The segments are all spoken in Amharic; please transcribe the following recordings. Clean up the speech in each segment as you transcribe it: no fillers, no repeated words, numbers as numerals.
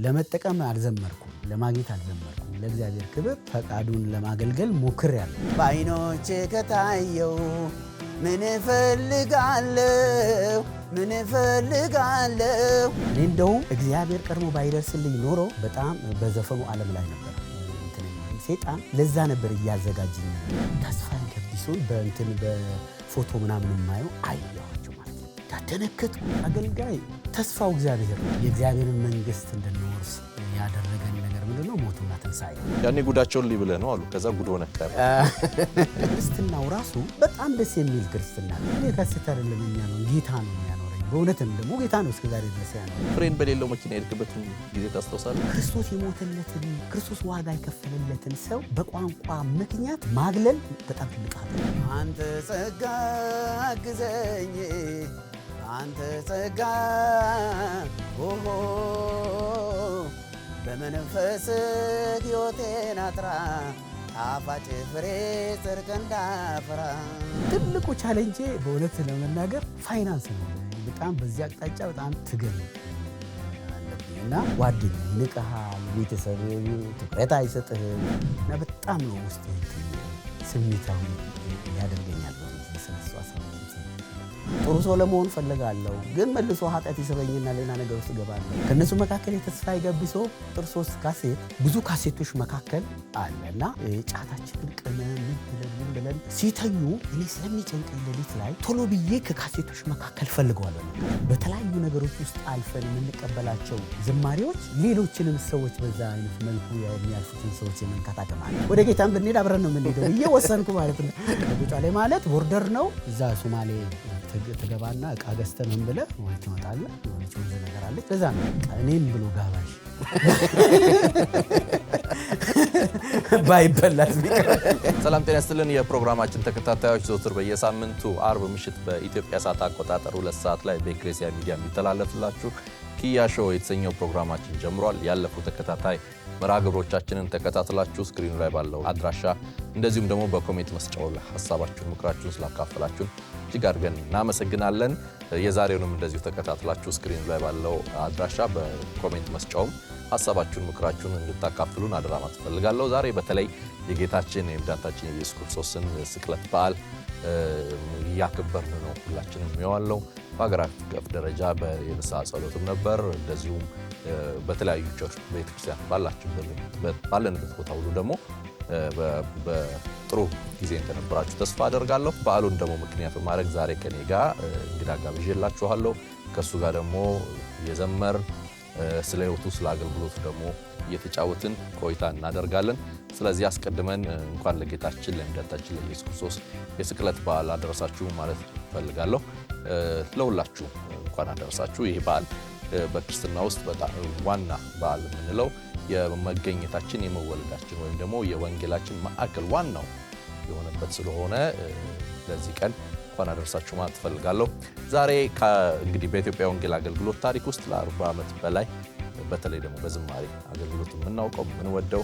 ለመጠቀም አልዘመርኩም ለማግኘት አልዘመርኩም ለእግዚአብሔር ክብር ፈቃዱን ለማገልገል ሞክሬያለሁ በአይኖቼ ከታየው ምን እፈልጋለሁ እኔ እንደውም እግዚአብሔር ቀድሞ ባይደርስልኝ ኖሮ በጣም በዘፈኑ ዓለም ላይ ነበር ሰይጣን ለዛ ነበር እያዘጋጀኝ ተስፋን ከብዲሶን በፎቶ ምናምን ማየው አያዋቸው ማለት ነው ታደነከቱ አገልጋይ ተስፋው እግዚአብሔር የእግዚአብሔርን መንግስት እንድንወርስ ያደረገን ነገር ምንድነው ሞትና ትንሳኤ ያኔ ጉዳቸውን ሊብለ ነው አሉ ከዛ ጉድ ሆነ ቀረ ክርስትናው ራሱ በጣም ደስ የሚል ክርስትና ነው ለከስተ አይደለም የሚያኖር ጌታ ነው የሚያኖረኝ በእውነትም ደግሞ ጌታ ነው እስከዛሬ ድረስ ያኖር ፍሬን በሌለው መኪና የልክበትን ጊዜ ታስተውሳለህ ክርስቶስ የሞተለትን ክርስቶስ ዋጋ የከፈለለትን ሰው በቋንቋ ምክንያት ማግለል በጣም ትልቅ ኃጢአት አንተ ጸጋ ግዘኝ አንተ ጸጋ ኦሆ በመንፈስ ሕይወቴን አጥራ ጣፋጭ ፍሬ ጽድቅ እንዳፈራ ትልቁ ቻሌንጅ በእውነት ለመናገር ፋይናንስ ነው በጣም በዚህ አቅጣጫ በጣም ትግል አለብኝና ጓደኛ ይንቀሃል ቤተሰብ ትኩረት አይሰጥህም እና በጣም ነው ውስጥ ስሜታዊ ያደርገኛል ጥሩ ሰው ለመሆን ፈልጋለሁ ግን መልሶ ኃጢአት ይሰበኝና ሌላ ነገር ውስጥ ገባለሁ ከነሱ መካከል የተስፋ ይገብሶ ጥር 3 ካሴት ብዙ ካሴቶች መካከል አለና ጫታችንን ቀመን ብለን ሲተኙ እኔ ስለሚጨንቀኝ ሌሊት ላይ ቶሎ ብዬ ከካሴቶች መካከል ፈልገዋለሁ በተለያዩ ነገሮች ውስጥ አልፈን የምንቀበላቸው ዝማሬዎች ሌሎችንም ሰዎች በዛ አይነት መልኩ የሚያልፉትን ሰዎች የመንካት አቅም አለ ወደ ጌታም ብንሄድ አብረን ነው የምንሄደው እየወሰንኩ ማለት ነው ጫሌ ማለት ቦርደር ነው እዛ ሶማሌ ተገባና እቃ ገዝተን ምን ብለ ወይ ትመጣለህ ወይ ወንዝ ነገር አለ ለዛ ነው እኔም ብሎ ጋባሽ ባይበላስ ሰላም ጤና ይስጥልን የፕሮግራማችን ተከታታዮች ዘወትር በየሳምንቱ አርብ ምሽት በኢትዮጵያ ሰዓት አቆጣጠር 2 ሰዓት ላይ በኢክሌሲያ ሚዲያ የሚተላለፍላችሁ ኪያ ሾው የተሰኘው ፕሮግራማችን ጀምሯል ያለፉ ተከታታይ መራግብሮቻችንን ተከታትላችሁ ስክሪኑ ላይ ባለው አድራሻ እንደዚሁም ደግሞ በኮሜንት መስጫው ላይ ሐሳባችሁን ምክራችሁን ስላካፈላችሁን እጅግ አድርገን እናመሰግናለን የዛሬውንም እንደዚሁ ተከታትላችሁ ስክሪኑ ላይ ባለው አድራሻ በኮሜንት መስጫው ሐሳባችሁን ምክራችሁን እንድታካፍሉን አደራ ማለት ፈልጋለሁ ዛሬ በተለይ የጌታችን የመድኃኒታችን የኢየሱስ ክርስቶስን ስቅለት በዓል ያከበርን ነው ሁላችንም የሚዋለው በአገር አቀፍ ደረጃ በየንስሐ ጸሎትም ነበር እንደዚሁም በተለያዩ ቸርች ቤተክርስቲያን ባለንበት ቦታ ሁሉ ደግሞ በጥሩ ጊዜ እንደነበራችሁ ተስፋ አደርጋለሁ በዓሉን ደግሞ ምክንያት በማድረግ ዛሬ ከኔ ጋር እንግዳ ጋብዤላችኋለሁ ከሱ ጋር ደግሞ የዘመር ስለ ህይወቱ ስለ አገልግሎቱ ደግሞ እየተጫወትን ቆይታ እናደርጋለን ስለዚህ አስቀድመን እንኳን ለጌታችን ለመድኃኒታችን ለኢየሱስ ክርስቶስ የስቅለት በዓል አደረሳችሁ ማለት ፈልጋለሁ ለሁላችሁ እንኳን አደረሳችሁ ይሄ በዓል በክርስትና ውስጥ በጣም ዋና በዓል የምንለው የመገኘታችን የመወለዳችን ወይም ደግሞ የወንጌላችን ማዕከል ዋናው የሆነበት ስለሆነ ለዚህ ቀን እንኳን አደረሳችሁ ማለት ፈልጋለሁ ዛሬ እንግዲህ በኢትዮጵያ ወንጌል አገልግሎት ታሪክ ውስጥ ለ40 ዓመት በላይ በተለይ ደግሞ በዝማሬ አገልግሎት የምናውቀው ምንወደው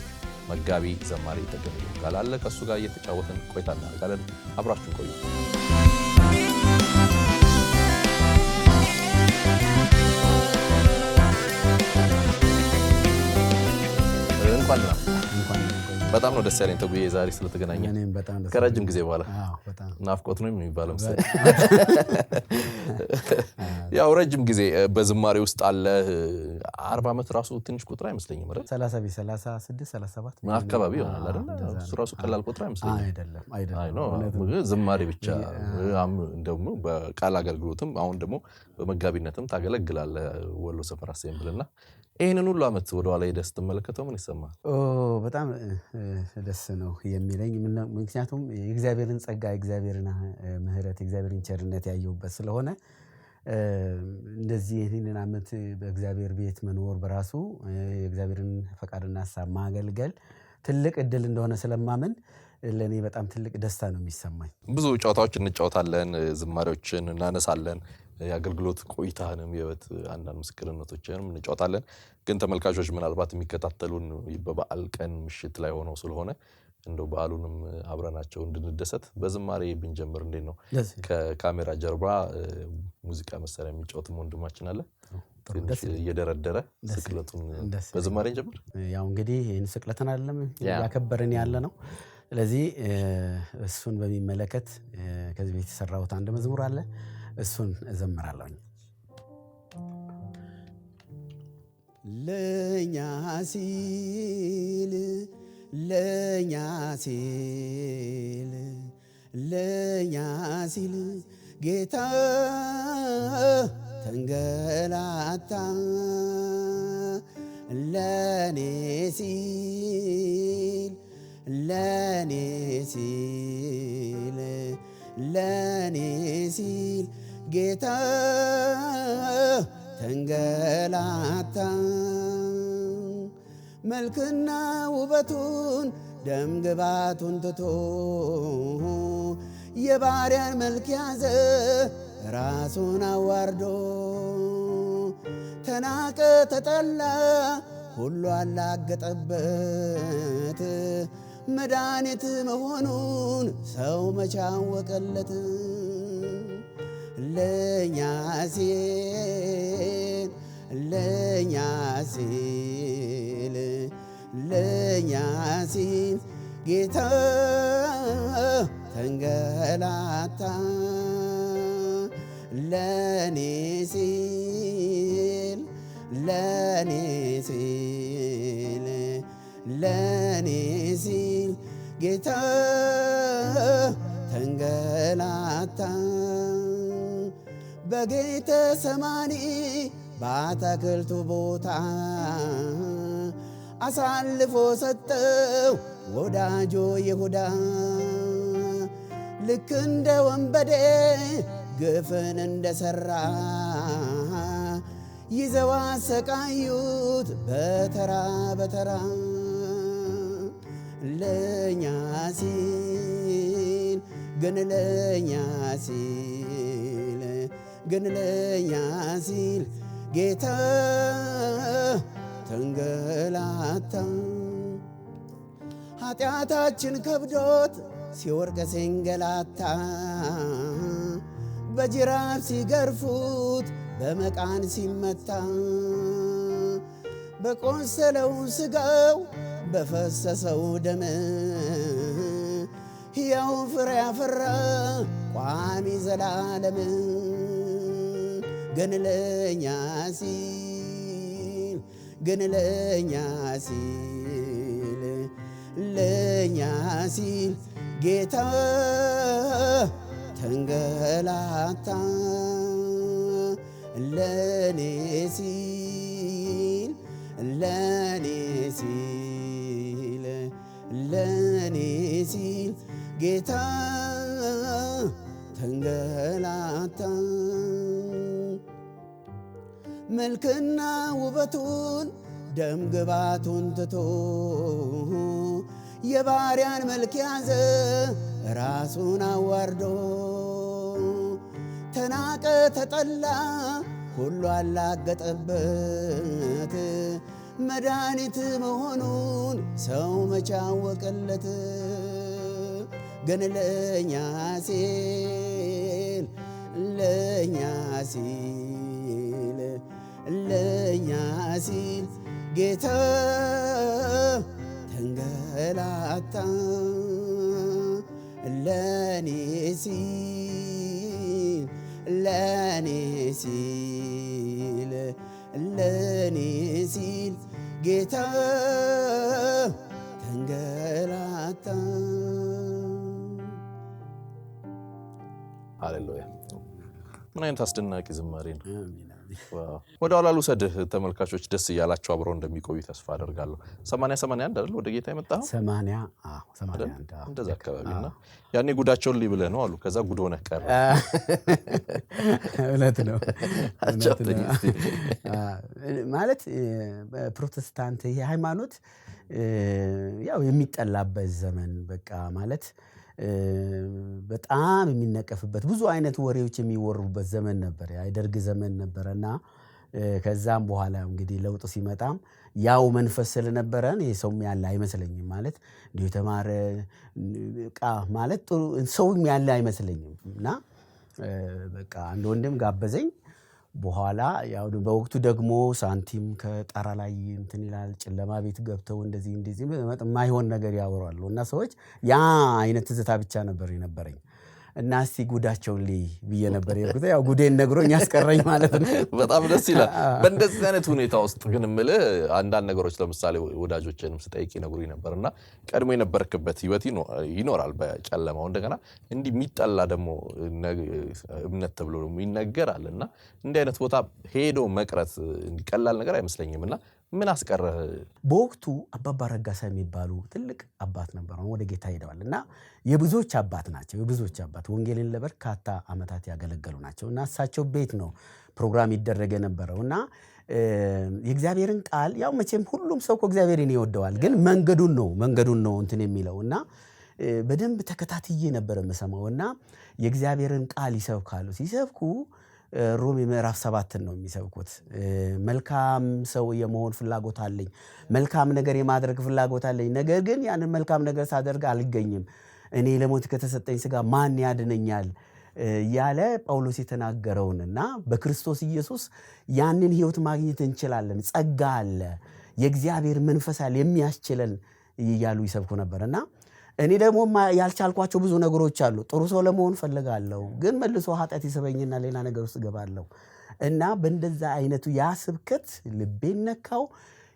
መጋቢ ዘማሪ ተገኘ ይባላል ከሱ ጋር እየተጫወትን ቆይታ እናደርጋለን አብራችሁን ቆዩ በጣም ነው ደስ ያለኝ ተጉዬ ዛሬ ስለተገናኘን እኔም በጣም ደስ ከረጅም ጊዜ በኋላ በጣም ናፍቆት ነው የሚባለው ያው ረጅም ጊዜ በዝማሬ ውስጥ አለ 40 ዓመት ራሱ ትንሽ ቁጥር አይመስለኝም አይደል 30 36 37 አካባቢ ይሆናል አይደል እሱ ራሱ ቀላል ቁጥር አይመስለኝም አይደለም ዝማሬ ብቻ እንደውም በቃል አገልግሎትም አሁን ደግሞ በመጋቢነትም ታገለግላለህ ወሎ ሰፈር አሴምብልና ይሄንን ሁሉ አመት ወደ ኋላ ሄደህ ስትመለከተው ምን ይሰማል በጣም ደስ ነው የሚለኝ ምክንያቱም የእግዚአብሔርን ጸጋ የእግዚአብሔርን ምህረት የእግዚአብሔርን ቸርነት ያየሁበት ስለሆነ እንደዚህ ይሄንን አመት በእግዚአብሔር ቤት መኖር በራሱ የእግዚአብሔርን ፈቃድና ሐሳብ ማገልገል ትልቅ እድል እንደሆነ ስለማመን ለኔ በጣም ትልቅ ደስታ ነው የሚሰማኝ ብዙ ጨዋታዎች እንጫወታለን ዝማሬዎችን እናነሳለን የአገልግሎት ቆይታንም የህይወት አንዳንድ ምስክርነቶችንም እንጫወታለን ግን ተመልካቾች ምናልባት የሚከታተሉን በበዓል ቀን ምሽት ላይ ሆነው ስለሆነ እንደው በዓሉንም አብረናቸው እንድንደሰት በዝማሬ ብንጀምር እንዴት ነው ከካሜራ ጀርባ ሙዚቃ መሳሪያ የሚጫወት ወንድማችን አለ እየደረደረ ስቅለቱን በዝማሬ ጀምር። ያው እንግዲህ ይህን ስቅለትን አይደለም ያከበርን ያለ ነው። ስለዚህ እሱን በሚመለከት ከዚህ ቤት የሰራሁት አንድ መዝሙር አለ። እሱን እዘምራለሁኝ። ለኛ ሲል ለኛ ሲል ለኛ ሲል ጌታ ተንገላታ ለኔ ሲል ለኔ ሲል ለኔ ሲል ጌታ ተንገላታ መልክና ውበቱን ደም ግባቱን ትቶ የባሪያን መልክ ያዘ ራሱን አዋርዶ ተናቀ ተጠላ ሁሉ አላገጠበት መድኃኒት መሆኑን ሰው መቻወቀለት ለኛ ሲል ለኛ ሲል ለኛ ሲል ጌታ ተንገላታ ለኔ ሲል ለኔ ሲል ለኔ ሲል ጌታ ተንገላታ በጌተ ሰማኒ በአትክልቱ ቦታ አሳልፎ ሰጠው ወዳጆ ይሁዳ ልክ እንደ ወንበዴ ግፍን እንደሰራ ይዘው አሰቃዩት በተራ በተራ ለኛ ሲል ግን ለኛ ሲል ግን ለኛ ሲል ጌታ ተንገላታ ኃጢአታችን ከብዶት ሲወርቅ ሲንገላታ በጅራፍ ሲገርፉት በመቃን ሲመታ በቆሰለው ስጋው በፈሰሰው ደም ሕያው ፍሬ ያፈራ ቋሚ ዘላለም ግን ለኛ ሲል ግን ለኛ ሲል ለኛ ሲል ጌታ ተንገላታ ለኔ ሲል ለኔ ሲል ለኔ ሲል ጌታ ተንገላታ መልክና ውበቱን ደም ግባቱን ትቶ የባሪያን መልክ ያዘ ራሱን አዋርዶ ተናቀ ተጠላ ሁሉ አላገጠበት መድኃኒት መሆኑን ሰው መቻወቀለት ግን ለኛ ሲል ለኛ ሲል ለኛ ሲል ጌታ ተንገላታ ለኔ ሲል ለኔ ሲል ለኔ ሲል ጌታ ተንገላታ። ሃሌሉያ! ምን አይነት አስደናቂ ዝማሬ ነው። ወደ ኋላ ልውሰድህ። ተመልካቾች ደስ እያላቸው አብረው እንደሚቆዩ ተስፋ አደርጋለሁ። 81 አይደል ወደ ጌታ የመጣኸው? 81 እንደዛ አካባቢና ያኔ ጉዳቸውን ሊብለህ ነው አሉ። ከዛ ጉድ ሆነህ ቀረ። እውነት ነው ማለት ፕሮቴስታንት የሃይማኖት ያው የሚጠላበት ዘመን በቃ ማለት በጣም የሚነቀፍበት ብዙ አይነት ወሬዎች የሚወሩበት ዘመን ነበር። የደርግ ዘመን ነበርና ከዛም በኋላ እንግዲህ ለውጥ ሲመጣም ያው መንፈስ ስለነበረን የሰውም ያለ አይመስለኝም። ማለት እንዲሁ የተማረ ማለት ጥሩ ሰውም ያለ አይመስለኝም። እና በቃ አንድ ወንድም ጋበዘኝ። በኋላ ያው በወቅቱ ደግሞ ሳንቲም ከጣራ ላይ እንትን ይላል ጨለማ ቤት ገብተው እንደዚህ የማይሆን ነገር ያወራሉ እና ሰዎች ያ አይነት ትዝታ ብቻ ነበር የነበረኝ እና እስቲ ጉዳቸውን ልይ ብዬ ነበር የሄድኩት ያው ጉዴን ነግሮኝ ያስቀረኝ ማለት ነው። በጣም ደስ ይላል። በእንደዚህ አይነት ሁኔታ ውስጥ ግን እምልህ አንዳንድ ነገሮች ለምሳሌ ወዳጆችንም ስጠይቅ ይነግሩኝ ነበርና ቀድሞ የነበርክበት ህይወት ይኖራል በጨለማው እንደገና እንዲህ የሚጠላ ደግሞ እምነት ተብሎ ደግሞ ይነገራልና እንዲህ አይነት ቦታ ሄዶ መቅረት ቀላል ነገር አይመስለኝምና ምን አስቀረህ? በወቅቱ አባባ ረጋሳ የሚባሉ ትልቅ አባት ነበሩ ወደ ጌታ ሄደዋልና የብዙዎች አባት ናቸው። የብዙዎች አባት ወንጌልን ለበርካታ ዓመታት ያገለገሉ ናቸውና እሳቸው ቤት ነው ፕሮግራም ይደረገ ነበረውና የእግዚአብሔርን ቃል ያው መቼም ሁሉም ሰው እግዚአብሔርን ይወደዋል ግን መንገዱን ነው እንትን የሚለውና በደንብ ተከታትዬ ነበር የምሰማውና የእግዚአብሔርን ቃል ይሰብካሉ። ሲሰብኩ ሮሜ ምዕራፍ 7 ነው የሚሰብኩት። መልካም ሰው የመሆን ፍላጎት አለኝ፣ መልካም ነገር የማድረግ ፍላጎት አለኝ፣ ነገር ግን ያንን መልካም ነገር ሳደርግ አልገኝም። እኔ ለሞት ከተሰጠኝ ሥጋ ማን ያድነኛል ያለ ጳውሎስ የተናገረውንና በክርስቶስ ኢየሱስ ያንን ሕይወት ማግኘት እንችላለን፣ ጸጋ አለ፣ የእግዚአብሔር መንፈስ አለ የሚያስችለን እያሉ ይሰብኩ ነበርና እኔ ደግሞ ያልቻልኳቸው ብዙ ነገሮች አሉ። ጥሩ ሰው ለመሆን ፈልጋለሁ ግን መልሶ ኃጢአት ይስበኝና ሌላ ነገር ውስጥ ገባለሁ እና በእንደዛ አይነቱ ያ ስብከት ልቤን ነካው።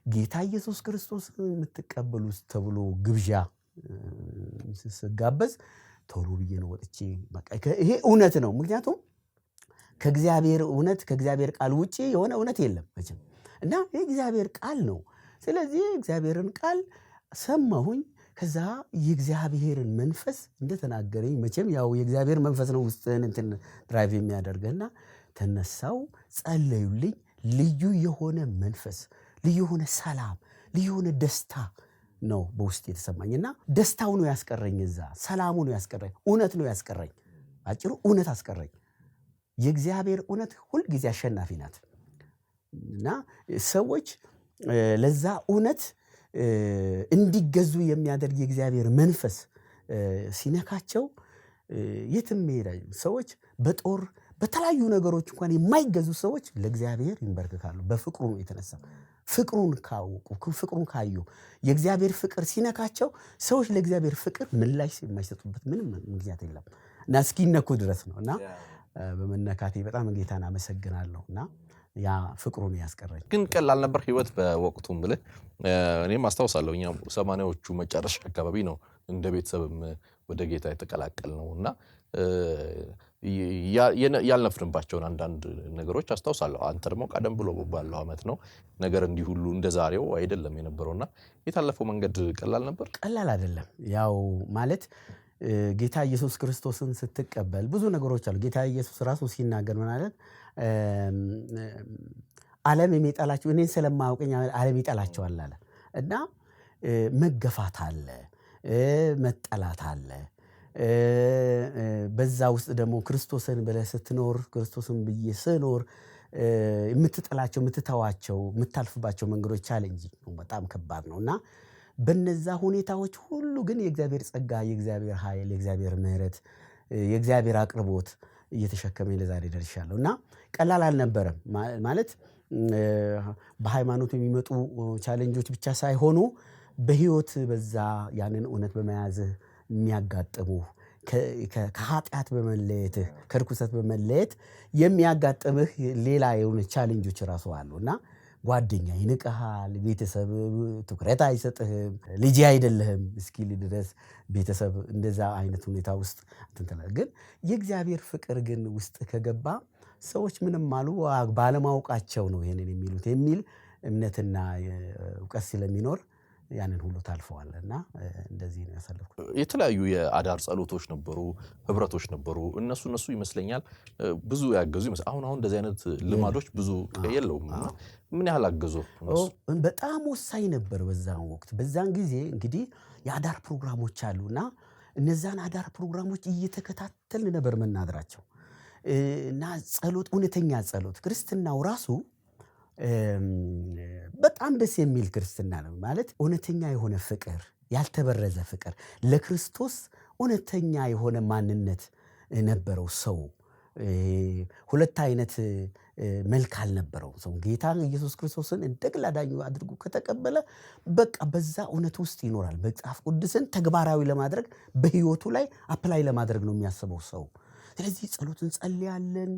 ጌታ ኢየሱስ ክርስቶስ የምትቀበሉ ተብሎ ግብዣ ስጋበዝ ቶሎ ብዬ ነው ወጥቼ በቃ ይሄ እውነት ነው። ምክንያቱም ከእግዚአብሔር እውነት ከእግዚአብሔር ቃል ውጪ የሆነ እውነት የለም መቼም እና የእግዚአብሔር ቃል ነው። ስለዚህ እግዚአብሔርን ቃል ሰማሁኝ። ከዛ የእግዚአብሔርን መንፈስ እንደተናገረኝ መቼም ያው የእግዚአብሔር መንፈስ ነው ውስጥን እንትን ድራይቭ የሚያደርገና ተነሳው ጸለዩልኝ። ልዩ የሆነ መንፈስ፣ ልዩ የሆነ ሰላም፣ ልዩ የሆነ ደስታ ነው በውስጥ የተሰማኝና ደስታው ነው ያስቀረኝ፣ እዛ ሰላሙ ነው ያስቀረኝ፣ እውነት ነው ያስቀረኝ። አጭሩ እውነት አስቀረኝ። የእግዚአብሔር እውነት ሁል ጊዜ አሸናፊ ናት እና ሰዎች ለዛ እውነት እንዲገዙ የሚያደርግ የእግዚአብሔር መንፈስ ሲነካቸው የትም ይሄዳሉ። ሰዎች በጦር በተለያዩ ነገሮች እንኳን የማይገዙ ሰዎች ለእግዚአብሔር ይንበረከካሉ። በፍቅሩ ነው የተነሳ ፍቅሩን ካወቁ ፍቅሩን ካዩ የእግዚአብሔር ፍቅር ሲነካቸው ሰዎች ለእግዚአብሔር ፍቅር ምላሽ የማይሰጡበት ምንም ምክንያት የለም እና እስኪነኩ ድረስ ነውና በመነካቴ በጣም ጌታን አመሰግናለሁና ያ ፍቅሩን ያስቀረኝ። ግን ቀላል ነበር ህይወት በወቅቱም ብለህ እኔም አስታውሳለሁ። እኛ 80ዎቹ መጨረሻ አካባቢ ነው እንደ ቤተሰብም ወደ ጌታ የተቀላቀልነውና ያልነፍርንባቸውን አንዳንድ ነገሮች አስታውሳለሁ። አንተ ደግሞ ቀደም ብሎ ባለው ዓመት ነው ነገር እንዲህ ሁሉ እንደዛሬው አይደለም የነበረውና የታለፈው መንገድ ቀላል ነበር? ቀላል አይደለም። ያው ማለት ጌታ ኢየሱስ ክርስቶስን ስትቀበል ብዙ ነገሮች አሉ። ጌታ ኢየሱስ ራሱ ሲናገር ምን አለ? ዓለም የሚጠላቸው እኔን ስለማያውቀኝ ዓለም ይጠላቸዋል አለ እና መገፋት አለ፣ መጠላት አለ። በዛ ውስጥ ደግሞ ክርስቶስን ብለህ ስትኖር ክርስቶስን ብዬ ስኖር የምትጠላቸው የምትተዋቸው የምታልፍባቸው መንገዶች ቻሌንጅ በጣም ከባድ ነውና በነዛ ሁኔታዎች ሁሉ ግን የእግዚአብሔር ጸጋ፣ የእግዚአብሔር ኃይል፣ የእግዚአብሔር ምሕረት፣ የእግዚአብሔር አቅርቦት እየተሸከመኝ ለዛሬ ደርሻለሁና ቀላል አልነበረም። ማለት በሃይማኖት የሚመጡ ቻሌንጆች ብቻ ሳይሆኑ በህይወት በዛ ያንን እውነት በመያዝህ የሚያጋጥሙ ከኃጢአት በመለየትህ ከርኩሰት በመለየት የሚያጋጥምህ ሌላ የሆነ ቻሌንጆች ራሱ አሉና ጓደኛ ይንቀሃል፣ ቤተሰብ ትኩረት አይሰጥህም፣ ልጅ አይደለህም እስኪል ድረስ ቤተሰብ እንደዛ አይነት ሁኔታ ውስጥ እንትላል። ግን የእግዚአብሔር ፍቅር ግን ውስጥ ከገባ ሰዎች ምንም አሉ ባለማወቃቸው ነው ይሄንን የሚሉት የሚል እምነትና ዕውቀት ስለሚኖር ያንን ሁሉ ታልፈዋልና እንደዚህ ነው ያሳለፍኩት። የተለያዩ የአዳር ጸሎቶች ነበሩ፣ ህብረቶች ነበሩ። እነሱ ይመስለኛል ብዙ ያገዙ ይመስል አሁን እንደዚህ አይነት ልማዶች ብዙ የለውም። ምን ያህል አገዙ? በጣም ወሳኝ ነበር በዛን ወቅት። በዛን ጊዜ እንግዲህ የአዳር ፕሮግራሞች አሉና እነዛን አዳር ፕሮግራሞች እየተከታተልን ነበር መናድራቸው እና ጸሎት፣ እውነተኛ ጸሎት ክርስትናው ራሱ በጣም ደስ የሚል ክርስትና ነው። ማለት እውነተኛ የሆነ ፍቅር፣ ያልተበረዘ ፍቅር፣ ለክርስቶስ እውነተኛ የሆነ ማንነት ነበረው ሰው ሁለት አይነት መልክ አልነበረው። ሰው ጌታ ኢየሱስ ክርስቶስን እንደ ግል አዳኙ አድርጎ ከተቀበለ በቃ በዛ እውነት ውስጥ ይኖራል። መጽሐፍ ቅዱስን ተግባራዊ ለማድረግ በህይወቱ ላይ አፕላይ ለማድረግ ነው የሚያስበው ሰው። ስለዚህ ጸሎት እንጸልያለን።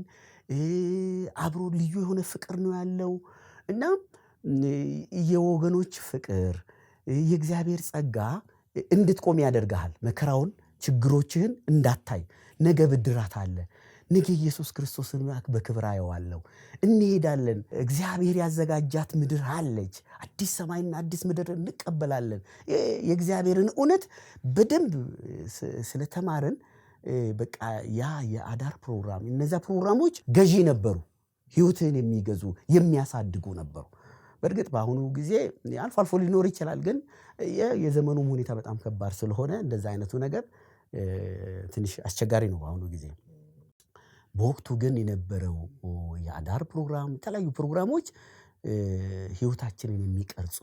አብሮ ልዩ የሆነ ፍቅር ነው ያለው እና የወገኖች ፍቅር የእግዚአብሔር ጸጋ እንድትቆም ያደርግሃል። መከራውን ችግሮችህን እንዳታይ ነገ ብድራት አለ። ነገ ኢየሱስ ክርስቶስን በክብር አየዋለሁ። እንሄዳለን። እግዚአብሔር ያዘጋጃት ምድር አለች። አዲስ ሰማይና አዲስ ምድር እንቀበላለን። የእግዚአብሔርን እውነት በደንብ ስለተማርን በቃ ያ የአዳር ፕሮግራም እነዛ ፕሮግራሞች ገዢ ነበሩ። ህይወትን የሚገዙ የሚያሳድጉ ነበሩ። በእርግጥ በአሁኑ ጊዜ አልፎ አልፎ ሊኖር ይችላል። ግን የዘመኑ ሁኔታ በጣም ከባድ ስለሆነ እንደዛ አይነቱ ነገር ትንሽ አስቸጋሪ ነው በአሁኑ ጊዜ። በወቅቱ ግን የነበረው የአዳር ፕሮግራም የተለያዩ ፕሮግራሞች ህይወታችንን የሚቀርጹ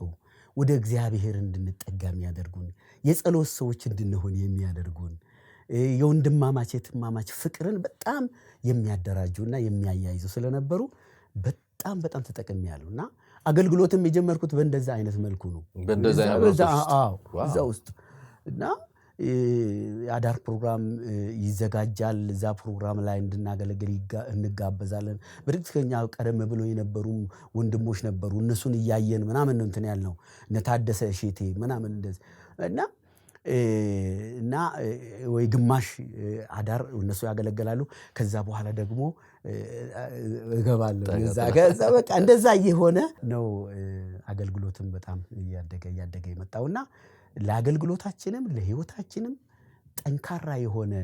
ወደ እግዚአብሔር እንድንጠጋ የሚያደርጉን የጸሎት ሰዎች እንድንሆን የሚያደርጉን የወንድማማች የትማማች ፍቅርን በጣም የሚያደራጁና የሚያያይዙ ስለነበሩ በጣም ተጠቅሜያለሁ እና አገልግሎትም የጀመርኩት በእንደዛ አይነት መልኩ ነው። በእንደዛ አይነት እዛ ውስጥ እና የአዳር ፕሮግራም ይዘጋጃል። እዛ ፕሮግራም ላይ እንድናገለግል እንጋበዛለን። በእርግጥ ከኛ ቀደም ብሎ የነበሩ ወንድሞች ነበሩ። እነሱን እያየን ምናምን ነው እንትን ያልነው እነ ታደሰ እሼቴ ምናምን እንደዚህ እና ወይ ግማሽ አዳር እነሱ ያገለግላሉ። ከዛ በኋላ ደግሞ እገባለሁ። ከዛ በቃ እንደዛ እየሆነ ነው አገልግሎትም በጣም እያደገ የመጣውና ለአገልግሎታችንም ለህይወታችንም ጠንካራ የሆነ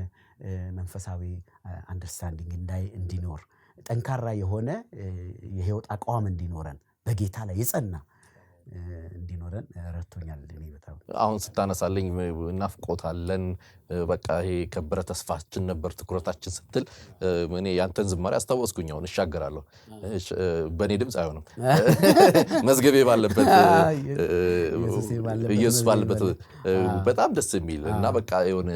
መንፈሳዊ አንደርስታንዲንግ እንዲኖር ጠንካራ የሆነ የህይወት አቋም እንዲኖረን በጌታ ላይ የጸና እንዲኖረን ረድቶኛል። እኔ በጣም አሁን ስታነሳለኝ እናፍቆታለን በቃ ይሄ ከበረ ተስፋችን ነበር ትኩረታችን ስትል እኔ ያንተን ዝማሬ አስታወስኩኝ። አሁን እሻገራለሁ በእኔ ድምፅ አይሆንም መዝገቤ ባለበት ኢየሱስ ባለበት በጣም ደስ የሚል እና በቃ የሆነ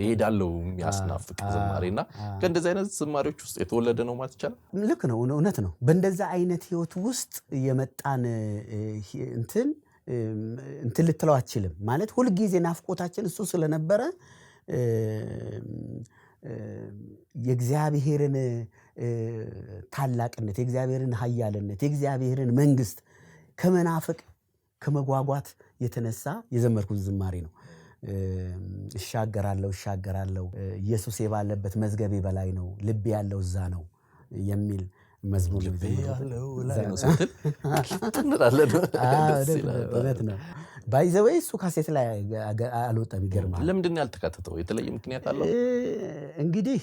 ይሄዳለው የሚያስናፍቅ ዝማሬና ከእንደዚህ አይነት ዝማሬዎች ውስጥ የተወለደ ነው ማለት ይቻላል። ልክ ነው፣ እውነት ነው። በእንደዛ አይነት ህይወት ውስጥ የመጣን እንትን ልትለው አትችልም። ማለት ሁልጊዜ ናፍቆታችን እሱ ስለነበረ የእግዚአብሔርን ታላቅነት የእግዚአብሔርን ኃያልነት የእግዚአብሔርን መንግስት ከመናፈቅ ከመጓጓት የተነሳ የዘመርኩት ዝማሬ ነው። እሻገራለሁ ኢየሱስ ባለበት መዝገቤ በላይ ነው ልቤ ያለው እዛ ነው የሚል መዝሙር ያለው ላይ ነው ስትል ትንራለህ። እውነት ነው። ባይ ዘ ዌይ እሱ ካሴት ላይ አልወጣም። ይገርማል። ለምንድን ነው ያልተካተተው? የተለየ ምክንያት አለው? እንግዲህ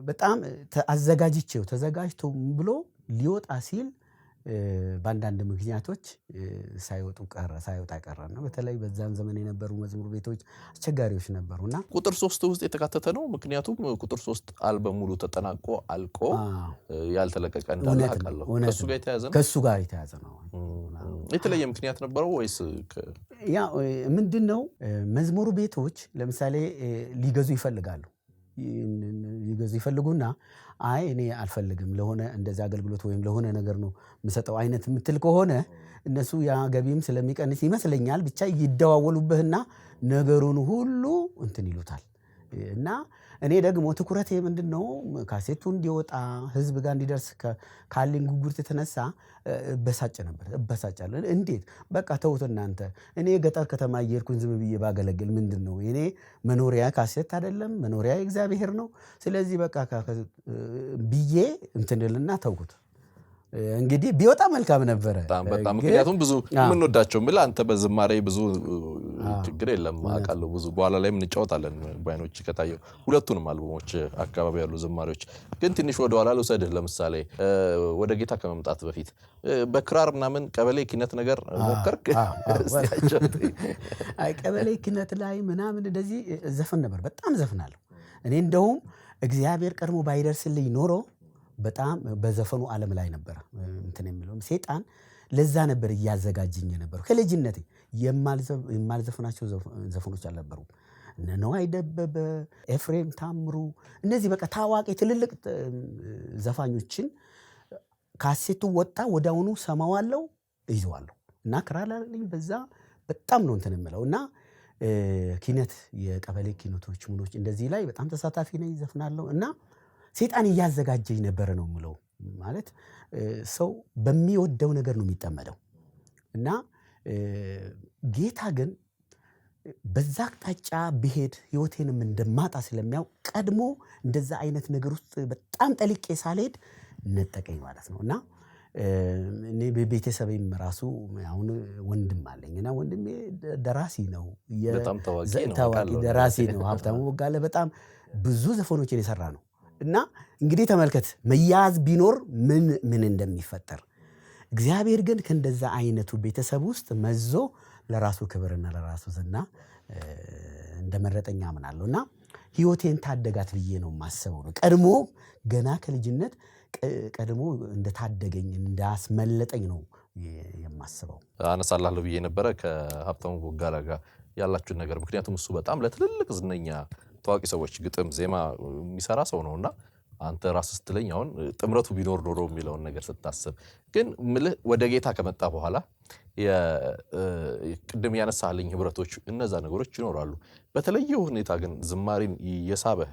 በጣም ተዘጋጅቶ ብሎ ሊወጣ ሲል በአንዳንድ ምክንያቶች ሳይወጣ ቀረ ነው። በተለይ በዛን ዘመን የነበሩ መዝሙር ቤቶች አስቸጋሪዎች ነበሩና ቁጥር 3 ውስጥ የተካተተ ነው። ምክንያቱም ቁጥር 3 አልበም ሙሉ ተጠናቆ አልቆ ያልተለቀቀ እንዳለ አውቃለሁ። ከሱ ጋር የተያዘ ነው። የተለየ ምክንያት ነበረው ወይስ ያ ምንድነው? መዝሙር ቤቶች ለምሳሌ ሊገዙ ይፈልጉና አይ እኔ አልፈልግም ለሆነ እንደዛ አገልግሎት ወይም ለሆነ ነገር ነው የምሰጠው አይነት የምትል ከሆነ እነሱ ያ ገቢም ስለሚቀንስ ይመስለኛል ብቻ ይደዋወሉብህና ነገሩን ሁሉ እንትን ይሉታል። እና እኔ ደግሞ ትኩረቴ ምንድነው ካሴቱ እንዲወጣ ህዝብ ጋር እንዲደርስ ካለኝ ጉጉት የተነሳ እበሳጫለሁ። እንዴት በቃ ተውት እናንተ እኔ ገጠር ከተማ እየሄድኩኝ ዝም ብዬ ባገለግል ምንድነው? እኔ መኖሪያ ካሴት አይደለም መኖሪያ እግዚአብሔር ነው። ስለዚህ በቃ ብዬ እንትንልና ተውኩት። እንግዲህ ቢወጣ መልካም ነበረ በጣም ምክንያቱም ብዙ ምንወዳቸው ምላ አንተ በዝማሬ ብዙ ችግር የለም አውቃለሁ። ብዙ በኋላ ላይ እንጫወታለን ባይኖች ከታየው ሁለቱንም አልበሞች አካባቢ ያሉ ዝማሬዎች ግን ትንሽ ወደ ኋላ ልውሰድህ። ለምሳሌ ወደ ጌታ ከመምጣት በፊት በክራር ምናምን ቀበሌ ኪነት ነገር ሞከርክ? አይ ቀበሌ ኪነት ላይ ምናምን እንደዚህ ዘፈን ነበር። በጣም ዘፍናለሁ እኔ። እንደውም እግዚአብሔር ቀድሞ ባይደርስልኝ ኖሮ በጣም በዘፈኑ ዓለም ላይ ነበር እንትን የሚለው ሰይጣን ለዛ ነበር እያዘጋጀኝ ነበር። ከልጅነቴ የማልዘፍናቸው ዘፈኖች አልነበሩ ነዋይ ደበበ፣ ኤፍሬም ታምሩ እነዚህ በቃ ታዋቂ ትልልቅ ዘፋኞችን ካሴቱ ወጣ ወዲያውኑ ሰማዋለሁ ይዘዋለሁ እና ክራላለኝ በዛ በጣም ነው እንትን የምለው እና ኪነት የቀበሌ ኪነቶች ምኖች እንደዚህ ላይ በጣም ተሳታፊ ነኝ ዘፍናለሁ እና ሰይጣን እያዘጋጀኝ ነበር ነው የምለው ማለት ሰው በሚወደው ነገር ነው የሚጠመደው እና ጌታ ግን በዛ አቅጣጫ ቢሄድ ህይወቴንም እንደማጣ ስለሚያውቅ ቀድሞ እንደዛ አይነት ነገር ውስጥ በጣም ጠልቄ ሳልሄድ ነጠቀኝ ማለት ነው እና እኔ በቤተሰቤም ራሱ አሁን ወንድም አለኝና ወንድሜ ደራሲ ነው በጣም ታዋቂ ደራሲ ነው ሀብታሙ ቦጋለ በጣም ብዙ ዘፈኖችን የሰራ ነው እና እንግዲህ ተመልከት መያዝ ቢኖር ምን እንደሚፈጠር እግዚአብሔር ግን ከእንደዛ አይነቱ ቤተሰብ ውስጥ መዞ ለራሱ ክብርና ለራሱ ዝና እንደመረጠኛ አምናለሁና ህይወቴን ታደጋት ብዬ ነው ማሰበው ነው ቀድሞ ገና ከልጅነት ቀድሞ እንደታደገኝ እንዳስመለጠኝ ነው የማስበው አነሳላለሁ ብዬ ነበር ከሀብታሙ ቦጋለ ጋር ያላችሁን ነገር ምክንያቱም እሱ በጣም ለትልልቅ ዝነኛ ታዋቂ ሰዎች ግጥም ዜማ የሚሰራ ሰው ነውና አንተ ራስህ ስትለኝ አሁን ጥምረቱ ቢኖር ኖሮ የሚለውን ነገር ስታስብ ግን ወደ ጌታ ከመጣ በኋላ ቅድም ያነሳልኝ ህብረቶች እነዛ ነገሮች ይኖራሉ በተለየ ሁኔታ ግን ዝማሬን የሳበህ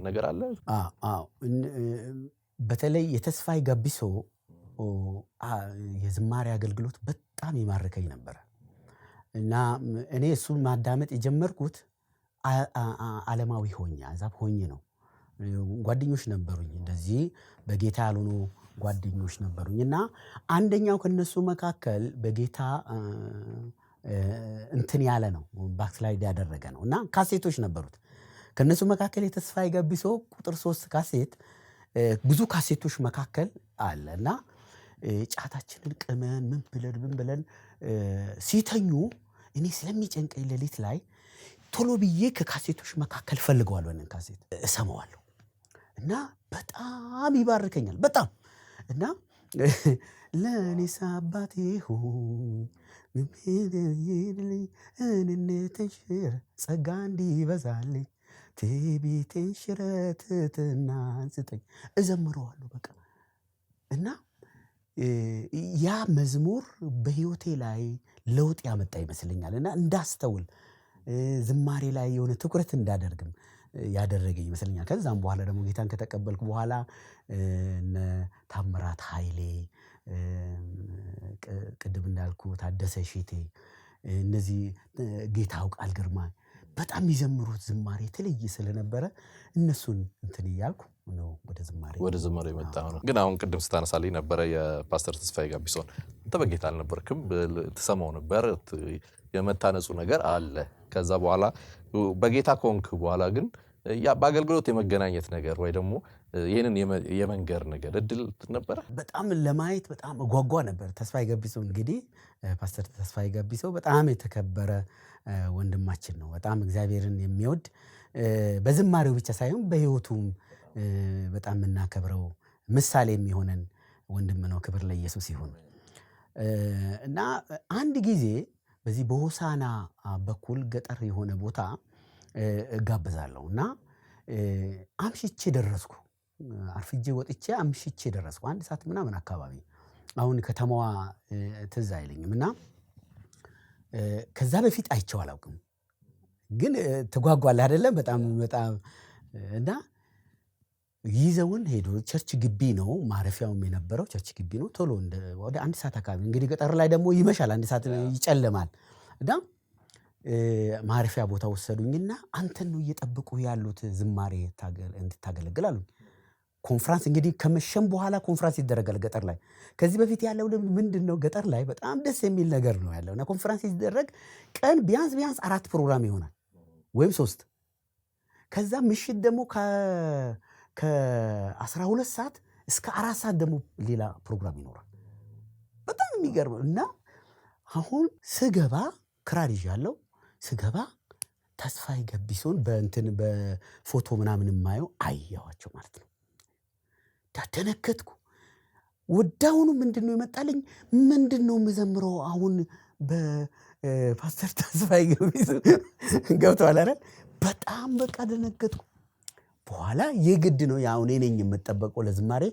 ነገር አለ አዎ በተለይ የተስፋይ ጋቢሶ የዝማሬ አገልግሎት በጣም ይማርከኝ ነበር እና እኔ እሱን ማዳመጥ የጀመርኩት ዓለማዊ ሆኜ አዛብ ሆኜ ነው ጓደኞች ነበሩኝ እንደዚህ በጌታ ያልሆኑ ጓደኞች ነበሩኝና አንደኛው ከነሱ መካከል በጌታ እንትን ያለ ነው ባክስላይድ ያደረገ ነውና ካሴቶች ነበሩት ከነሱ መካከል የተስፋይ ጋቢሶ ቁጥር 3 ካሴት ብዙ ካሴቶች መካከል አለና ጫታችንን ቅመን ምን ብለን ሲተኙ እኔ ስለሚጨንቀኝ ሌሊት ላይ ቶሎ ብዬ ከካሴቶች መካከል ፈልገዋለሁ እነን ካሴት እሰማዋለሁ እና በጣም ይባርከኛል በጣም እና ለኔስ አባቴ ሆይ እንነተሽር ጸጋ እንዲበዛልኝ ትዕቢቴን ሽረትትና አንስተኝ እዘምረዋለሁ በቃ እና ያ መዝሙር በህይወቴ ላይ ለውጥ ያመጣ ይመስለኛል እና እንዳስተውል ዝማሬ ላይ የሆነ ትኩረት እንዳደርግም ያደረገኝ ይመስለኛል ከዛም በኋላ ደግሞ ጌታን ከተቀበልኩ በኋላ እነ ታምራት ኃይሌ ቅድም እንዳልኩ ታደሰ ሺቴ እነዚህ ጌታው ቃል ግርማ በጣም ይዘምሩት ዝማሬ ተለየ ስለነበረ እነሱን እንትን ይያልኩ ነው ወደ ዝማሬ መጣሁ ነው ግን አሁን ቅድም ስታነሳልኝ ነበር የፓስተር ተስፋዬ ጋቢሶን አንተ በጌታ አልነበርክም ተሰማው ነበር የመታነጹ ነገር አለ ከዛ በኋላ በጌታ ኮንክ በኋላ ግን ያ በአገልግሎት የመገናኘት ነገር ወይ ደግሞ ይሄንን የመንገር ነገር እድል ነበር በጣም ለማየት በጣም ጓጓ ነበር ተስፋዬ ጋቢሶ እንግዲህ ፓስተር ተስፋዬ ጋቢሶ በጣም የተከበረ ወንድማችን ነው በጣም እግዚአብሔርን የሚወድ በዝማሬው ብቻ ሳይሆን በህይወቱም በጣም እናከብረው ምሳሌ የሚሆነን ወንድም ነው ክብር ለኢየሱስ ይሁን እና አንድ ጊዜ በዚህ በሆሳና በኩል ገጠር የሆነ ቦታ እጋብዛለሁና አምሽቼ ደረስኩ አርፍጄ ወጥቼ አምሽቼ ደረስኩ 1 ሰዓት ምናምን አካባቢ አሁን ከተማዋ ትዝ አይለኝምና ከዛ በፊት አይቼው አላውቅም ግን ተጓጓለ አይደለም በጣም እና ይዘውን ሄዶ ቸርች ግቢ ነው ማረፊያውም የነበረው ቸርች ግቢ ነው ቶሎ ወደ 1 ሰዓት አካባቢ እንግዲህ ገጠር ላይ ደግሞ ይመሻል 1 ሰዓት ይጨልማል እና ማረፊያ ቦታ ወሰዱኝና አንተን ነው እየጠበቁ ያሉት ዝማሬ እንድታገለግል አሉኝ ኮንፈረንስ እንግዲህ ከመሸም በኋላ ኮንፈረንስ ይደረጋል ገጠር ላይ ከዚህ በፊት ያለው ምንድነው ገጠር ላይ በጣም ደስ የሚል ነገር ነው ያለውና ኮንፈረንስ ይደረግ ቀን ቢያንስ 4 ፕሮግራም ይሆናል ወይም 3 ከዛ ምሽት ደግሞ ከ12 ሰዓት እስከ 4 ሰዓት ደግሞ ሌላ ፕሮግራም ይኖራል በጣም የሚገርም እና አሁን ስገባ ክራር ይዣለሁ ስገባ ተስፋዬ ጋቢሶን በፎቶ ምናምን ማየው አያዋቸው ማለት ነው ተደነከትኩ ወዳውኑ ምንድነው ይመጣልኝ ምንድነው መዘምረው አሁን በፓስተር ተስፋዬ ጋቢሶ ገብቷል አይደል በጣም በቃ ደነገጥኩ። በኋላ የግድ ነው ያው እኔ ነኝ የምጠበቀው ለዝማሬ።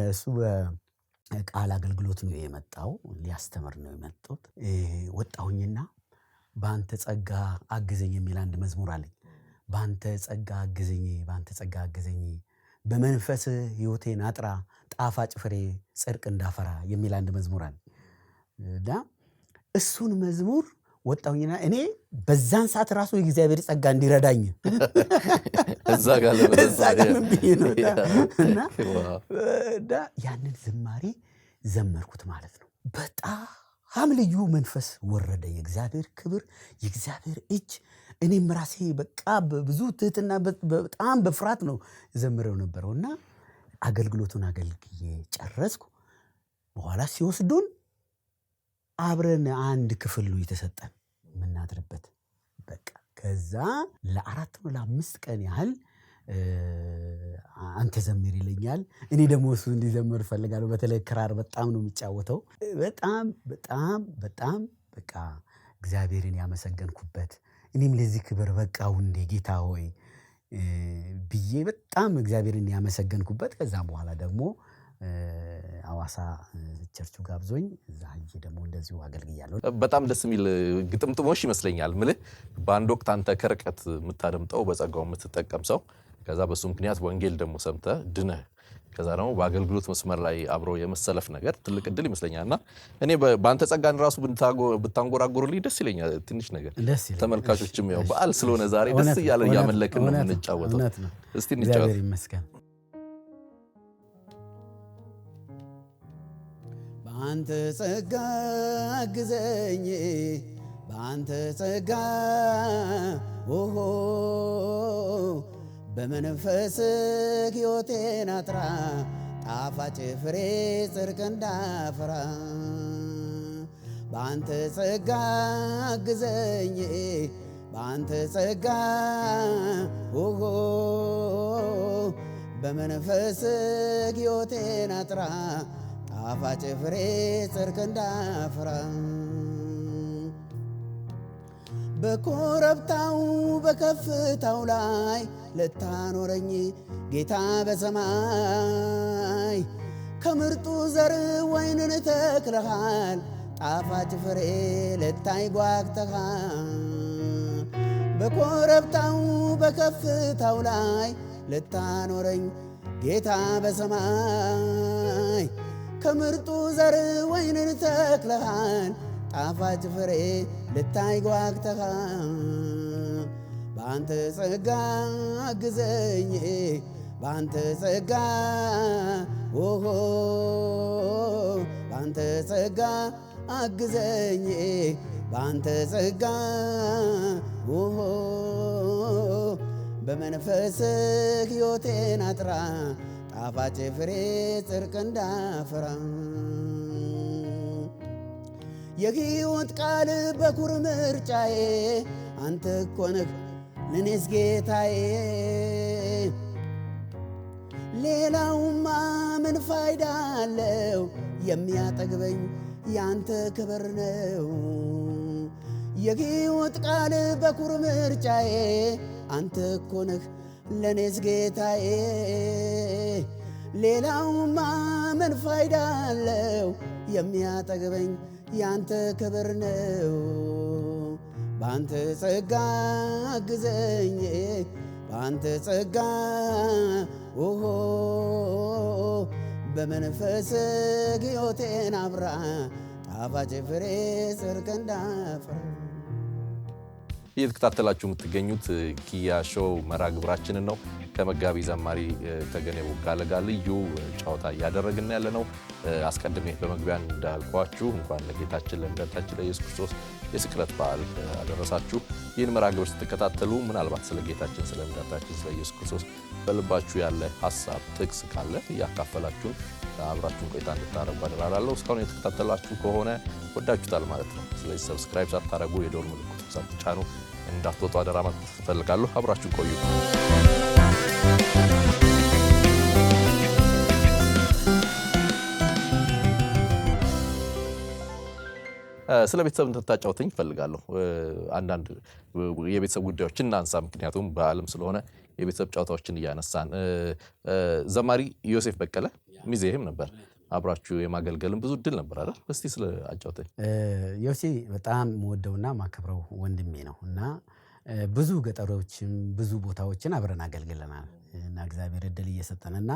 እሱ በቃል አገልግሎት ነው የመጣው፣ ሊያስተምር ነው የመጣው። ወጣሁኝና በአንተ ጸጋ አግዘኝ የሚል አንድ መዝሙር አለኝ። በአንተ ጸጋ አግዘኝ፣ በአንተ ጸጋ አግዘኝ፣ በመንፈስ ሕይወቴን አጥራ፣ ጣፋጭ ፍሬ ጽድቅ እንዳፈራ የሚል አንድ መዝሙር አለ እና እሱን መዝሙር ወጣሁኝና እኔ በዛን ሰዓት ራሱ የእግዚአብሔር ጸጋ እንዲረዳኝ እዛ ጋር እና ያንን ዝማሬ ዘመርኩት ማለት ነው። በጣም ልዩ መንፈስ ወረደ፣ የእግዚአብሔር ክብር፣ የእግዚአብሔር እጅ። እኔም ራሴ በቃ በብዙ ትህትና በጣም በፍርሃት ነው ዘምረው ነበረውና አገልግሎቱን አገልግዬ ጨረስኩ። በኋላ ሲወስዱን አብረን አንድ ክፍል ነው የተሰጠን የምናድርበት። በቃ ከዛ ለ4 ነው ለ5 ቀን ያህል አንተ ዘምር ይለኛል። እኔ ደግሞ እሱ እንዲዘምር እፈልጋለሁ። በተለይ ክራር በጣም ነው የሚጫወተው። በጣም በጣም በጣም በቃ እግዚአብሔርን ያመሰገንኩበት፣ እኔም ለዚህ ክብር በቃው እንደ ጌታ ሆይ ብዬ በጣም እግዚአብሔርን ያመሰገንኩበት። ከዛም በኋላ ደግሞ አዋሳ ቸርቹ ጋብዞኝ እዛ ሄጄ ደግሞ እንደዚሁ አገልግያለሁ። በጣም ደስ የሚል ግጥምጥሞሽ ይመስለኛል። ምልህ በአንድ ወቅት አንተ ከርቀት የምታደምጠው በጸጋው የምትጠቀም ሰው፣ ከዛ በሱ ምክንያት ወንጌል ደግሞ ሰምተህ ድነህ፣ ከዛ ደግሞ በአገልግሎት መስመር ላይ አብሮ የመሰለፍ ነገር ትልቅ እድል ይመስለኛልና እኔ በአንተ ጸጋን ራሱ ብታንጎራጉርልኝ ደስ ይለኛል። ትንሽ ነገር ተመልካቾችም ያው በዓል ስለሆነ ዛሬ ደስ እያለ እያመለክን ነው የምንጫወተው። እስቲ እንጫወት። ይመስገን። በአንተ ጸጋ አግዘኝ፣ በአንተ ጸጋ ኦሆ፣ በመንፈስ ሕይወቴን አጥራ፣ ጣፋጭ ፍሬ ጽድቅ እንዳፈራ። በአንተ ጸጋ አግዘኝ፣ በአንተ ጸጋ ኦሆ፣ በመንፈስ ሕይወቴን አጥራ፣ ጣፋጭ ፍሬ ጽድቅ እንዳፈራ። በኮረብታው በከፍታው ላይ ልታኖረኝ ጌታ በሰማይ፣ ከምርጡ ዘር ወይንን ተክለሃል፣ ጣፋጭ ፍሬ ልታይ ጓግተሃል። በኮረብታው በከፍታው ላይ ልታኖረኝ ጌታ በሰማይ፣ ከምርጡ ዘር ወይንን ተክለሃል፣ ጣፋጭ ፍሬ ልታይ ጓግተሃል። በአንተ ጸጋ አግዘኝ፣ በአንተ ጸጋ ኦሆ፣ በአንተ ጸጋ አግዘኝ፣ በአንተ ጸጋ ኦሆ፣ በመንፈስ ሕይወቴን አጥራ፣ ጣፋጭ ፍሬ ጽድቅ እንዳፈራ። የሕይወት ቃል በኩር ምርጫዬ፣ አንተ እኮ ነህ ለኔስ ጌታዬ። ሌላውማ ምን ፋይዳ አለው? የሚያጠግበኝ ያንተ ክብር ነው። የሕይወት ቃል በኩር ምርጫዬ፣ አንተ እኮ ነህ ለኔስ ጌታዬ። ሌላውማ ምን ፋይዳ አለው? የሚያጠግበኝ ያንተ ክብር ነው። በአንተ ጸጋ አግዘኝ፣ በአንተ ጸጋ ኦሆ፣ በመንፈስ ሕይወቴን አብራ፣ ጣፋጭ ፍሬ ጽድቅ እንዳፈራ። እየተከታተላችሁ የምትገኙት ኪያ ሾው መርሃ ግብራችንን ነው። ከመጋቢ ዘማሪ ተገኔ ቦጋለ ጋር ልዩ ጨዋታ እያደረግን ያለ ነው። አስቀድሜ በመግቢያ እንዳልኳችሁ እንኳን ለጌታችን ለመድኃኒታችን ለኢየሱስ ክርስቶስ የስቅለት በዓል አደረሳችሁ። ይህን መርሃ ግብር ስትከታተሉ ምናልባት ስለ ጌታችን ስለ መድኃኒታችን ስለ ኢየሱስ ክርስቶስ በልባችሁ ያለ ሀሳብ ጥቅስ ካለ እያካፈላችሁን አብራችሁን ቆይታ እንድታደርጉ አደራላለሁ። እስካሁን የተከታተላችሁ ከሆነ ወዳችሁታል ማለት ነው። ስለዚህ ሰብስክራይብ ሳታደርጉ የደወል ምልክቱን ሳትጫኑ እንዳትወጡ አደራ ማለት እፈልጋለሁ። አብራችሁን ቆዩ። ስለ ቤተሰብ እንድታጫውተኝ እፈልጋለሁ። አንዳንድ የቤተሰብ ጉዳዮችን እናንሳ፣ ምክንያቱም በዓለም ስለሆነ የቤተሰብ ጨዋታዎችን እያነሳን። ዘማሪ ዮሴፍ በቀለ ሚዜህም ነበር፣ አብራችሁ የማገልገልም ብዙ እድል ነበር አይደል? እስቲ ስለ አጫውተኝ። ዮሴ በጣም የምወደውና ማከብረው ወንድሜ ነው እና ብዙ ገጠሮችም ብዙ ቦታዎችን አብረን አገልግለናል እና እግዚአብሔር እድል እየሰጠንና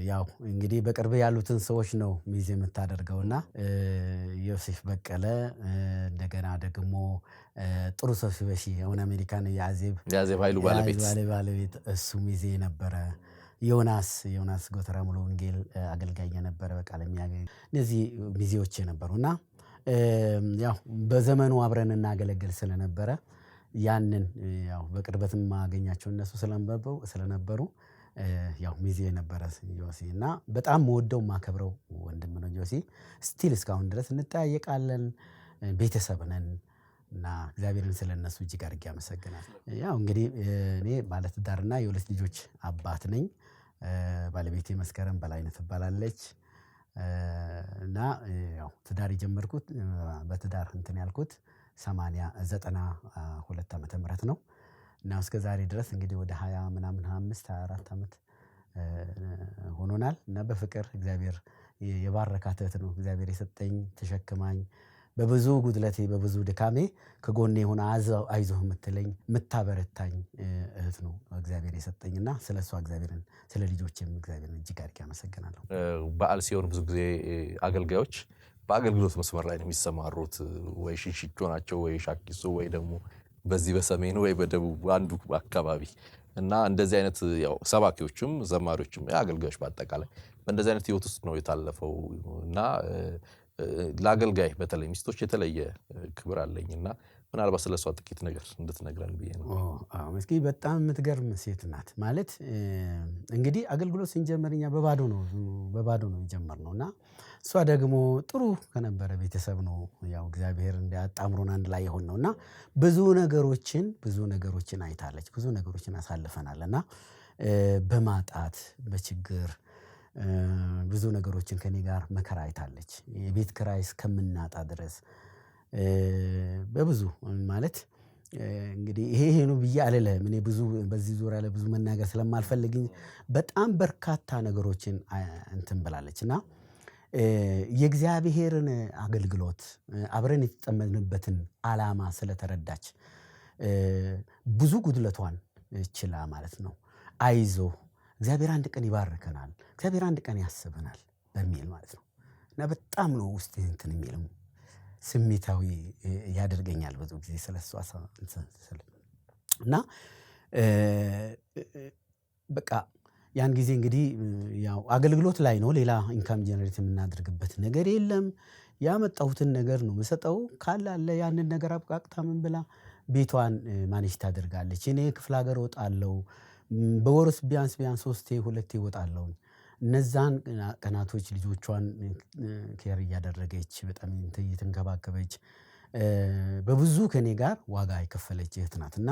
ያው እንግዲህ በቅርብ ያሉትን ሰዎች ነው ሚዜ የምታደርገውና ዮሴፍ በቀለ እንደገና ደግሞ ጥሩ ሰው ሲበሺ አሁን አሜሪካን የአዜብ ኃይሉ ባለቤት እሱ ሚዜ ነበረ። ዮናስ ጎተራ ሙሉ ወንጌል አገልጋይ የነበረ በቃል የሚያገኝ እነዚህ ሚዜዎች ነበሩና ያው በዘመኑ አብረን እናገለግል ስለነበረ ያንን ያው በቅርበትም ማገኛቸው እነሱ ስለነበሩ ያው ሚዜ ነበረ ዮሴ እና በጣም ወደው ማከብረው ወንድም ነው ዮሴ። ስቲል እስካሁን ድረስ እንጠያየቃለን፣ ቤተሰብ ነን እና እግዚአብሔርን ስለነሱ እጅግ አድርጌ አመሰግናለሁ። ያው እንግዲህ እኔ ባለትዳርና የሁለት ልጆች አባት ነኝ። ባለቤቴ መስከረም በላይነህ ትባላለች እና ያው ትዳር የጀመርኩት በትዳር እንትን ያልኩት 92 ዓመተ ምህረት ነው እና እስከ ዛሬ ድረስ እንግዲህ ወደ 20 ምናምን 25 24 ዓመት ሆኖናል እና በፍቅር እግዚአብሔር የባረካት እህት ነው እግዚአብሔር የሰጠኝ። ተሸክማኝ በብዙ ጉድለቴ በብዙ ድካሜ ከጎኔ ሆና አይዞህ የምትለኝ የምታበረታኝ እህት ነው እግዚአብሔር የሰጠኝና ስለሷ እግዚአብሔርን ስለ ልጆቼም እግዚአብሔርን እጅግ አድርጌ አመሰግናለሁ። በዓል ሲሆን ብዙ ጊዜ አገልጋዮች በአገልግሎት መስመር ላይ ነው የሚሰማሩት። ወይ ሽንሽቾ ናቸው ወይ ሻኪሶ ወይ ደግሞ በዚህ በሰሜኑ ወይ በደቡብ አንዱ አካባቢ እና እንደዚህ አይነት ያው ሰባኪዎችም ዘማሪዎችም አገልጋዮች በአጠቃላይ በእንደዚህ አይነት ህይወት ውስጥ ነው የታለፈው እና ለአገልጋይ በተለይ ሚስቶች የተለየ ክብር አለኝና ምናልባት ስለሷ ጥቂት ነገር እንድትነግረን ብዬ ነው። መስኪ በጣም የምትገርም ሴት ናት። ማለት እንግዲህ አገልግሎት ስንጀምርኛ በባዶ ነው የጀመርነውና እሷ ደግሞ ጥሩ ከነበረ ቤተሰብ ነው ያው እግዚአብሔር እንዲያጣምሩን አንድ ላይ የሆነውና ብዙ ነገሮችን አይታለች፣ ብዙ ነገሮችን አሳልፈናልና በማጣት በችግር ብዙ ነገሮችን ከኔ ጋር መከራ አይታለች። የቤት ኪራይ እስከምናጣ ድረስ በብዙ ማለት እንግዲህ ይሄ ነው ብዬ አልልህም። እኔ ብዙ በዚህ ዙሪያ ላይ ብዙ መናገር ስለማልፈልግ በጣም በርካታ ነገሮችን እንትን ብላለችና የእግዚአብሔርን አገልግሎት አብረን የተጠመድንበትን ዓላማ ስለተረዳች ብዙ ጉድለቷን ችላ ማለት ነው አይዞ እግዚአብሔር አንድ ቀን ይባርከናል፣ እግዚአብሔር አንድ ቀን ያስበናል በሚል ማለት ነው እና በጣም ነው ውስጥ እንትን የሚልም ስሜታዊ ያደርገኛል ብዙ ጊዜ ስለሷ እና በቃ ያን ጊዜ እንግዲህ ያው አገልግሎት ላይ ነው፣ ሌላ ኢንካም ጀነሬት የምናደርግበት ነገር የለም። ያመጣሁትን ነገር ነው የምሰጠው፣ ካለ ያንን ነገር አብቃቅታ ምን ብላ ቤቷን ማኔጅ ታደርጋለች። እኔ ክፍለ ሀገር እወጣለሁ፣ በወርስ ቢያንስ 3-2 እወጣለሁ። እነዛን ቀናቶች ልጆቿን ኬር እያደረገች በጣም እየተንከባከበች በብዙ ከኔ ጋር ዋጋ የከፈለች እህት ናትና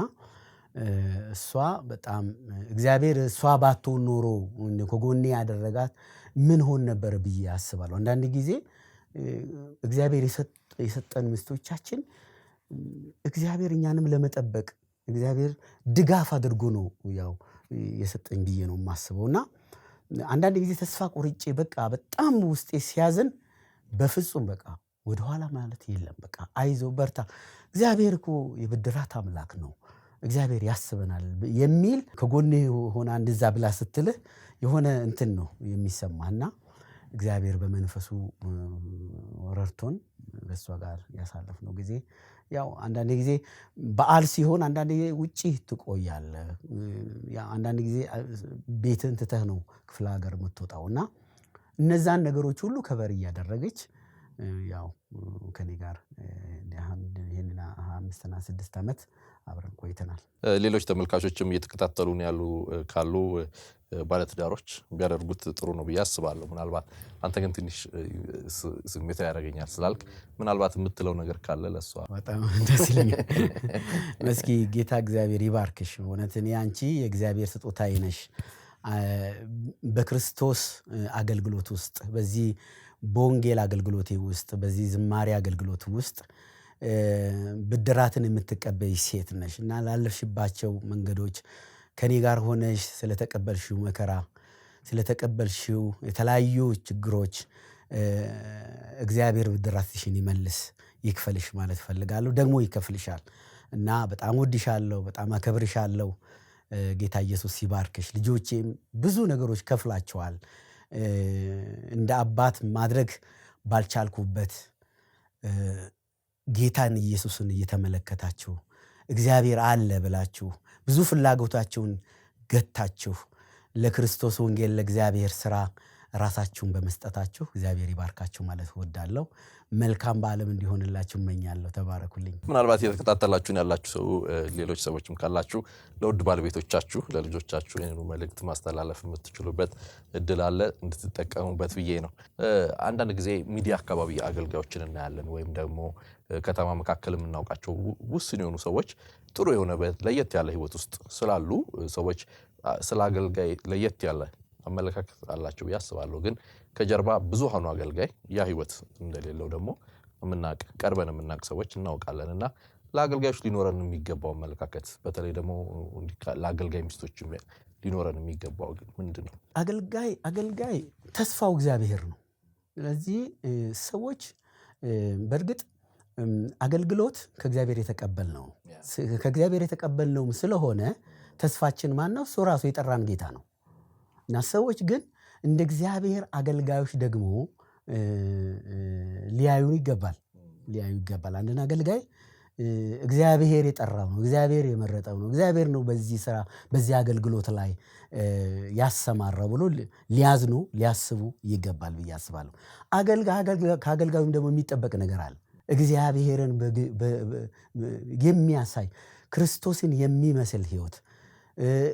እሷ በጣም እግዚአብሔር እሷ ባትሆን ኖሮ ከጎኔ ያደረጋት ምን ሆን ነበር ብዬ አስባለሁ። አንዳንድ ጊዜ እግዚአብሔር የሰጠን ሚስቶቻችን እግዚአብሔር እኛንም ለመጠበቅ እግዚአብሔር ድጋፍ አድርጎ ነው ያው የሰጠኝ ብዬ ነው የማስበውና አንዳንድ ጊዜ ተስፋ ቆርጬ በቃ በጣም ውስጤ ሲያዝን በፍጹም በቃ ወደኋላ ማለት የለም። በቃ አይዞ በርታ፣ እግዚአብሔር እኮ የብድራት አምላክ ነው፣ እግዚአብሔር ያስበናል የሚል ከጎኔ ሆና እንደዛ ብላ ስትልህ የሆነ እንትን ነው የሚሰማና እግዚአብሔር በመንፈሱ ረድቶን በሷ ጋር ያሳለፍነው ጊዜ ያው አንዳንድ ጊዜ በዓል ሲሆን አንዳንድ ጊዜ ውጪ ትቆያለህ፣ አንዳንድ ጊዜ ቤትን ትተህ ነው ክፍለ ሀገር የምትወጣውና እነዛን ነገሮች ሁሉ ከበር እያደረገች ያው ከኔ ጋር ይሄንን 5-6 ዓመት አብረን ቆይተናል። ሌሎች ተመልካቾችም እየተከታተሉን ያሉ ካሉ ባለትዳሮች ቢያደርጉት ጥሩ ነው ብዬ አስባለሁ። ምናልባት አንተ ግን ትንሽ ስሜታዊ ያደርገኛል ስላልክ ምናልባት የምትለው ነገር ካለ ለሷ በጣም ደስ ይለኛል። መስኪ ጌታ እግዚአብሔር ይባርክሽ። እውነት እኔ አንቺ የእግዚአብሔር ስጦታዬ ነሽ። በክርስቶስ አገልግሎት ውስጥ በዚህ በወንጌል አገልግሎቴ ውስጥ በዚህ ዝማሬ አገልግሎት ውስጥ ብድራትን የምትቀበይ ሴት ነሽ እና ላለፍሽባቸው መንገዶች ከኔ ጋር ሆነሽ ስለተቀበልሽው መከራ ስለተቀበልሽው የተለያዩ ችግሮች እግዚአብሔር ብድራትሽን ይመልስ ይክፈልሽ ማለት ፈልጋለሁ። ደግሞ ይከፍልሻል እና በጣም ወድሻለሁ፣ በጣም አከብርሻለሁ። ጌታ ኢየሱስ ይባርክሽ። ልጆቼም ብዙ ነገሮች ከፍላቸዋል። እንደ አባት ማድረግ ባልቻልኩበት ጌታን ኢየሱስን እየተመለከታችሁ እግዚአብሔር አለ ብላችሁ ብዙ ፍላጎታችሁን ገታችሁ ለክርስቶስ ወንጌል ለእግዚአብሔር ሥራ ራሳችሁን በመስጠታችሁ እግዚአብሔር ይባርካችሁ ማለት እወዳለሁ። መልካም በዓለም እንዲሆንላችሁ እመኛለሁ። ተባረኩልኝ። ምናልባት እየተከታተላችሁን ያላችሁ ሰው ሌሎች ሰዎችም ካላችሁ ለውድ ባለቤቶቻችሁ ለልጆቻችሁ ይህንኑ መልእክት ማስተላለፍ የምትችሉበት እድል አለ፣ እንድትጠቀሙበት ብዬ ነው። አንዳንድ ጊዜ ሚዲያ አካባቢ አገልጋዮችን እናያለን፣ ወይም ደግሞ ከተማ መካከል የምናውቃቸው ውስን የሆኑ ሰዎች ጥሩ የሆነ ለየት ያለ ህይወት ውስጥ ስላሉ ሰዎች ስለ አገልጋይ ለየት ያለ አመለካከት አላቸው ያስባለሁ። ግን ከጀርባ ብዙሃኑ አገልጋይ ያ ህይወት እንደሌለው ደግሞ ቀርበን የምናውቅ ሰዎች እናውቃለን። እና ለአገልጋዮች ሊኖረን የሚገባው አመለካከት በተለይ ደግሞ ለአገልጋይ ሚስቶች ሊኖረን የሚገባው ምንድን ነው? አገልጋይ ተስፋው እግዚአብሔር ነው። ስለዚህ ሰዎች በእርግጥ አገልግሎት ከእግዚአብሔር የተቀበልነው ከእግዚአብሔር የተቀበልነው ስለሆነ ተስፋችን ማን ነው? እሱ ራሱ የጠራን ጌታ ነው። እና ሰዎች ግን እንደ እግዚአብሔር አገልጋዮች ደግሞ ሊያዩ ይገባል። አንድን አገልጋይ እግዚአብሔር የጠራው ነው፣ እግዚአብሔር የመረጠው ነው፣ እግዚአብሔር ነው በዚህ ስራ በዚህ አገልግሎት ላይ ያሰማራው ብሎ ሊያዝኑ ሊያስቡ ይገባል ብዬ አስባለሁ። ከአገልጋዩም ደግሞ የሚጠበቅ ነገር አለ። እግዚአብሔርን የሚያሳይ ክርስቶስን የሚመስል ህይወት፣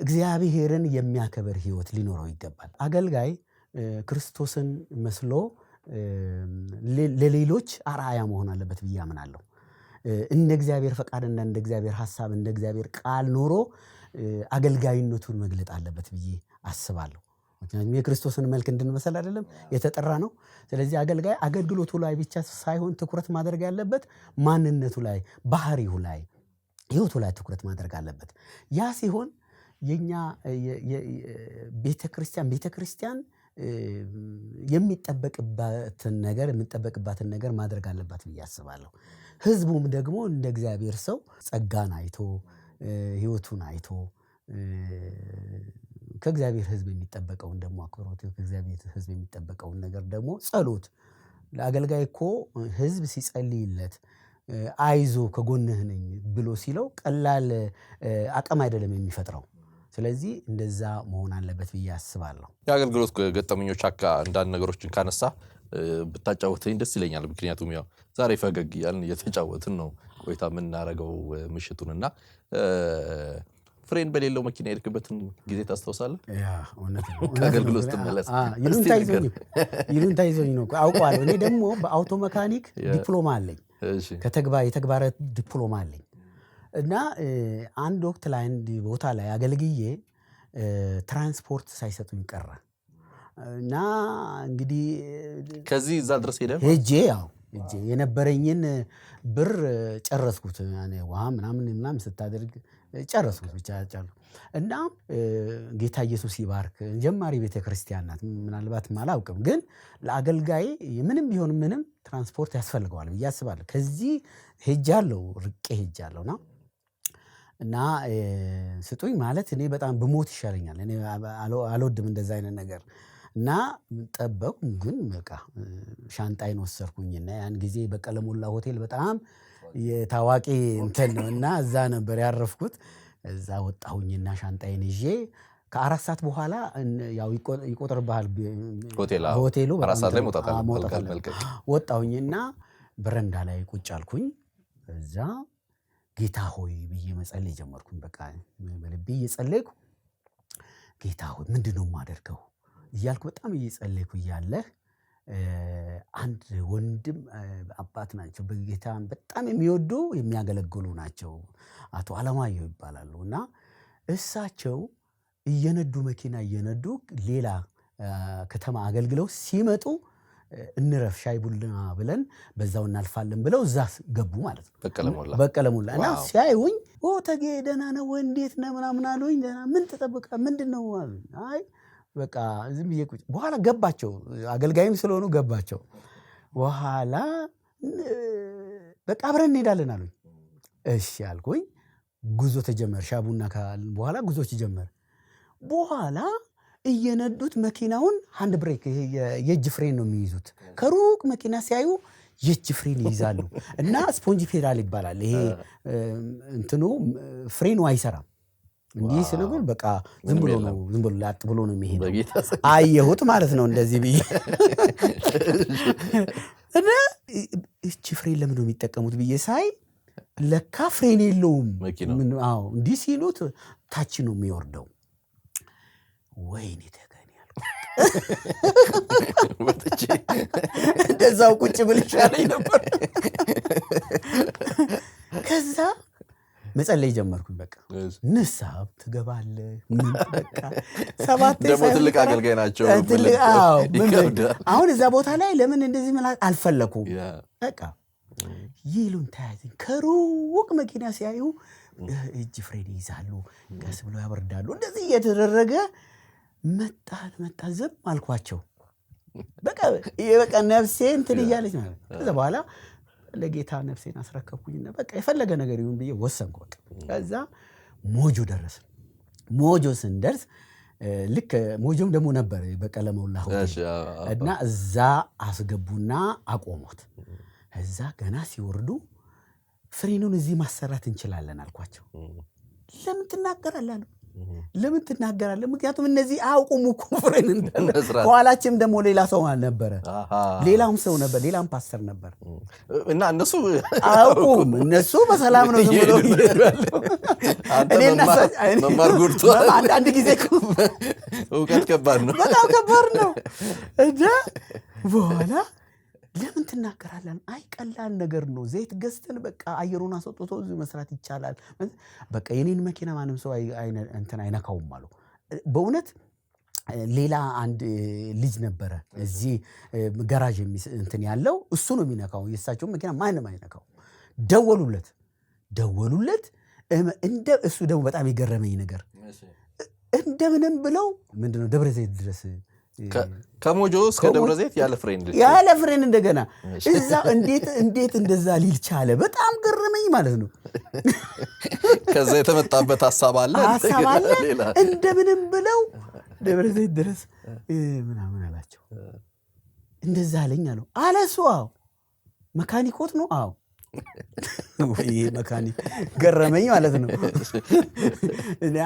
እግዚአብሔርን የሚያከብር ህይወት ሊኖረው ይገባል። አገልጋይ ክርስቶስን መስሎ ለሌሎች አርአያ መሆን አለበት ብዬ አምናለሁ። እንደ እግዚአብሔር ፈቃድና እንደ እግዚአብሔር ሐሳብ እንደ እግዚአብሔር ቃል ኖሮ አገልጋይነቱን መግለጥ አለበት ብዬ አስባለሁ። ምክንያቱም የክርስቶስን መልክ እንድንመስል አይደለም የተጠራ ነው። ስለዚህ አገልጋይ አገልግሎቱ ላይ ብቻ ሳይሆን ትኩረት ማድረግ ያለበት ማንነቱ ላይ፣ ባህሪው ላይ፣ ህይወቱ ላይ ትኩረት ማድረግ አለበት። ያ ሲሆን የኛ ቤተክርስቲያን የሚጠበቅባትን ነገር ማድረግ አለባት ብዬ አስባለሁ። ህዝቡም ደግሞ እንደ እግዚአብሔር ሰው ጸጋን አይቶ ህይወቱን አይቶ ከእግዚአብሔር ህዝብ የሚጠበቀውን ደግሞ አክብሮት ከእግዚአብሔር ህዝብ የሚጠበቀውን ነገር ደግሞ ጸሎት። ለአገልጋይ እኮ ህዝብ ሲጸልይለት አይዞ ከጎንህ ነኝ ብሎ ሲለው ቀላል አቅም አይደለም የሚፈጥረው። ስለዚህ እንደዛ መሆን አለበት ብዬ አስባለሁ። የአገልግሎት ገጠመኞች አንዳንድ ነገሮችን ካነሳ ብታጫወተኝ ደስ ይለኛል። ምክንያቱም ያው ዛሬ ፈገግ እያልን እየተጫወትን ነው ቆይታ የምናደርገው ምሽቱንና ፍሬን በሌለው መኪና የሄድክበትን ጊዜ ታስታውሳለህ? ያ እውነት ነው። ከአገልግሎት ስትመለስ ይሉንታ ይዞኝ ነው አውቀዋለሁ። እኔ ደግሞ በአውቶ መካኒክ ዲፕሎማ አለኝ፣ የተግባር ዲፕሎማ አለኝ እና አንድ ወቅት ላይ አንድ ቦታ ላይ አገልግዬ ትራንስፖርት ሳይሰጡኝ ቀረ እና እንግዲህ ከዚህ እዛ ድረስ ሄጄ የነበረኝን ብር ጨረስኩት። ውሃ ምናምን ስታደርግ ጨረስኩት ብቻ እና ጌታ ኢየሱስ ይባርክ። ጀማሪ ቤተክርስቲያን ናት፣ ምናልባት አላውቅም፣ ግን ለአገልጋይ ምንም ቢሆን ምንም ትራንስፖርት ያስፈልገዋል ብዬ አስባለሁ። ከዚህ ሄጃለሁ፣ ርቄ ሄጃለሁና እና ስጡኝ ማለት እኔ በጣም ብሞት ይሻለኛል። እኔ አልወድም እንደዛ አይነት ነገር እና ጠበቁ። ግን በቃ ሻንጣይን ወሰድኩኝና ያን ጊዜ በቀለ ሞላ ሆቴል በጣም የታዋቂ እንትን ነው እና እዛ ነበር ያረፍኩት። እዛ ወጣሁኝና ሻንጣይን ይዤ ከ4 ሰዓት በኋላ ያው ይቆጥርብሃል ሆቴሉ 4 ሰዓት ላይ መውጣት ወጣሁኝና በረንዳ ላይ ቁጭ አልኩኝ። እዛ ጌታ ሆይ ብዬ መጸለይ ጀመርኩኝ። በቃ በልቤ እየጸለይኩ ጌታ ሆይ ምንድነው የማደርገው እያልኩ በጣም እየጸለይኩ እያለ አንድ ወንድም አባት ናቸው፣ በጌታ በጣም የሚወዱ የሚያገለግሉ ናቸው። አቶ አለማየሁ ይባላሉ እና እሳቸው መኪና እየነዱ ሌላ ከተማ አገልግለው ሲመጡ እንረፍ ሻይ ቡና ብለን በዛው እናልፋለን ብለው እዛ ገቡ ማለት ነው። በቀለ ሞላ እና ሲያዩኝ ተጌ ደህና ነው እንዴት ነው ምናምን አሉኝ። ደህና ምን ተጠብቃ ምንድነው አሉኝ። አይ በቃ ዝም ብዬ ቁጭ በኋላ ገባቸው አገልጋይም ስለሆኑ ገባቸው። በኋላ በቃ አብረን እንሄዳለን አሉኝ። እሺ አልኩኝ። ጉዞ ተጀመረ። ሻይ ቡና ካልን በኋላ ጉዞ ተጀመረ። በኋላ እየነዱት መኪናውን ሃንድ ብሬክ የእጅ ፍሬን ነው የሚይዙት። ከሩቅ መኪና ሲያዩ የእጅ ፍሬን ይይዛሉ እና ስፖንጅ ፔዳል ይባላል። ይሄ እንትኑ ፍሬኑ አይሰራም። እንዲህ ስለሆነ በቃ ዝም ብሎ ላጥ ብሎ ነው የሚሄደው። አየሁት ማለት ነው እንደዚህ ብዬ እና እቺ ፍሬን ለምን ነው የሚጠቀሙት ብዬ ሳይ ለካ ፍሬን የለውም። አዎ እንዲህ ሲሉት ታች ነው የሚወርደው። ወይኔ ተገኘ ያልኩ ወጥቼ እንደዛው ቁጭ ብል ይሻለኝ ነበር። ከዛ መጸለይ ጀመርኩኝ። በቃ ንስሐ ትገባለህ ምን በቃ ሰባት ደግሞ ትልቅ አገልጋይ ናቸው። አሁን እዛ ቦታ ላይ ለምን እንደዚህ ማለት አልፈለኩም። በቃ ይሉን ታያዝን ከሩቅ መኪና ሲያዩ እጅ ፍሬን ይይዛሉ፣ ቀስ ብሎ ያወርዳሉ። እንደዚህ እየተደረገ መጣ ዝም አልኳቸው። በቃ ነፍሴ እንትን እያለች ማለት ነው። ከዛ በኋላ ለጌታ ነፍሴን አስረከብኩኝና በቃ የፈለገ ነገር ይሁን ብዬ ወሰንኩ። በቃ ከዛ ሞጆ ደረስን። ሞጆ ስንደርስ ልክ ሞጆም ደግሞ ነበር በቀለ ሞላ እና እዛ አስገቡና አቆሙት። እዛ ገና ሲወርዱ ፍሬኑን እዚህ ማሰራት እንችላለን አልኳቸው። ለምን ትናገራለህ? ለምን ትናገራለህ? ምክንያቱም እነዚህ አያውቁም እኮ ፍሬን እንዳለ። ከኋላችንም ደግሞ ሌላ ሰው ነበረ፣ ሌላም ሰው ነበር፣ ሌላም ፓስተር ነበር እና እነሱ አያውቁም። እነሱ በሰላም ነው ዝም ብለው ይሄዳሉ። እኔና መማር ጉርቶ አንድ ጊዜ እውቀት ከባድ ነው፣ በጣም ከባድ ነው። እዳ በኋላ ለምን ትናገራለህ? አይ ቀላል ነገር ነው። ዘይት ገዝተን በቃ አየሩን አስወጥቶ እዚህ መስራት ይቻላል። በቃ የኔን መኪና ማንም ሰው እንትን አይነካውም አሉ። በእውነት ሌላ አንድ ልጅ ነበረ እዚህ ጋራዥ እንትን ያለው እሱ ነው የሚነካው። የእሳቸው መኪና ማንም አይነካው። ደወሉለት እንደ እሱ ደግሞ በጣም የገረመኝ ነገር እንደምንም ብለው ምንድነው ደብረ ዘይት ድረስ ከሞጆ እስከ ደብረ ዘይት ያለ ፍሬን እንደገና እዛ እንዴት እንደዛ ሊል ቻለ? በጣም ገረመኝ ማለት ነው። ከዛ የተመጣበት ሐሳብ አለ እንደምንም ብለው ደብረ ዘይት ድረስ ምናምን አላቸው። እንደዛ አለኝ አለው አለሱ። አዎ መካኒኮት ነው። አዎ ወይ መካኒክ ገረመኝ ማለት ነው።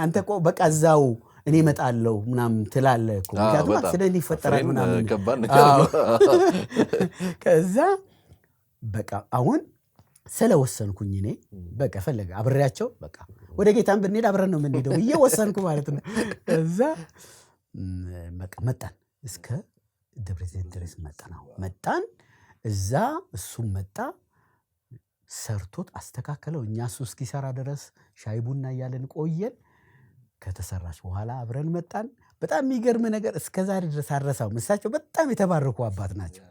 አንተ እኮ በቃ እዛው እኔ እመጣለሁ ምናምን ትላለህ እኮ ምክንያቱም አክሲደንት ይፈጠራል ምናምን። ከዛ በቃ አሁን ስለወሰንኩኝ እኔ በቃ ፈለገ አብሬያቸው በቃ ወደ ጌታን ብንሄድ አብረን ነው የምንሄደው ብዬ ወሰንኩ ማለት ነው። ከዛ በቃ መጣን፣ እስከ ደብረ ዘይት ድረስ መጣን። እዛ እሱም መጣ፣ ሰርቶት አስተካከለው። እኛ እሱ እስኪሰራ ድረስ ሻይ ቡና እያለን ቆየን። ከተሰራች በኋላ አብረን መጣን። በጣም የሚገርም ነገር እስከዛሬ ድረስ አልረሳውም። እሳቸው በጣም የተባረኩ አባት ናቸው።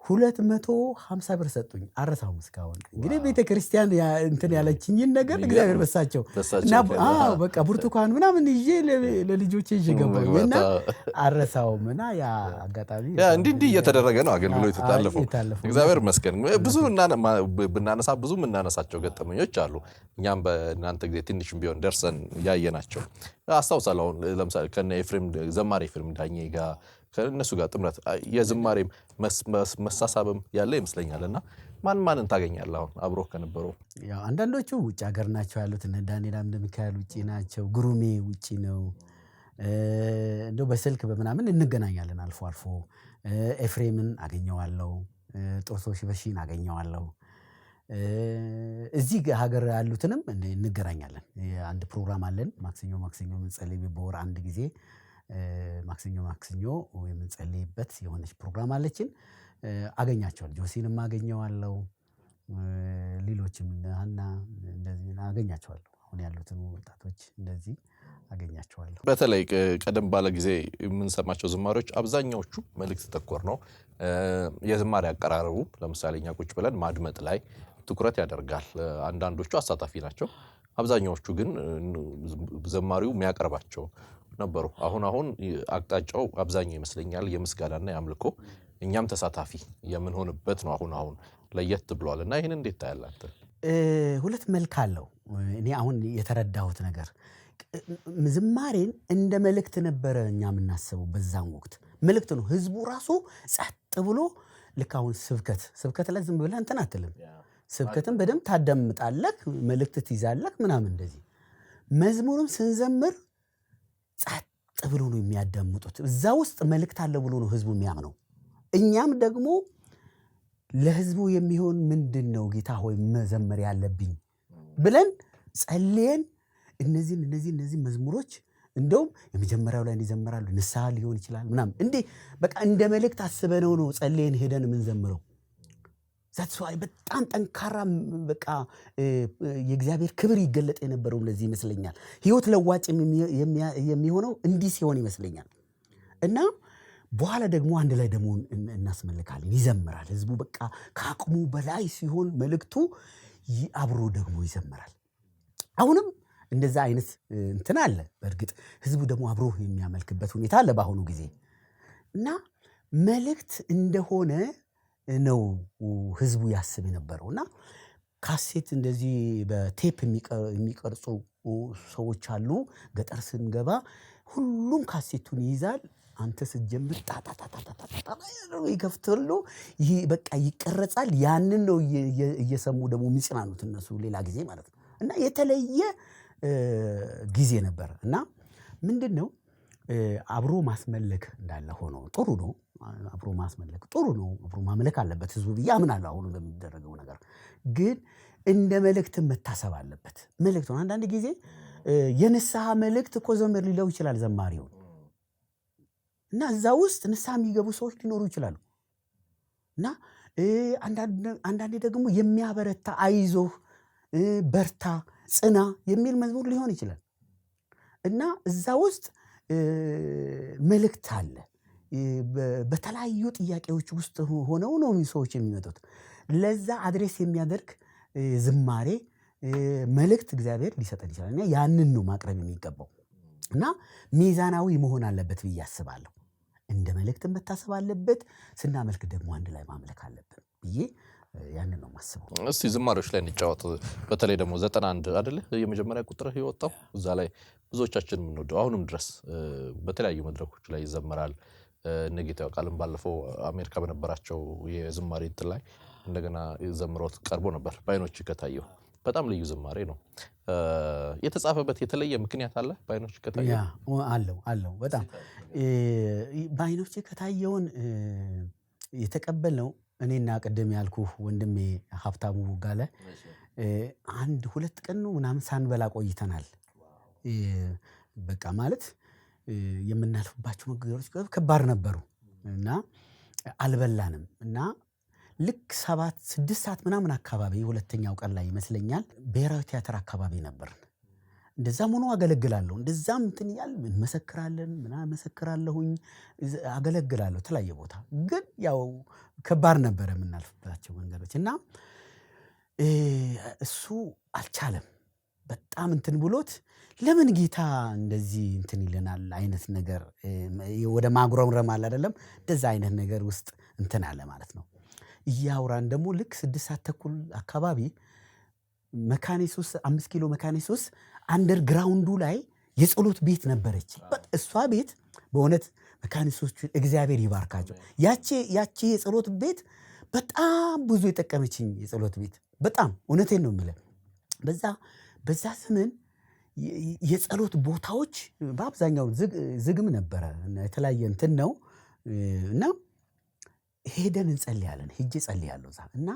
250 ብር ሰጡኝ፣ አልረሳውም እስካሁን። እንግዲህ ቤተክርስቲያን እንትን ያለችኝን ነገር እግዚአብሔር በሳቸው እና በቃ ብርቱካን ምናምን ይዤ ለልጆቼ ይዤ ገባሁና አልረሳውም። እና ያ አጋጣሚ እንዲህ እየተደረገ ነው አገልግሎት የተላለፈው። እግዚአብሔር ይመስገን። ብዙ ብዙ የምናነሳቸው ገጠመኞች አሉ። እኛም በእናንተ ጊዜ ትንሽም ቢሆን ደርሰን ያየናቸው አስታውሳለሁ። ለምሳሌ ከነ ኤፍሬም ዘማሪ ኤፍሬም ዳኜ ጋር ከነሱ ጋር ጥምረት የዝማሬም መሳሳብም ያለ ይመስለኛልና ማንን ታገኛለህ አሁን አብሮ ከነበረው? ያው አንዳንዶቹ ውጭ ሀገር ናቸው ያሉት። እነ ዳንኤል እንደሚካኤል ውጪ ናቸው። ግሩሜ ውጪ ነው። እንደው በስልክ በምናምን እንገናኛለን አልፎ አልፎ። ኤፍሬምን አገኘዋለሁ፣ ጦርሶሽ በሺን አገኘዋለሁ። እዚህ ሀገር ያሉትንም እንገናኛለን። አንድ ፕሮግራም አለን ማክሰኞ የምንጸልይ በወር አንድ ጊዜ ማክሰኞ የምንጸልይበት የሆነች ፕሮግራም አለችን። አገኛቸዋለሁ። ጆሲንም አገኘዋለሁ፣ ሌሎችም ሀና እንደዚህ አገኛቸዋለሁ። አሁን ያሉትን ወጣቶች እንደዚህ አገኛቸዋለሁ። በተለይ ቀደም ባለ ጊዜ የምንሰማቸው ዝማሬዎች አብዛኛዎቹ መልእክት ተኮር ነው። የዝማሬ አቀራረቡ ለምሳሌ እኛ ቁጭ ብለን ማድመጥ ላይ ትኩረት ያደርጋል። አንዳንዶቹ አሳታፊ ናቸው፣ አብዛኛዎቹ ግን ዘማሪው የሚያቀርባቸው ነበሩ። አሁን አቅጣጫው አብዛኛው ይመስለኛል የምስጋናና የአምልኮ እኛም ተሳታፊ የምንሆንበት ነው። አሁን ለየት ብሏልና ይህን እንዴት ታያላችሁ? ሁለት መልክ አለው። እኔ አሁን የተረዳሁት ነገር ዝማሬን እንደ መልእክት ነበረ እኛ የምናስበው። በዛም ወቅት መልእክት ነው። ህዝቡ ራሱ ጸጥ ብሎ ልክ አሁን ስብከት ላይ ዝም ብለህ እንትን አትልም። ስብከትን በደንብ ታዳምጣለህ፣ መልእክት ትይዛለህ ምናምን እንደዚህ። መዝሙርም ስንዘምር ጸጥ ብሎ ነው የሚያዳምጡት። እዛ ውስጥ መልእክት አለ ብሎ ነው ህዝቡ የሚያምነው። እኛም ደግሞ ለህዝቡ የሚሆን ምንድነው ጌታ ሆይ መዘመር ያለብኝ ብለን ጸልየን እነዚህ መዝሙሮች እንደውም የመጀመሪያው ላይ እንዲዘመራሉ ንስሐ ሊሆን ይችላል ምናምን እንዴ በቃ እንደ መልእክት አስበነው ነው ጸልየን ሄደን የምንዘምረው። ዛትስ ዋይ በጣም ጠንካራ በቃ የእግዚአብሔር ክብር ይገለጥ የነበረው ለዚህ ይመስለኛል። ህይወት ለዋጭ የሚሆነው እንዲህ ሲሆን ይመስለኛል። እና በኋላ ደግሞ አንድ ላይ ደግሞ እናስመልካለን፣ ይዘምራል ህዝቡ። በቃ ከአቅሙ በላይ ሲሆን መልእክቱ አብሮ ደግሞ ይዘምራል። አሁንም እንደዛ አይነት እንትን አለ። በእርግጥ ህዝቡ ደግሞ አብሮ የሚያመልክበት ሁኔታ አለ በአሁኑ ጊዜ። እና መልእክት እንደሆነ ነው ህዝቡ ያስብ የነበረው። እና ካሴት እንደዚህ በቴፕ የሚቀርጹ ሰዎች አሉ። ገጠር ስንገባ ሁሉም ካሴቱን ይይዛል። አንተ ስትጀምር ጣጣጣጣጣጣ ይከፍታሉ። ይሄ በቃ ይቀረጻል። ያንን ነው እየሰሙ ደግሞ የሚጽናኑት እነሱ ሌላ ጊዜ ማለት ነው። እና የተለየ ጊዜ ነበር። እና ምንድነው አብሮ ማስመለክ እንዳለ ሆኖ ጥሩ ነው። አብሮ ማስመለክ ጥሩ ነው። አብሮ ማምለክ አለበት ህዝቡ ብዬ አምናለሁ። አሁን በሚደረገው ነገር ግን እንደ መልእክት መታሰብ አለበት። መልእክት ነው። አንዳንድ ጊዜ የንስሐ መልእክት እኮ ዘመር ሊለው ይችላል ዘማሪው። እና እዛ ውስጥ ንስሐ የሚገቡ ሰዎች ሊኖሩ ይችላሉ። እና አንዳንዴ ደግሞ የሚያበረታ አይዞህ፣ በርታ፣ ጽና የሚል መዝሙር ሊሆን ይችላል። እና እዛ ውስጥ መልእክት አለ። በተለያዩ ጥያቄዎች ውስጥ ሆነው ነው ሰዎች የሚመጡት። ለዛ አድሬስ የሚያደርግ ዝማሬ መልእክት እግዚአብሔር ሊሰጠን ይችላል። እና ያንን ነው ማቅረብ የሚገባው። እና ሚዛናዊ መሆን አለበት ብዬ አስባለሁ። እንደ መልእክት መታሰብ አለበት። ስናመልክ ደግሞ አንድ ላይ ማምለክ አለብን ብዬ ያንን ነው ማስበው። እስቲ ዝማሬዎች ላይ እንጫወት። በተለይ ደግሞ 91 አይደለ የመጀመሪያ ቁጥር የወጣው እዛ ላይ ብዙዎቻችን የምንወደው አሁንም ድረስ በተለያዩ መድረኮች ላይ ይዘመራል። ነጌታው ቃልም ባለፈው አሜሪካ በነበራቸው የዝማሬ እንትን ላይ እንደገና ዘምሮት ቀርቦ ነበር። በዓይኖች ከታየው በጣም ልዩ ዝማሬ ነው። የተጻፈበት የተለየ ምክንያት አለ? በዓይኖች ከታየው አለው በጣም በዓይኖች ከታየውን የተቀበልነው እኔና ቀደም ያልኩህ ወንድሜ ሀብታሙ ጋለ 1-2 ቀን ነው ምናምን ሳንበላ ቆይተናል። በቃ ማለት የምናልፍባቸው ነገሮች ከባድ ነበሩ እና አልበላንም። እና ልክ 7-6 ሰዓት ምናምን አካባቢ ሁለተኛው ቀን ላይ ይመስለኛል ብሔራዊ ቲያትር አካባቢ ነበርን። እንደዛም ሆኖ አገለግላለሁ። እንደዛም እንትን እያል እንመሰክራለን ምናምን መሰክራለሁኝ፣ አገለግላለሁ ተለያየ ቦታ። ግን ያው ከባድ ነበረ የምናልፍባቸው መንገዶች። እና እሱ አልቻለም። በጣም እንትን ብሎት ለምን ጌታ እንደዚህ እንትን ይለናል አይነት ነገር ወደ ማጉረምረም አለ አይደለም፣ እንደዛ አይነት ነገር ውስጥ እንትን አለ ማለት ነው። እያወራን ደግሞ ልክ 6:30 አካባቢ መካኒሱስ 5 ኪሎ መካኒሱስ አንደርግራውንዱ ላይ የጸሎት ቤት ነበረች። እሷ ቤት በእውነት መካኒሶች እግዚአብሔር ይባርካቸው። ያቺ የጸሎት ቤት በጣም ብዙ የጠቀመችኝ የጸሎት ቤት በጣም እውነቴን ነው የምልህ። በዛ ዘመን የጸሎት ቦታዎች በአብዛኛው ዝግም ነበረ። የተለያየ እንትን ነው። እና ሄደን እንጸልያለን። ሄጄ ጸልያለሁ እዛ። እና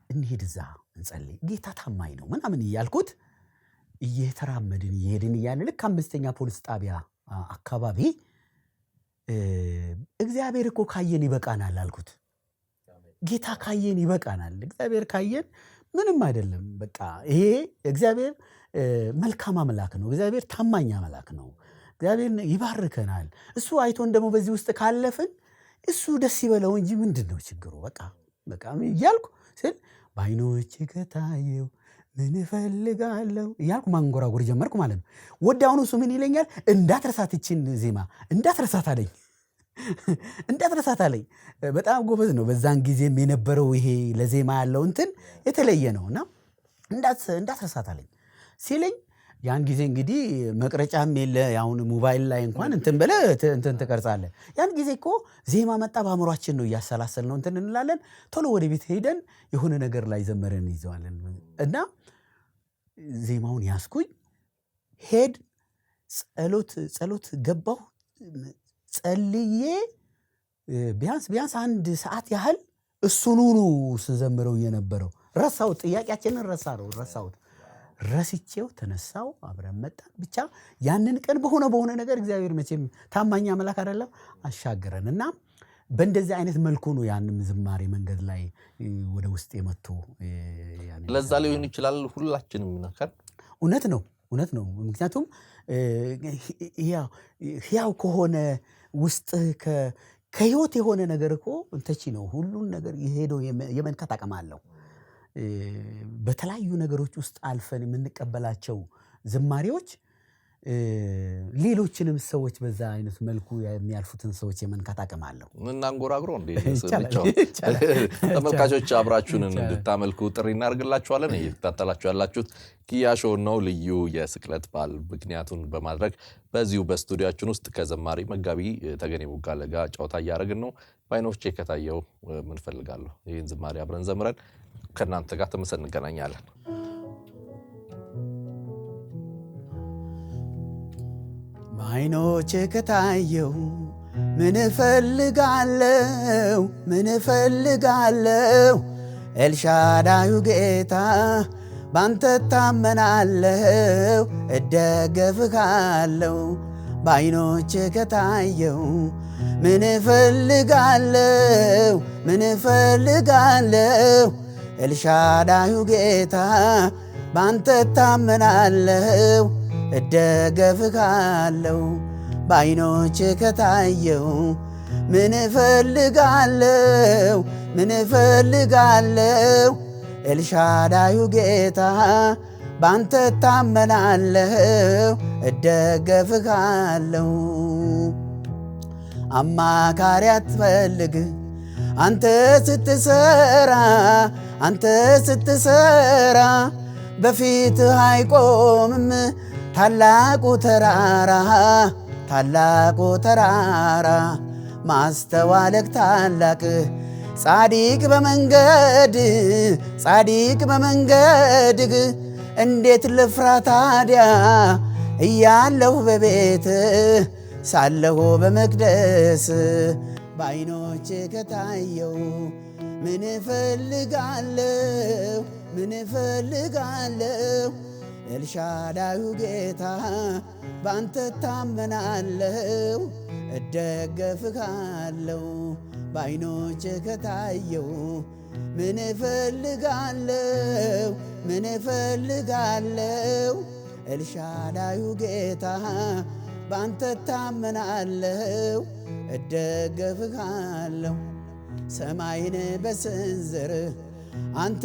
እንሄድ እዛ እንጸልይ፣ ጌታ ታማኝ ነው ምናምን እያልኩት እየተራመድን እየሄድን እያለ ልክ 5ኛ ፖሊስ ጣቢያ አካባቢ እግዚአብሔር እኮ ካየን ይበቃናል አልኩት። ጌታ ካየን ይበቃናል። እግዚአብሔር ካየን ምንም አይደለም። በቃ ይሄ እግዚአብሔር መልካም አምላክ ነው። እግዚአብሔር ታማኝ አምላክ ነው። እግዚአብሔር ይባርከናል። እሱ አይቶን ደግሞ በዚህ ውስጥ ካለፍን እሱ ደስ ይበለው እንጂ ምንድነው ችግሩ? በቃ እያልኩ ስል በዓይኖች ከታየው ምን እፈልጋለሁ እያልኩ ማንጎራጎር ጀመርኩ ማለት ነው። ወዲያውኑ እሱ ምን ይለኛል? እንዳትረሳት ይችን ዜማ እንዳትረሳት አለኝ። እንዳትረሳት አለኝ። በጣም ጎበዝ ነው። በዛን ጊዜም የነበረው ይሄ ለዜማ ያለው እንትን የተለየ ነውና እንዳትረሳት አለኝ ሲለኝ ያን ጊዜ እንግዲህ መቅረጫም የለ ያሁን ሞባይል ላይ እንኳን እንትን ብለህ እንትን ትቀርጻለህ። ያን ጊዜ እኮ ዜማ መጣ በአእምሯችን ነው እያሰላሰል ነው እንትን እንላለን። ቶሎ ወደ ቤት ሄደን የሆነ ነገር ላይ ዘመረን ይዘዋለን እና ዜማውን ያስኩኝ ሄድ ጸሎት ገባሁ። ጸልዬ ቢያንስ አንድ ሰዓት ያህል እሱኑ ስዘምረው የነበረው ረሳሁት። ጥያቄያችንን ረሳሁት። ረስቼው ተነሳው አብረን መጣን። ብቻ ያንን ቀን በሆነ ነገር እግዚአብሔር መቼም ታማኝ አምላክ አይደለም አሻገረን እና በእንደዚህ አይነት መልኩ ነው ያንም ዝማሬ መንገድ ላይ ወደ ውስጥ የመጡ ለዛ ሊሆን ይችላል ሁላችንም ነካል። እውነት ነው። ምክንያቱም ያው ከሆነ ውስጥ ከህይወት የሆነ ነገር እኮ እንተቺ ነው ሁሉን ነገር የሄደው የመንካት አቅም አለው። በተለያዩ ነገሮች ውስጥ አልፈን የምንቀበላቸው ዝማሬዎች ሌሎችንም ሰዎች በዛ አይነት መልኩ የሚያልፉትን ሰዎች የመንካት አቅም አለው። እናንጎራግሮ እንዴ ተመልካቾች አብራችሁን እንድታመልኩ ጥሪ እናደርግላችኋለን። እየተከታተላችሁ ያላችሁት ኪያ ሾው ነው። ልዩ የስቅለት በዓል ምክንያቱን በማድረግ በዚሁ በስቱዲዮአችን ውስጥ ከዘማሪ መጋቢ ተገኔ ቦጋለ ጋር ጨዋታ እያደረግን ነው። በዓይኖቼ ከታየው ምን ፈልጋለሁ ይህን ዝማሬ አብረን ዘምረን ከናንተ ጋር ተመሰን እንገናኛለን። በዓይኖቼ ከታየው ምን እፈልጋለሁ ኤልሻዳዩ ጌታ ባንተ ታመናለሁ እደገፍካለሁ። በዓይኖቼ ከታየው ምን እፈልጋለሁ ኤልሻዳዩ ጌታ ባንተ ታመናለሁ እደገፍካለሁ። በዓይኖቼ ከታየው ምን እፈልጋለሁ ኤልሻዳዩ ጌታ ባንተ ታመናለሁ እደገፍካለሁ። አማካሪ አትፈልግ አንተ ስትሰራ በፊትህ አይቆምም ታላቁ ተራራ ማስተዋልህ ታላቅ ጻድቅ በመንገድህ እንዴት ልፍራ ታዲያ እያለሁ በቤት ሳለሁ በመቅደስ። በዓይኖቼ ከታየው ምን እፈልጋለሁ ኤልሻዳዩ ጌታ ባንተ ታመናለሁ እደገፍካለሁ። በዓይኖቼ ከታየው ምን እፈልጋለሁ ኤልሻዳዩ ጌታ ባንተ ታመናለሁ እደገፍካለሁ። ሰማይን በስንዝር አንተ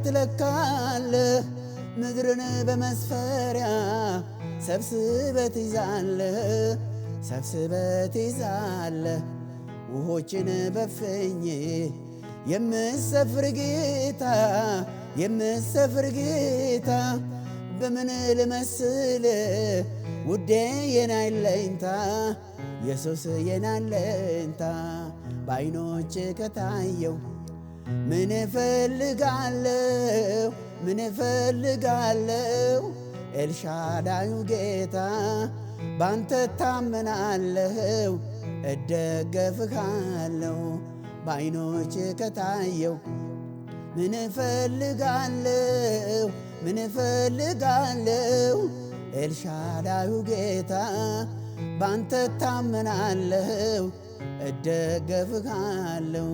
ትለካለህ ምድርን በመስፈሪያ ሰብስበህ ትይዛለህ። ውሆችን በፍኝ የምትሰፍር ጌታ በምን ልመስል ውዴ የናይለኝታ ኢየሱስ የናለኝታ። በዓይኖቼ ከታየው ምን እፈልጋለሁ ኤልሻዳዩ ጌታ ባንተ ታመናለሁ እደገፍካለሁ። በዓይኖቼ ከታየው ምን እፈልጋለሁ ኤልሻዳዩ ጌታ ባንተ ታመናለሁ እደገፍካለሁ።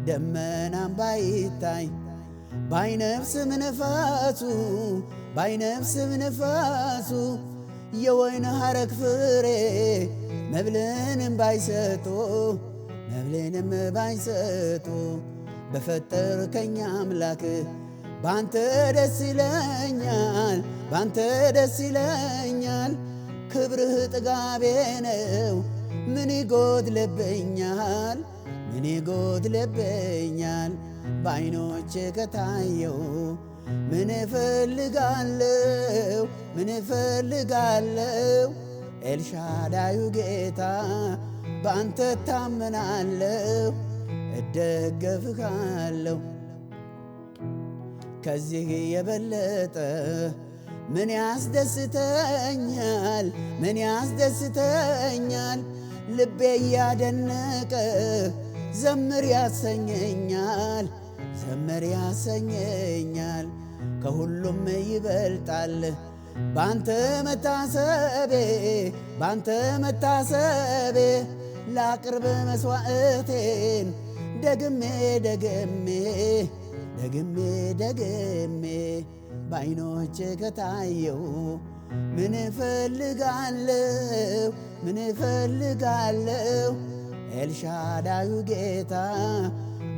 ደመናም ባይታይ ባይነፍስም ነፋሱ ባይነፍስም ነፋሱ የወይን ሐረግ ፍሬ መብልንም ባይሰጡ መብልንም ባይሰጡ በፈጠርከኝ አምላክ ባንተ ደስ ይለኛል ባንተ ደስ ይለኛል ክብርህ ጥጋቤ ነው ምን ይጎድልብኛል ምን ይጎድልብኛል በዓይኖቼ ከታየው ምን እፈልጋለሁ ምን እፈልጋለሁ ኤልሻዳዩ ጌታ ባንተ ታመናለሁ እደገፍሃለሁ ከዚህ የበለጠ ምን ያስደስተኛል ምን ያስደስተኛል ልቤ ያደነቀ ዘምር ያሰኘኛል ዘምር ያሰኘኛል ከሁሉም ይበልጣል ባንተ መታሰቤ ባንተ መታሰቤ ላቅርብ መስዋዕቴን ደግሜ ደግሜ ደግሜ ደግሜ በዓይኖቼ ከታየው ምን እፈልጋለሁ ምን እፈልጋለሁ ኤልሻዳዩ ጌታ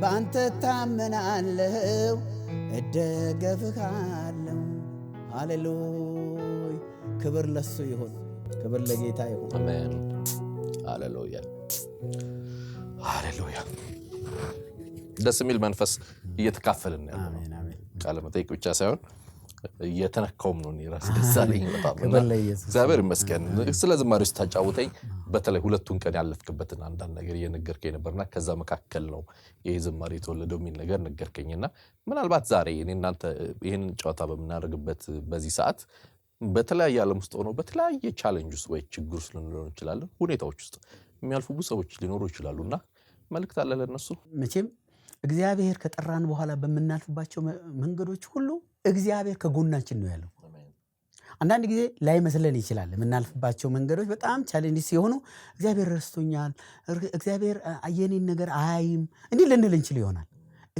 ባንተ ታመናለሁ እደገፍሃለሁ ሃሌሉያ ክብር ለሱ ይሁን ክብር ለጌታ ይሁን አሜን ሃሌሉያ ሃሌሉያ ደስ የሚል መንፈስ እየተካፈልን ያለው አሜን አሜን ቃለ መጠይቅ ብቻ ሳይሆን እየተነካውም ነው ራስ ደሳለኝ በጣም እግዚአብሔር ይመስገን ስለ ዝማሬው ስታጫውተኝ በተለይ ሁለቱን ቀን ያለፍክበትን አንዳንድ ነገር እየነገርከኝ ነበርና ከዛ መካከል ነው ይሄ ዝማሬ የተወለደው የሚል ነገር ነገርከኝና ምናልባት ዛሬ እኔ እናንተ ይሄንን ጨዋታ በመናደርግበት በዚህ ሰዓት በተለያየ ዓለም ውስጥ ሆኖ በተለያየ ቻሌንጅ ውስጥ ወይ ችግር ውስጥ ልንሆን እንችላለን ሁኔታዎች ውስጥ የሚያልፉ ብዙ ሰዎች ሊኖሩ ይችላሉና መልእክት አለ ለነሱ መቼም እግዚአብሔር ከጠራን በኋላ በመናልፍባቸው መንገዶች ሁሉ እግዚአብሔር ከጎናችን ነው ያለው አንዳንድ ጊዜ ላይ መስለን ይችላል የምናልፍባቸው መንገዶች በጣም ቻሌንጅ ሲሆኑ እግዚአብሔር ረስቶኛል እግዚአብሔር አየኔን ነገር አያይም እንዲህ ልንል እንችል ይሆናል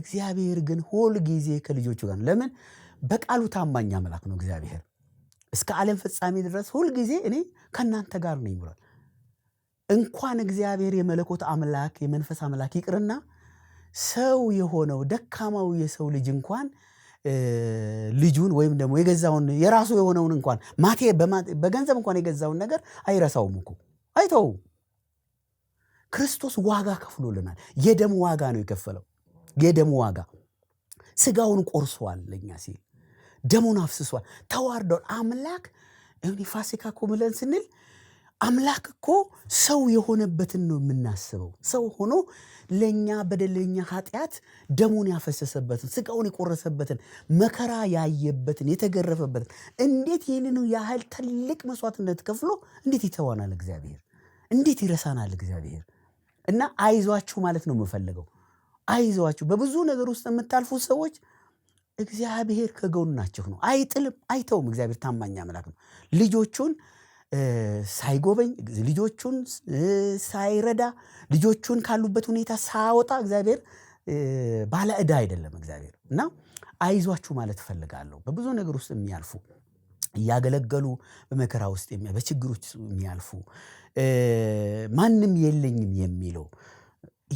እግዚአብሔር ግን ሁል ጊዜ ከልጆቹ ጋር ነው ለምን በቃሉ ታማኝ አምላክ ነው እግዚአብሔር እስከ ዓለም ፍጻሜ ድረስ ሁል ጊዜ እኔ ከናንተ ጋር ነኝ ብሏል እንኳን እግዚአብሔር የመለኮት አምላክ የመንፈስ አምላክ ይቅርና ሰው የሆነው ደካማው የሰው ልጅ እንኳን ልጁን ወይም ደግሞ የገዛውን የራሱ የሆነውን እንኳን በገንዘብ እንኳን የገዛውን ነገር አይረሳውም እኮ አይተው ክርስቶስ ዋጋ ከፍሎልናል የደም ዋጋ ነው የከፈለው የደም ዋጋ ስጋውን ቆርሷል ለኛ ሲል ደሙን አፍስሷል ተዋርዷል አምላክ እኔ ፋሲካ እኮ ብለን ስንል አምላክ እኮ ሰው የሆነበትን ነው የምናስበው ሰው ሆኖ ለኛ በደለኛ ኃጢአት ደሙን ያፈሰሰበትን ስጋውን የቆረሰበትን መከራ ያየበትን የተገረፈበትን እንዴት ይህንን ያህል ትልቅ መስዋዕትነት ከፍሎ እንዴት ይተዋናል እግዚአብሔር እንዴት ይረሳናል እግዚአብሔር እና አይዟችሁ ማለት ነው የምፈልገው አይዟችሁ በብዙ ነገር ውስጥ የምታልፉ ሰዎች እግዚአብሔር ከጎናችሁ ነው አይጥልም አይተውም እግዚአብሔር ታማኝ አምላክ ነው ልጆቹን ሳይጎበኝ ልጆቹን ሳይረዳ ልጆቹን ካሉበት ሁኔታ ሳወጣ እግዚአብሔር ባለ ዕዳ አይደለም እግዚአብሔር እና አይዟችሁ ማለት ፈልጋለሁ በብዙ ነገር ውስጥ የሚያልፉ ያገለገሉ በመከራ ውስጥ በችግሮች የሚያልፉ ማንንም የለኝም የሚለው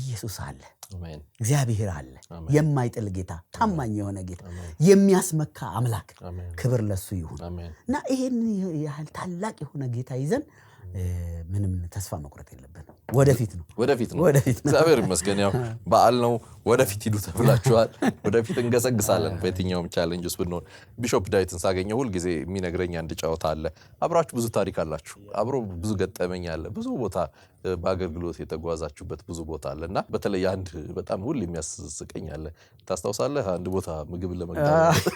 ኢየሱስ አለ አሜን እግዚአብሔር አለ የማይጥል ጌታ ታማኝ የሆነ ጌታ የሚያስመካ አምላክ ክብር ለሱ ይሁን እና ይሄን ያህል ታላቅ የሆነ ጌታ ይዘን ምንም ተስፋ መቁረጥ የለብንም ወደፊት ነው እግዚአብሔር ይመስገን ያው በዓል ነው ወደፊት ሂዱ ተብላችኋል ወደፊት እንገሰግሳለን በየትኛውም ቻሌንጅ ውስጥ ብንሆን ቢሾፕ ዳዊትን ሳገኘው ሁሉ ጊዜ የሚነግረኝ አንድ ጨዋታ አለ አብራችሁ ብዙ ታሪክ አላችሁ አብሮ ብዙ ገጠመኝ አለ ብዙ ቦታ በአገልግሎት የተጓዛችሁበት ብዙ ቦታ አለና በተለይ አንድ በጣም ሁሉ የሚያስቀኝ አለ ታስታውሳለህ አንድ ቦታ ምግብ ለመጋበዝ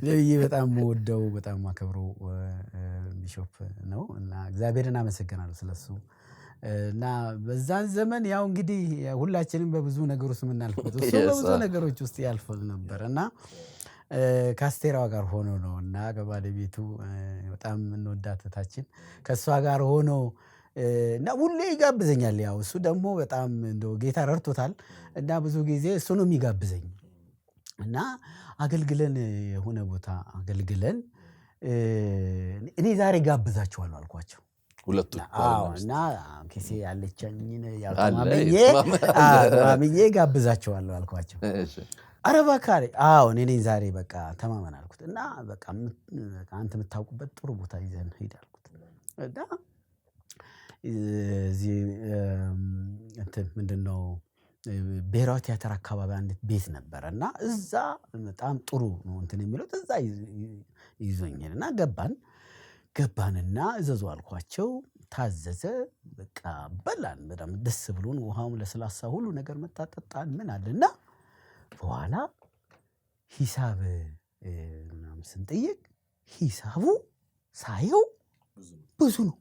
ለይ በጣም ወደው በጣም ማከብረው ቢሾፕ ነው እና እግዚአብሔርን አመሰግናለሁ ስለሱ እና በዛን ዘመን ያው እንግዲህ ሁላችንም በብዙ ነገር ውስጥ ምናልፈው እሱ በብዙ ነገሮች ውስጥ ያልፍ ነበርና ካስቴራዋ ጋር ሆኖ ነውና ከባለቤቱ በጣም እንወዳተታችን ከሷ ጋር ሆኖ እና ሁሌ ይጋብዘኛል። ያው እሱ ደግሞ በጣም እንደው ጌታ ረድቶታል እና ብዙ ጊዜ እሱ ነው የሚጋብዘኝ እና አገልግለን የሆነ ቦታ አገልግለን እኔ ዛሬ ጋብዛቸዋለሁ አልኳቸው። ሁለቱ እና ኪሴ ያለችኝን ተማምኜ ጋብዛቸዋለሁ አልኳቸው። ኧረ እባክህ አለኝ። አዎ እኔ ነኝ ዛሬ በቃ ተማመን አልኩት እና በቃ አንተ የምታውቁበት ጥሩ ቦታ ይዘን ሂድ አልኩት እና እዚህ እንትን ምንድነው ብሔራዊ ቲያትር አካባቢ አንድ ቤት ነበረ እና እዛ በጣም ጥሩ ነው እንትን የሚሉት እዛ ይዞኛል እና ገባንና እዘዙ አልኳቸው። ታዘዘ። በቃ በላን በጣም ደስ ብሎን ውሃውም ለስላሳ ሁሉ ነገር መጣጣን ምን አለና በኋላ ሂሳብ ምናምን ስንጠይቅ ሂሳቡ ሳየው ብዙ ነው።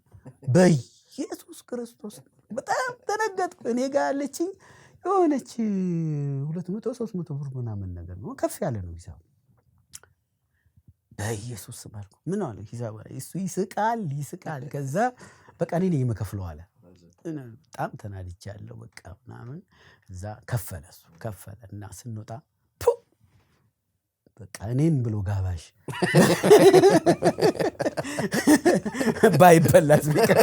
በኢየሱስ ክርስቶስ በጣም ተነገጥኩ። እኔ ጋር ያለችኝ የሆነች 200-300 ብር ምናምን ነገር ነው። ከፍ ያለ ነው ሂሳብ። በኢየሱስ ስም አልኩ። ምን አለ ሂሳብ እሱ ይስቃል። ከዛ በቃ እኔ ነኝ የምከፍለው አለ። በጣም ተናድቻለሁ በቃ ምናምን። እዛ ከፈለ እና ስንወጣ በቃ እኔን ብሎ ጋባዥ ባይበላስ ቢቀር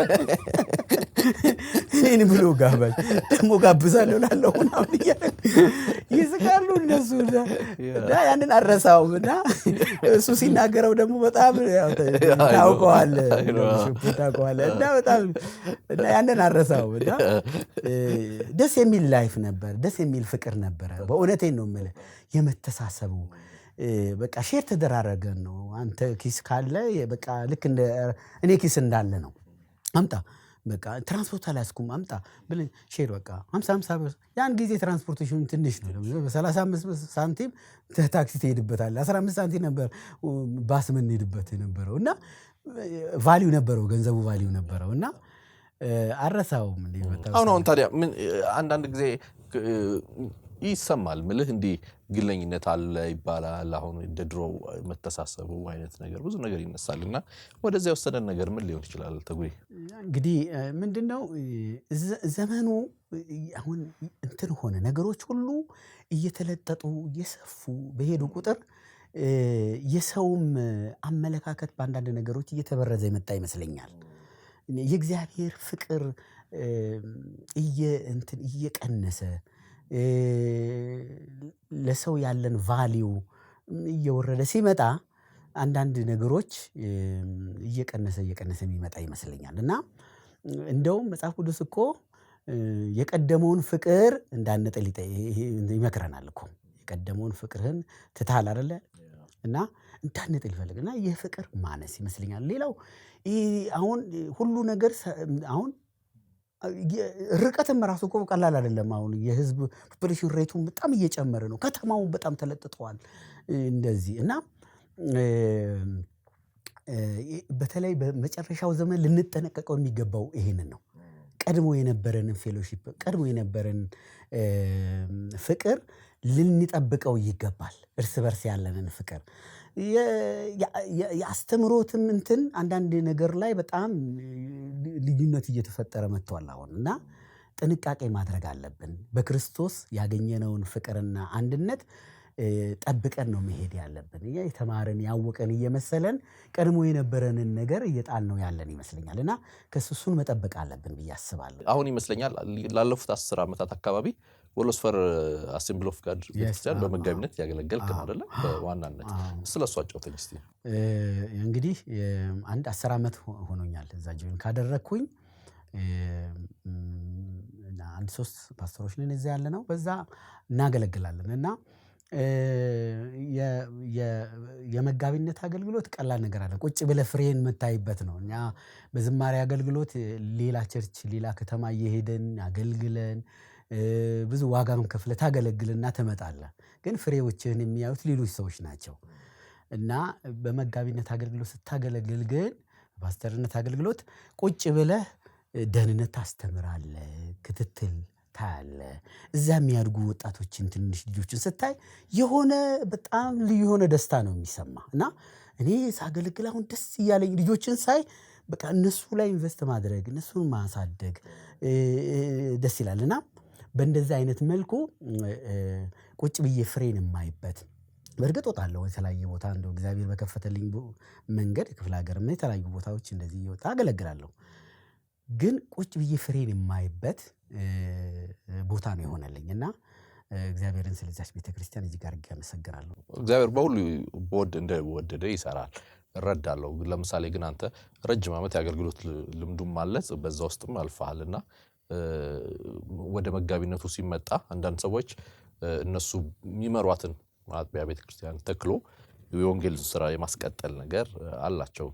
እኔን ብሎ ጋባዥ ደግሞ ጋብዛለሁ ላለው ምናምን እያለ ይስቃሉ እነሱ እና ያንን አልረሳውም። እና እሱ ሲናገረው ደግሞ በጣም ታውቀዋለህ እና በጣም እና ያንን አልረሳውም። እና ደስ የሚል ላይፍ ነበር፣ ደስ የሚል ፍቅር ነበረ። በእውነቴን ነው የምልህ የመተሳሰቡ በቃ ሼር ተደራረገን ነው። አንተ ኪስ ካለ በቃ ልክ እንደ እኔ ኪስ እንዳለ ነው። አምጣ በቃ ትራንስፖርት አላስኩም አምጣ ብለን ሼር በቃ 50 ብር። ያን ጊዜ ትራንስፖርቴሽን ትንሽ ነው። በ35 ሳንቲም ታክሲ ትሄድበታለህ። 15 ሳንቲም ነበር ባስ የምንሄድበት የነበረው እና ቫልዩ ነበረው፣ ገንዘቡ ቫልዩ ነበረው እና አረሳውም። እንዴ አሁን ታዲያ ምን አንዳንድ ጊዜ ይሰማል ምልህ እንዲህ ግለኝነት አለ ይባላል። አሁን እንደ ድሮ መተሳሰቡ አይነት ነገር ብዙ ነገር ይነሳልና ወደዚያ የወሰደን ነገር ምን ሊሆን ይችላል? ተጉሪ እንግዲህ ምንድነው ዘመኑ አሁን እንትን ሆነ። ነገሮች ሁሉ እየተለጠጡ እየሰፉ በሄዱ ቁጥር የሰውም አመለካከት በአንዳንድ ነገሮች እየተበረዘ የመጣ ይመስለኛል። የእግዚአብሔር ፍቅር እየቀነሰ ለሰው ያለን ቫልዩ እየወረደ ሲመጣ አንዳንድ ነገሮች እየቀነሰ የሚመጣ ይመስለኛል። እና እንደውም መጽሐፍ ቅዱስ እኮ የቀደመውን ፍቅር እንዳንጥል ይመክረናል እኮ። የቀደመውን ፍቅርህን ትተሃል አይደለ? እና እንዳንጥል ይፈልግና የፍቅር ማነስ ይመስለኛል። ሌላው አሁን ሁሉ ነገር አሁን ርቀትም ራሱ እኮ ቀላል አይደለም። አሁን የህዝብ ፖፑሌሽን ሬቱን በጣም እየጨመረ ነው። ከተማው በጣም ተለጥጧል እንደዚህ እና በተለይ በመጨረሻው ዘመን ልንጠነቀቀው የሚገባው ይሄንን ነው። ቀድሞ የነበረንን ፌሎሺፕ፣ ቀድሞ የነበረን ፍቅር ልንጠብቀው ይገባል። እርስ በርስ ያለንን ፍቅር የአስተምሮትም እንትን አንዳንድ ነገር ላይ በጣም ልዩነት እየተፈጠረ መጥቷል አሁን እና ጥንቃቄ ማድረግ አለብን። በክርስቶስ ያገኘነውን ፍቅርና አንድነት ጠብቀን ነው መሄድ ያለብን። የተማርን ያወቀን እየመሰለን ቀድሞ የነበረንን ነገር እየጣልነው ያለን ይመስለኛል እና ከሱሱን መጠበቅ አለብን ብዬ አስባለሁ። አሁን ይመስለኛል ላለፉት 10 ዓመታት አካባቢ ወሎስፈር አሴምብሊ ኦፍ ጋድ ቤተክርስቲያን በመጋቢነት ያገለገልክ ነው አይደለ? በዋናነት ስለሱ አጫውተኝ እስቲ። እንግዲህ አንድ 10 ዓመት ሆኖኛል እዛ ጆይን ካደረኩኝ እና አንድ 3 ፓስተሮች ነን እዛ ያለነው በዛ እናገለግላለን እና የመጋቢነት አገልግሎት ቀላል ነገር አለ። ቁጭ ብለህ ፍሬን የምታይበት ነው። እኛ በዝማሬ አገልግሎት ሌላ ቸርች ሌላ ከተማ እየሄድን አገልግለን ብዙ ዋጋም ከፍለህ ታገለግልና ትመጣለህ። ግን ፍሬዎችህን የሚያዩት ሌሎች ሰዎች ናቸው እና በመጋቢነት አገልግሎት ስታገለግል ግን ፓስተርነት አገልግሎት ቁጭ ብለህ ደህንነት ታስተምራለህ፣ ክትትል ታያለህ። እዛ የሚያድጉ ወጣቶችን ትንሽ ልጆችን ስታይ የሆነ በጣም ልዩ የሆነ ደስታ ነው የሚሰማ እና እኔ ሳገለግል አሁን ደስ እያለኝ ልጆችን ሳይ በቃ እነሱ ላይ ኢንቨስት ማድረግ እነሱን ማሳደግ ደስ ይላልና በእንደዚህ አይነት መልኩ ቁጭ ብዬ ፍሬን የማይበት በእርግጥ ወጣለሁ የተለያየ ቦታ እንደው እግዚአብሔር በከፈተልኝ መንገድ ክፍለ ሀገርም የተለያዩ ቦታዎች እንደዚህ እየወጣ አገለግላለሁ። ግን ቁጭ ብዬ ፍሬን የማይበት ቦታ ነው የሆነልኝ እና እግዚአብሔርን ስለዚያች ቤተክርስቲያን እጅግ አድርጌ አመሰግናለሁ። እግዚአብሔር በሁሉ እንደወደደ ይሰራል እረዳለሁ። ለምሳሌ ግን አንተ ረጅም ዓመት የአገልግሎት ልምዱም አለ በዛ ውስጥም አልፈሃልና ወደ መጋቢነቱ ሲመጣ አንዳንድ ሰዎች እነሱ የሚመሯትን አጥቢያ ቤተክርስቲያን ተክሎ የወንጌል ስራ የማስቀጠል ነገር አላቸው።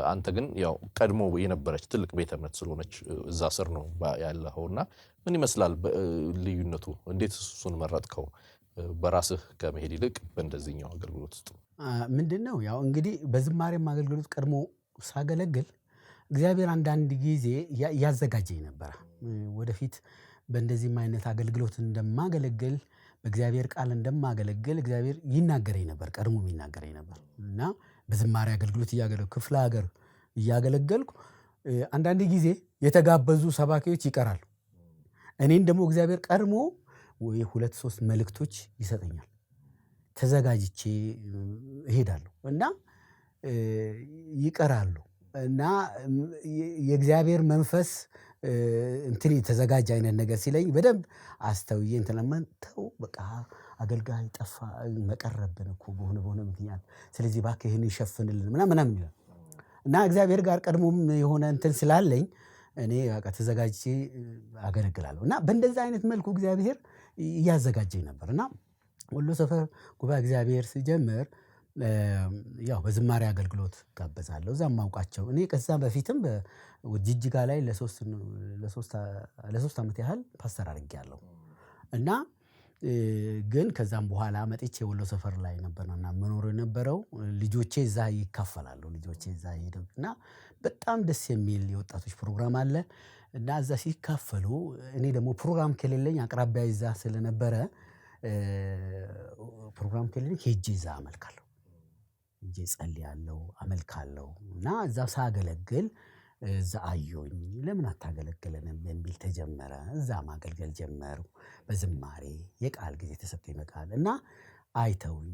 አንተ ግን ያው ቀድሞ የነበረች ትልቅ ቤተ እምነት ስለሆነች እዛ ስር ነው ያለኸውና ምን ይመስላል ልዩነቱ? እንዴት እሱን መረጥከው? በራስህ ከመሄድ ይልቅ በእንደዚህኛው አገልግሎት ውስጥ ምንድነው ያው እንግዲህ በዝማሬም አገልግሎት ቀድሞ ሳገለግል እግዚአብሔር አንዳንድ ጊዜ ያዘጋጀኝ ነበር። ወደፊት በእንደዚህም አይነት አገልግሎት እንደማገለግል በእግዚአብሔር ቃል እንደማገለግል እግዚአብሔር ይናገረኝ ነበር፣ ቀድሞ ይናገረኝ ነበር እና በዝማሬ አገልግሎት እያገለግልኩ ክፍለ ሀገር እያገለገልኩ አንዳንድ ጊዜ የተጋበዙ ሰባኪዎች ይቀራሉ። እኔን ደግሞ እግዚአብሔር ቀድሞ ወይ 2-3 መልእክቶች ይሰጠኛል። ተዘጋጅቼ እሄዳለሁ እና ይቀራሉ እና የእግዚአብሔር መንፈስ እንትን የተዘጋጀ አይነት ነገር ሲለኝ በደንብ አስተውዬ እንትን ለማንተው በቃ አገልጋይ ጠፋ መቀረብን እኮ በሆነ ምክንያት ስለዚህ እባክህ ይሄን ይሸፍንልን ምናምን ይላል እና እግዚአብሔር ጋር ቀድሞም የሆነ እንትን ስላለኝ እኔ በቃ ተዘጋጅቼ አገለግላለሁ እና በእንደዛ አይነት መልኩ እግዚአብሔር ያዘጋጀኝ ነበርና ወሎ ሰፈር ጉባኤ እግዚአብሔር ሲጀምር ያው በዝማሬ አገልግሎት ጋበዛለሁ። እዛም ማውቃቸው እኔ ከዛ በፊትም በጅጅጋ ላይ ለሶስት ዓመት ያህል ፓስተር አድርጌያለሁ እና ግን ከዛም በኋላ መጥቼ ወሎ ሰፈር ላይ ነበርና መኖር የነበረው ልጆቼ እዛ ይካፈላሉ። ልጆቼ እዛ ሄደውና በጣም ደስ የሚል የወጣቶች ፕሮግራም አለ እና እዛ ሲካፈሉ እኔ ደግሞ ፕሮግራም ከሌለኝ አቅራቢያ እዛ ስለነበረ ፕሮግራም ከሌለኝ ሄጄ እዛ አመልካለሁ፣ ሄጄ ጸልያለሁ፣ አመልካለሁ እና እዛ ሳገለግል እዛ አዩኝ። ለምን አታገለግለንም የሚል ተጀመረ። እዛ ማገልገል ጀመሩ። በዝማሬ የቃል ጊዜ ተሰጠኝ በቃል እና አይተውኝ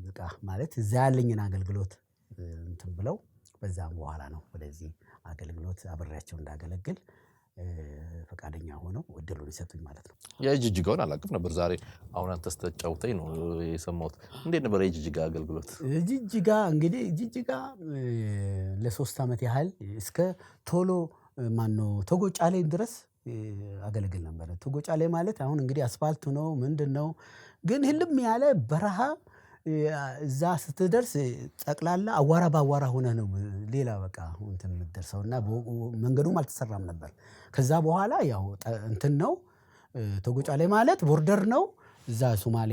በቃ ማለት እዛ ያለኝን አገልግሎት እንትን ብለው በዛም በኋላ ነው ወደዚህ አገልግሎት አብሬያቸው እንዳገለግል ፈቃደኛ ሆነው እድሉን ይሰጡኝ ማለት ነው። የጅጅጋውን አላውቅም ነበር። ዛሬ አሁን አንተ ስትጫውተኝ ነው የሰማሁት። እንዴት ነበር የጅጅጋ አገልግሎት? ጅጅጋ እንግዲህ ጅጅጋ ለ3 ዓመት ያህል እስከ ቶጎጫሌ ድረስ አገለግል ነበር። ቶጎጫሌ ማለት አሁን እንግዲህ አስፋልቱ ነው ምንድነው፣ ግን ህልም ያለ በረሃ እዛ ስትደርስ ጠቅላላ አዋራ ባዋራ ሆነህ ነው ሌላ በቃ እንትን የምትደርሰውና መንገዱም አልተሰራም ነበር። ከዛ በኋላ ያው እንትን ነው ቶጎጫሌ ማለት ቦርደር ነው። እዛ ሶማሌ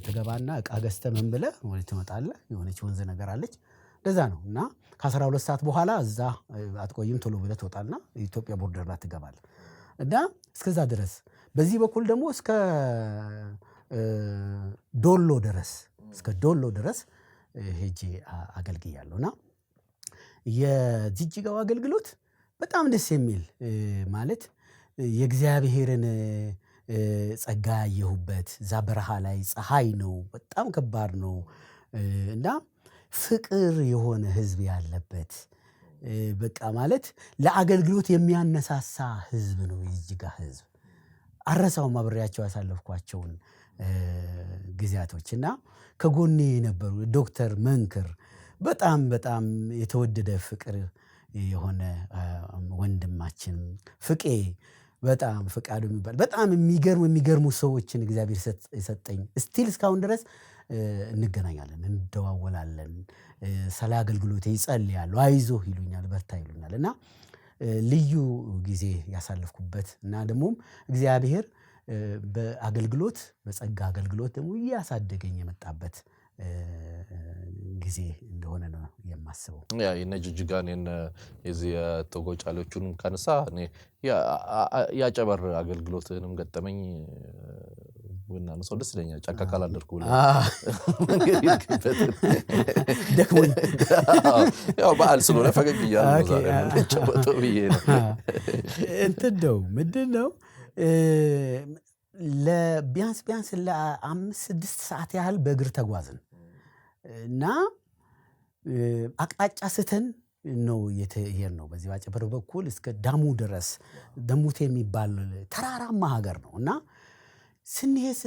ትገባና እቃ ገዝተህ ምን ብለህ ወደ ትመጣለህ። የሆነች ወንዝ ነገር አለች እንደዛ ነው እና ከ12 ሰዓት በኋላ እዛ አትቆይም፣ ቶሎ ብለህ ትወጣና ኢትዮጵያ ቦርደር ላይ ትገባለህ እና እስከዛ ድረስ በዚህ በኩል ደግሞ እስከ ዶሎ ድረስ ሄጄ አገልግያለሁና የጅጅጋው አገልግሎት በጣም ደስ የሚል ማለት የእግዚአብሔርን ጸጋ ያየሁበት እዛ በረሃ ላይ ፀሐይ ነው፣ በጣም ከባድ ነው እና ፍቅር የሆነ ህዝብ ያለበት በቃ ማለት ለአገልግሎት የሚያነሳሳ ህዝብ ነው የጅጅጋ ህዝብ። አረሳውም አብሬያቸው ያሳለፍኳቸውን ጊዜያቶች እና ከጎኔ የነበሩ ዶክተር መንክር በጣም የተወደደ ፍቅር የሆነ ወንድማችን ፍቄ በጣም ፍቃዱ የሚባል በጣም የሚገርሙ ሰዎችን እግዚአብሔር ሰጠኝ። ስቲል እስካሁን ድረስ እንገናኛለን፣ እንደዋወላለን። ስለ አገልግሎቴ ይጸልያሉ፣ አይዞህ ይሉኛል፣ በርታ ይሉኛል እና ልዩ ጊዜ ያሳለፍኩበት እና ደግሞም እግዚአብሔር በአገልግሎት በጸጋ አገልግሎት ደግሞ እያሳደገኝ የመጣበት ጊዜ እንደሆነ ነው የማስበው። ያ የነ ጅጅጋን የዚህ የቶጎጫሌዎቹን ካነሳ እኔ ያጨበር አገልግሎትንም ገጠመኝ ወና ሰው ደስ ይለኛል ጫካ ካላደርኩ ብለ ደክሞኝ ያው በዓል ስለሆነ ፈገግ እያልን ዛሬ ምን ጨበጠው ብዬ ነው እንትደው ምንድነው ለቢያንስ ለ5-6 ሰዓት ያህል በእግር ተጓዝን እና አቅጣጫ ስተን ነው የተሄድነው በዚህ ባጨበር በኩል እስከ ዳሙ ድረስ ደሙቴ የሚባል ተራራማ ሀገር ነው እና ስንሄድ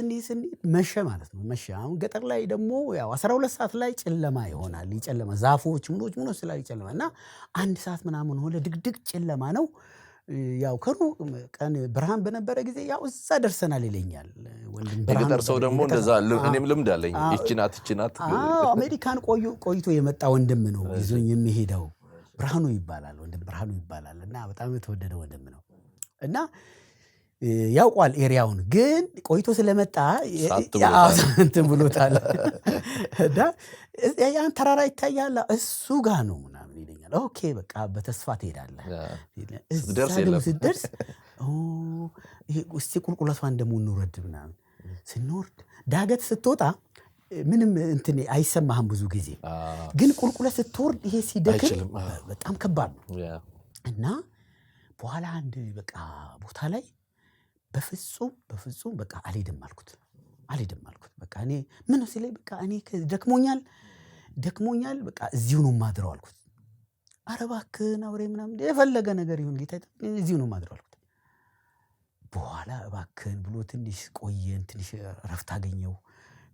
መሸ ማለት ነው መሸ አሁን ገጠር ላይ ደግሞ ያው 12 ሰዓት ላይ ጨለማ ይሆናል ይጨለማ ዛፎች ምኖች ስላል ይጨለማ እና 1 ሰዓት ምናምን ሆነ ድግድግ ጨለማ ነው ያው ቀን ብርሃን በነበረ ጊዜ ያው እዛ ደርሰናል ይለኛል ወንድም ብርሃን የገጠር ሰው ደግሞ እንደዛ እኔም ልምድ አለኝ እቺናት አሜሪካን ቆይቶ የመጣ ወንድም ነው ይዞኝ የሚሄደው ብርሃኑ ይባላል ወንድም ብርሃኑ ይባላል እና በጣም የተወደደ ወንድም ነው እና ያውቋል ኤሪያውን ግን ቆይቶ ስለመጣ እንትን ብሎታል እና ያን ተራራ ይታያል እሱ ጋር ነው ምናምን ይለኛል ኦኬ በቃ በተስፋ ትሄዳለህ ስትደርስ ይሄ እስቲ ቁልቁለቷን ደግሞ እንውረድ ምናምን ስንወርድ ዳገት ስትወጣ ምንም እንትን አይሰማህም ብዙ ጊዜ ግን ቁልቁለት ስትወርድ ይሄ ሲደክም በጣም ከባድ ነው እና በኋላ አንድ በቃ ቦታ ላይ በፍጹም በቃ አልሄድም አልኩት በቃ እኔ ምን ነው ሲለኝ በቃ እኔ ደክሞኛል በቃ እዚሁ ነው ማድረው አልኩት ኧረ እባክህ አውሬ ምናምን የፈለገ ነገር ይሁን ጌታ እዚሁ ነው ማድረው አልኩት በኋላ እባክህ ብሎ ትንሽ ቆየን ትንሽ ረፍት አገኘው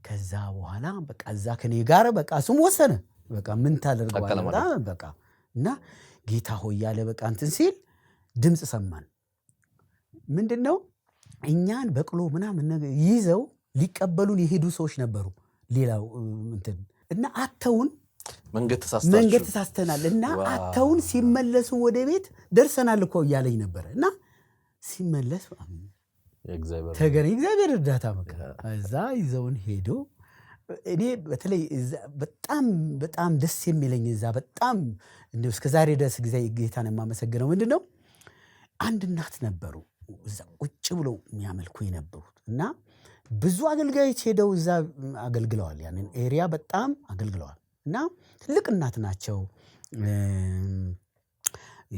ከዛ በኋላ በቃ እዛ ከኔ ጋር በቃ እሱም ወሰነ በቃ ምን ታደርገዋለህ በቃ እና ጌታ ሆይ ያለ በቃ እንትን ሲል ድምጽ ሰማን ምንድነው እኛን በቅሎ ምናምን ይዘው ሊቀበሉን የሄዱ ሰዎች ነበሩ ሌላው እንትን እና አተውን መንገድ ተሳስተናል እና አተውን ሲመለሱ ወደ ቤት ደርሰናል እኮ ያለኝ ነበር እና ሲመለስ እግዚአብሔር እርዳታ በቃ እዛ ይዘውን ሄዶ እኔ በተለይ በጣም ደስ የሚለኝ እዛ በጣም እንደው እስከዛሬ ድረስ ጌታን የማመሰግነው ምንድነው አንድ እናት ነበሩ እዛ ቁጭ ብለው የሚያመልኩ የነበሩት እና ብዙ አገልጋዮች ሄደው እዛ አገልግለዋል ያንን ኤሪያ በጣም አገልግለዋል እና ትልቅ እናት ናቸው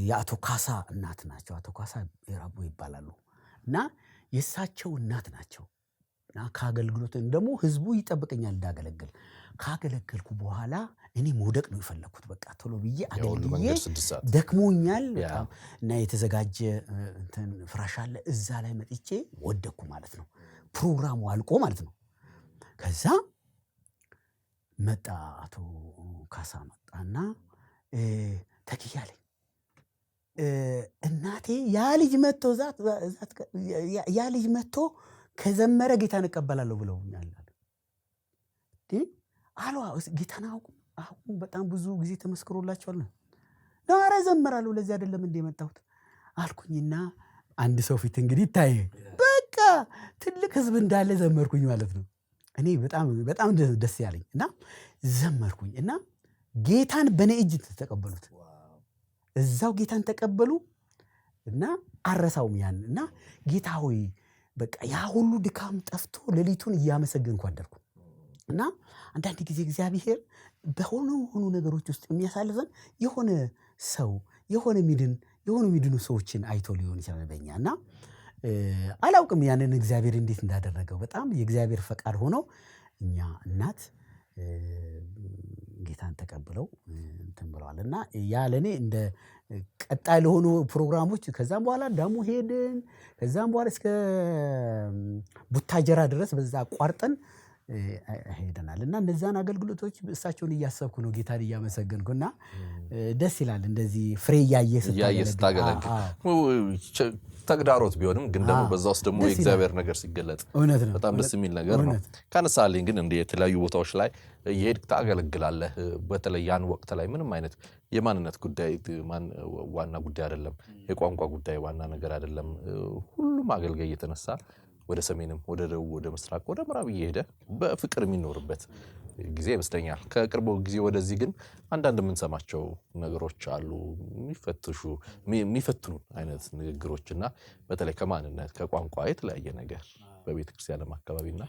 የአቶ ካሳ እናት ናቸው አቶ ካሳ የራቡ ይባላሉ እና የሳቸው እናት ናቸው እና ካገልግሎት ደግሞ ህዝቡ ይጠብቀኛል እንዳገለግል ካገለገልኩ በኋላ እኔ መውደቅ ነው የፈለኩት በቃ ቶሎ ብዬ አገልግዬ ደክሞኛል በጣም እና የተዘጋጀ እንትን ፍራሽ አለ እዛ ላይ መጥቼ ወደኩ ማለት ነው ፕሮግራሙ አልቆ ማለት ነው ከዛ መጣ አቶ ካሳ መጣና ተክያለኝ እናቴ ያ ልጅ መጥቶ ከዘመረ ጌታን እቀበላለሁ ብለውኛል አሉ ጌታን አሁን በጣም ብዙ ጊዜ ተመስክሮላቸዋል ነው ኧረ ዘመራለሁ ለዚህ አይደለም እንደ መጣሁት አልኩኝና አንድ ሰው ፊት እንግዲህ ታየ በቃ ትልቅ ህዝብ እንዳለ ዘመርኩኝ ማለት ነው እኔ በጣም ደስ ያለኝ እና ዘመርኩኝ እና ጌታን በኔ እጅ ተቀበሉት እዛው ጌታን ተቀበሉ እና አረሳውም ያን እና ጌታ ሆይ በቃ ያ ሁሉ ድካም ጠፍቶ ሌሊቱን እያመሰገንኩ አደርኩ እና አንዳንድ ጊዜ እግዚአብሔር በሆኑ ነገሮች ውስጥ የሚያሳልፈን የሆነ ሚድኑ ሰዎችን አይቶ ሊሆን ይችላል በእኛና አላውቅም ያንን እግዚአብሔር እንዴት እንዳደረገው በጣም የእግዚአብሔር ፈቃድ ሆኖ እኛ እናት ጌታን ተቀብለው እንትን ብለዋልና ያለኔ እንደ ቀጣይ ለሆኑ ፕሮግራሞች ከዛም በኋላ ዳሙ ሄድን ከዛም በኋላ እስከ ቡታጀራ ድረስ በዛ አቋርጠን ሄደናልና እነዛን አገልግሎቶች እሳቸውን እያሰብኩ ነው ጌታን እያመሰገንኩና ደስ ይላል እንደዚህ ፍሬ ያየስታገለግል ተግዳሮት ቢሆንም ግን ደግሞ በዛው ውስጥ ደግሞ የእግዚአብሔር ነገር ሲገለጥ በጣም ደስ የሚል ነገር ነው ካነሳልኝ ግን እንደ የተለያዩ ቦታዎች ላይ የሄድክ ታገለግላለህ በተለይ ያን ወቅት ላይ ምንም አይነት የማንነት ጉዳይ ዋና ጉዳይ አይደለም የቋንቋ ጉዳይ ዋና ነገር አይደለም ሁሉም አገልጋይ የተነሳ ወደ ሰሜንም ወደ ደቡብ ወደ ምስራቅ ወደ ምዕራብ እየሄደ በፍቅር የሚኖርበት ጊዜ ይመስለኛል ከቅርቡ ጊዜ ወደዚህ ግን አንዳንድ የምንሰማቸው ነገሮች አሉ የሚፈትኑ አይነት ንግግሮችና በተለይ ከማንነት ከቋንቋ የተለያየ ነገር በቤተ ክርስቲያንም አካባቢና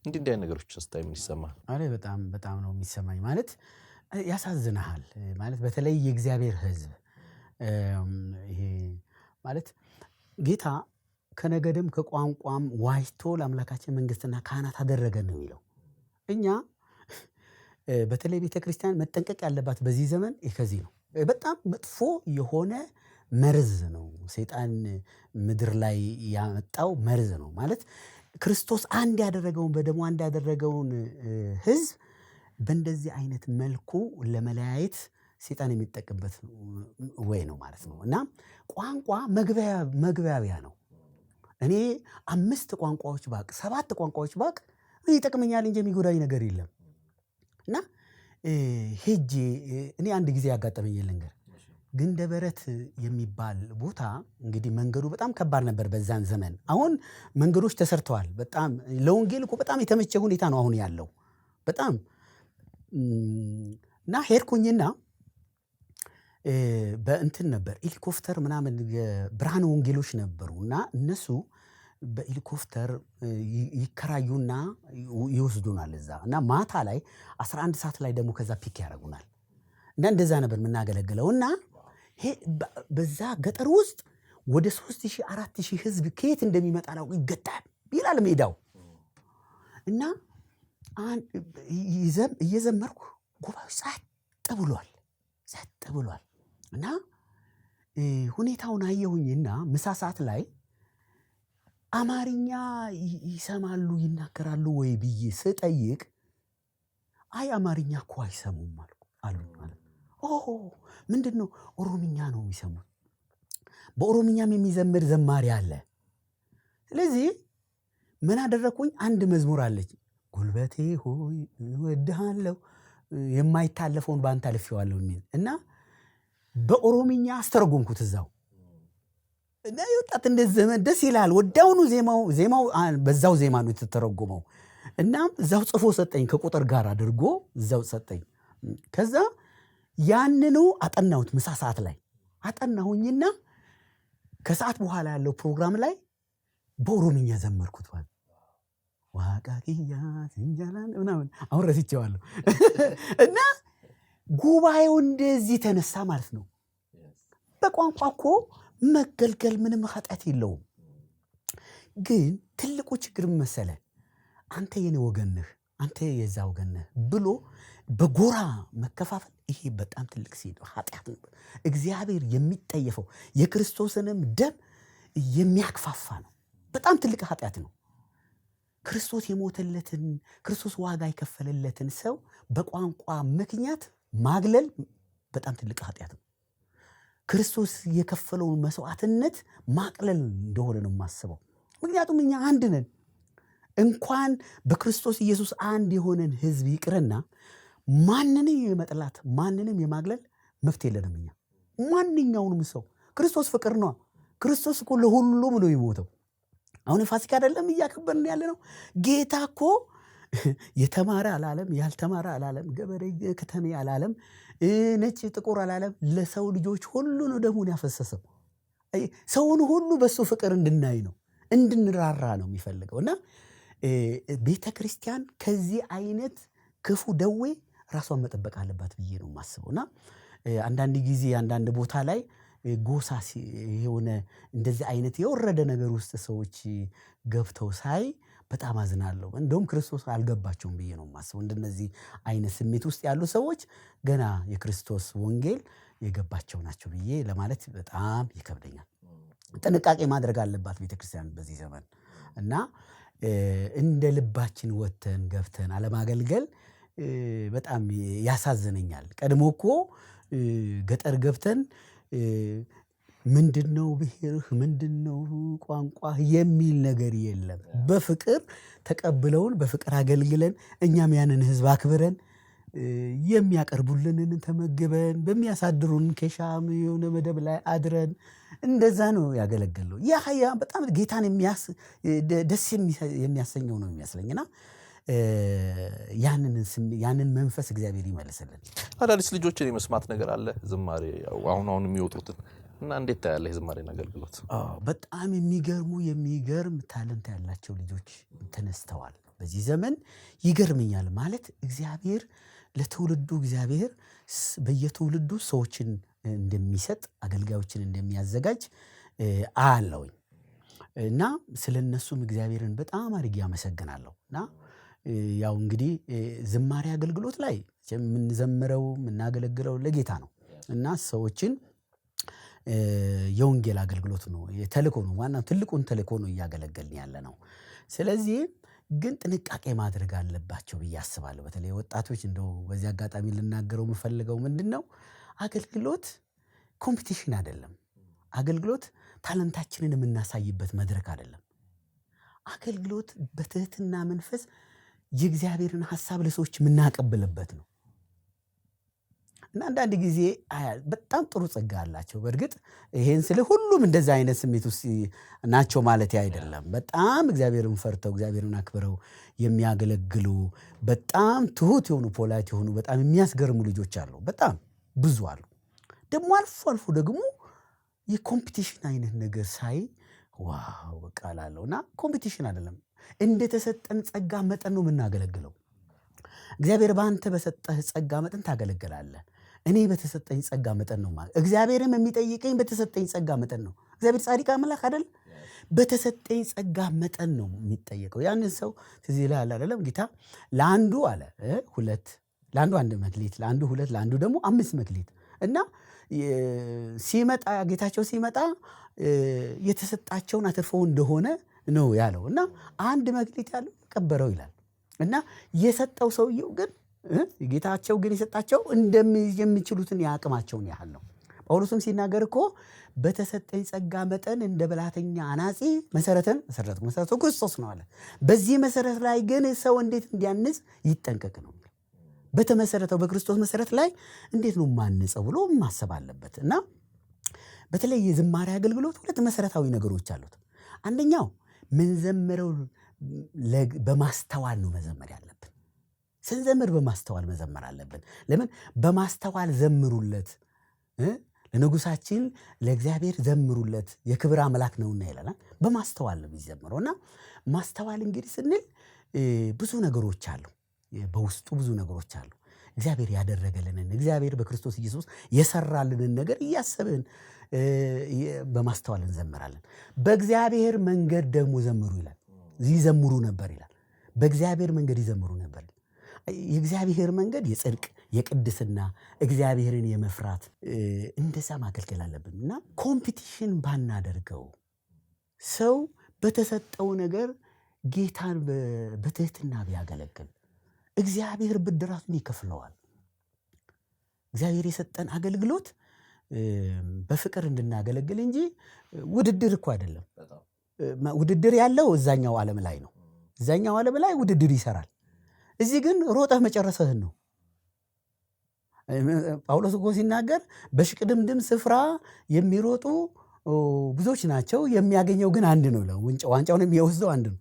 እንዲህ አይነት ነገሮችን ስታይ ምን ይሰማል? አሬ በጣም ነው የሚሰማኝ። ማለት ያሳዝናል። ማለት በተለይ የእግዚአብሔር ሕዝብ ይሄ ማለት ጌታ ከነገድም ከቋንቋም ዋጅቶ ለአምላካችን መንግስትና ካህናት አደረገን ነው የሚለው። እኛ በተለይ ቤተ ክርስቲያን መጠንቀቅ ያለባት በዚህ ዘመን ከዚህ ነው። በጣም መጥፎ የሆነ መርዝ ነው ሰይጣን ምድር ላይ ያመጣው መርዝ ነው። ማለት ክርስቶስ አንድ ያደረገውን በደሙ አንድ ያደረገውን ሕዝብ በእንደዚህ አይነት መልኩ ለመለያየት ሰይጣን የሚጠቀምበት ወይ ነው ማለት ነው። እና ቋንቋ መግባቢያ ነው። እኔ 5 ቋንቋዎች ባቅ 7 ቋንቋዎች ባቅ ይጠቅመኛል እንጂ የሚጎዳኝ ነገር የለም። እና ሄጄ እኔ አንድ ጊዜ ያጋጠመኝ ልንገር። ግንደ በረት የሚባል ቦታ እንግዲህ መንገዱ በጣም ከባድ ነበር በዛን ዘመን። አሁን መንገዶች ተሰርተዋል። በጣም ለወንጌል እኮ በጣም የተመቸ ሁኔታ ነው አሁን ያለው በጣም እና ሄድኩኝና በእንትን ነበር ሄሊኮፕተር ምናምን ብርሃነ ወንጌሎች ነበሩ እና እነሱ በሄሊኮፕተር ይከራዩና ይወስዱናል እዛ እና ማታ ላይ 11 ሰዓት ላይ ደግሞ ከዛ ፒክ ያደርጉናል እና እንደዛ ነበር የምናገለግለው። እና በዛ ገጠር ውስጥ ወደ 3000 4000 ህዝብ ከየት እንደሚመጣ ነው ይገጣል ይላል ሜዳው። እና እየዘመርኩ ጉባኤው ጸጥ ብሏል እና ሁኔታውን አየሁኝና ምሳ ሰዓት ላይ አማርኛ ይሰማሉ ይናገራሉ ወይ ብዬ ስጠይቅ አይ አማርኛ እኮ አይሰሙም አሉ ማለት ምንድነው ኦሮምኛ ነው የሚሰሙት። በኦሮምኛም የሚዘምር ዘማሪ አለ። ስለዚህ ምን አደረኩኝ? አንድ መዝሙር አለች ጉልበቴ ሆይ እወድሃለሁ የማይታለፈውን ባንተ አልፌዋለሁ የሚል እና በኦሮምኛ አስተረጎምኩት እዛው እና ይወጣት እንደዘመን ደስ ይላል። ወዳውኑ ዜማው በዛው ዜማ ነው የተተረጎመው እና እዛው ጽፎ ሰጠኝ ከቁጥር ጋር አድርጎ እዛው ሰጠኝ። ከዛ ያንኑ አጠናሁት ምሳ ሰዓት ላይ አጠናሁኝና ከሰዓት በኋላ ያለው ፕሮግራም ላይ በኦሮምኛ ዘመርኩት ማለት ዋቃቂያ እንጀላን ምናምን አሁን ረስቼዋለሁ። እና ጉባኤው እንደዚህ ተነሳ ማለት ነው። በቋንቋ እኮ መገልገል ምንም ኃጢአት የለውም። ግን ትልቁ ችግር መሰለ አንተ የኔ ወገን ነህ አንተ የዛ ወገን ነህ ብሎ በጎራ መከፋፈል። ይሄ በጣም ትልቅ ኃጢአት ነው። እግዚአብሔር የሚጠየፈው የክርስቶስንም ደም የሚያክፋፋ ነው። በጣም ትልቅ ኃጢአት ነው። ክርስቶስ የሞተለትን ክርስቶስ ዋጋ የከፈለለትን ሰው በቋንቋ ምክንያት ማግለል በጣም ትልቅ ኃጢአት ነው። ክርስቶስ የከፈለውን መስዋዕትነት ማቅለል እንደሆነ ነው የማስበው። ምክንያቱም እኛ አንድ ነን። እንኳን በክርስቶስ ኢየሱስ አንድ የሆነን ሕዝብ ይቅርና ማንንም የመጥላት ማንንም የማግለል መብት የለንም እኛ። ማንኛውንም ሰው ክርስቶስ ፍቅር ነው። ክርስቶስ እኮ ለሁሉም ነው የሞተው። አሁን ፋሲካ አይደለም እያከበርን ያለ ነው። ጌታ እኮ የተማረ አላለም ያልተማረ አላለም ገበሬ ከተሜ አላለም ነጭ ጥቁር አላለም። ለሰው ልጆች ሁሉ ነው ደሙን ያፈሰሰው። ሰውን ሁሉ በሱ ፍቅር እንድናይ ነው እንድንራራ ነው የሚፈልገው። እና ቤተ ክርስቲያን ከዚህ አይነት ክፉ ደዌ ራሷን መጠበቅ አለባት ብዬ ነው የማስበው። እና አንዳንድ ጊዜ አንዳንድ ቦታ ላይ ጎሳ የሆነ እንደዚህ አይነት የወረደ ነገር ውስጥ ሰዎች ገብተው ሳይ በጣም አዝናለሁ። እንደውም ክርስቶስ አልገባቸውም ብዬ ነው የማስበው። እንደነዚህ አይነት ስሜት ውስጥ ያሉ ሰዎች ገና የክርስቶስ ወንጌል የገባቸው ናቸው ብዬ ለማለት በጣም ይከብደኛል። ጥንቃቄ ማድረግ አለባት ቤተክርስቲያን በዚህ ዘመን እና እንደ ልባችን ወተን ገብተን አለማገልገል በጣም ያሳዝነኛል። ቀድሞ እኮ ገጠር ገብተን ምንድነው ብሔርህ ምንድነው ቋንቋ የሚል ነገር የለም። በፍቅር ተቀብለውን በፍቅር አገልግለን እኛም ያንን ሕዝብ አክብረን የሚያቀርቡልንን ተመግበን በሚያሳድሩን ከሻም የሆነ መደብ ላይ አድረን እንደዛ ነው ያገለገለው። ያ በጣም ጌታን ደስ የሚያሰኘው ነው የሚመስለኝና ያንን መንፈስ እግዚአብሔር ይመልስልን። አዳዲስ ልጆችን የመስማት ነገር አለ። ዝማሬ አሁን የሚወጡትን እና እንዴት ታያለህ የዝማሬን አገልግሎት? በጣም የሚገርም ታለንት ያላቸው ልጆች ተነስተዋል በዚህ ዘመን። ይገርመኛል ማለት እግዚአብሔር ለትውልዱ እግዚአብሔር በየትውልዱ ሰዎችን እንደሚሰጥ አገልጋዮችን እንደሚያዘጋጅ አያለሁኝ እና ስለነሱም እግዚአብሔርን በጣም አድርጌ አመሰግናለሁ። እና ያው እንግዲህ ዝማሬ አገልግሎት ላይ የምንዘምረው የምናገለግለው ለጌታ ነው እና ሰዎችን የወንጌል አገልግሎት ነው የተልእኮ ነው ዋናው ትልቁን ተልእኮ ነው እያገለገልን ያለ ነው። ስለዚህ ግን ጥንቃቄ ማድረግ አለባቸው ብዬ አስባለሁ። በተለይ ወጣቶች እንደው በዚህ አጋጣሚ ልናገረው የምፈልገው ምንድነው አገልግሎት ኮምፒቲሽን አይደለም። አገልግሎት ታለንታችንን የምናሳይበት መድረክ አይደለም። አገልግሎት በትህትና መንፈስ የእግዚአብሔርን ሐሳብ ለሰዎች የምናቀብልበት ነው። እና አንዳንድ ጊዜ በጣም ጥሩ ጸጋ አላቸው። በእርግጥ ይሄን ስለ ሁሉም እንደዛ አይነት ስሜት ውስጥ ናቸው ማለት አይደለም። በጣም እግዚአብሔርን ፈርተው እግዚአብሔርን አክብረው የሚያገለግሉ በጣም ትሁት የሆኑ ፖላይት የሆኑ በጣም የሚያስገርሙ ልጆች አሉ። በጣም ብዙ አሉ። ደግሞ አልፎ አልፎ ደግሞ የኮምፒቲሽን አይነት ነገር ሳይ ዋው በቃ እላለሁና ኮምፒቲሽን አይደለም። እንደተሰጠን ጸጋ መጠን ነው የምናገለግለው። እግዚአብሔር በአንተ በሰጠህ ጸጋ መጠን ታገለግላለህ። እኔ በተሰጠኝ ጸጋ መጠን ነው ማለት እግዚአብሔርም የሚጠይቀኝ በተሰጠኝ ጸጋ መጠን ነው። እግዚአብሔር ጻድቅ አምላክ አይደል? በተሰጠኝ ጸጋ መጠን ነው የሚጠየቀው። ያንን ሰው ትዝ ይልሃል አይደለም? ጌታ ለአንዱ አለ 2 ለአንዱ 1 መክሊት ለአንዱ 2 ለአንዱ ደግሞ 5 መክሊት እና ሲመጣ ጌታቸው ሲመጣ የተሰጣቸውን አትርፈው እንደሆነ ነው ያለው እና 1 መክሊት ያለው ቀበረው ይላል እና የሰጠው ሰውየው ግን ጌታቸው ግን የሰጣቸው እንደሚችሉትን ያቅማቸውን ያህል ነው። ጳውሎስም ሲናገር እኮ በተሰጠኝ ጸጋ መጠን እንደ ብልሃተኛ አናጺ መሰረቱ ክርስቶስ ነው አለ። በዚህ መሰረት ላይ ግን ሰው እንዴት እንዲያንጽ ይጠንቀቅ ነው። በተመሰረተው በክርስቶስ መሰረት ላይ እንዴት ነው ማንጸው ብሎ ማሰብ አለበት። እና በተለይ የዝማሬ አገልግሎት 2 መሰረታዊ ነገሮች አሉት። አንደኛው ምንዘምረው በማስተዋል ነው መዘመር ያለብን። ስንዘምር በማስተዋል መዘመር አለብን። ለምን በማስተዋል ዘምሩለት ለንጉሳችን ለእግዚአብሔር ዘምሩለት የክብር አምላክ ነውና ይላል። በማስተዋል ነው የሚዘምረው። እና ማስተዋል እንግዲህ ስንል ብዙ ነገሮች አሉ። በውስጡ ብዙ ነገሮች አሉ። እግዚአብሔር ያደረገልንን እግዚአብሔር በክርስቶስ ኢየሱስ የሰራልንን ነገር እያሰብን በማስተዋል እንዘምራለን። በእግዚአብሔር መንገድ ደግሞ ዘምሩ ይላል። ይዘምሩ ነበር ይላል። በእግዚአብሔር መንገድ ይዘምሩ ነበር። የእግዚአብሔር መንገድ የጽድቅ የቅድስና እግዚአብሔርን የመፍራት እንደዛ ማገልገል አለብን። እና ኮምፒቲሽን ባናደርገው ሰው በተሰጠው ነገር ጌታን በትህትና ቢያገለግል እግዚአብሔር ብድራቱን ይከፍለዋል። እግዚአብሔር የሰጠን አገልግሎት በፍቅር እንድናገለግል እንጂ ውድድር እኮ አይደለም። ውድድር ያለው እዛኛው ዓለም ላይ ነው። እዛኛው ዓለም ላይ ውድድር ይሰራል። እዚህ ግን ሮጠህ መጨረስህን ነው። ጳውሎስ እኮ ሲናገር በሽቅድምድም ስፍራ የሚሮጡ ብዙዎች ናቸው፣ የሚያገኘው ግን አንድ ነው ይላል። ዋንጫውን የሚወስደው አንድ ነው፣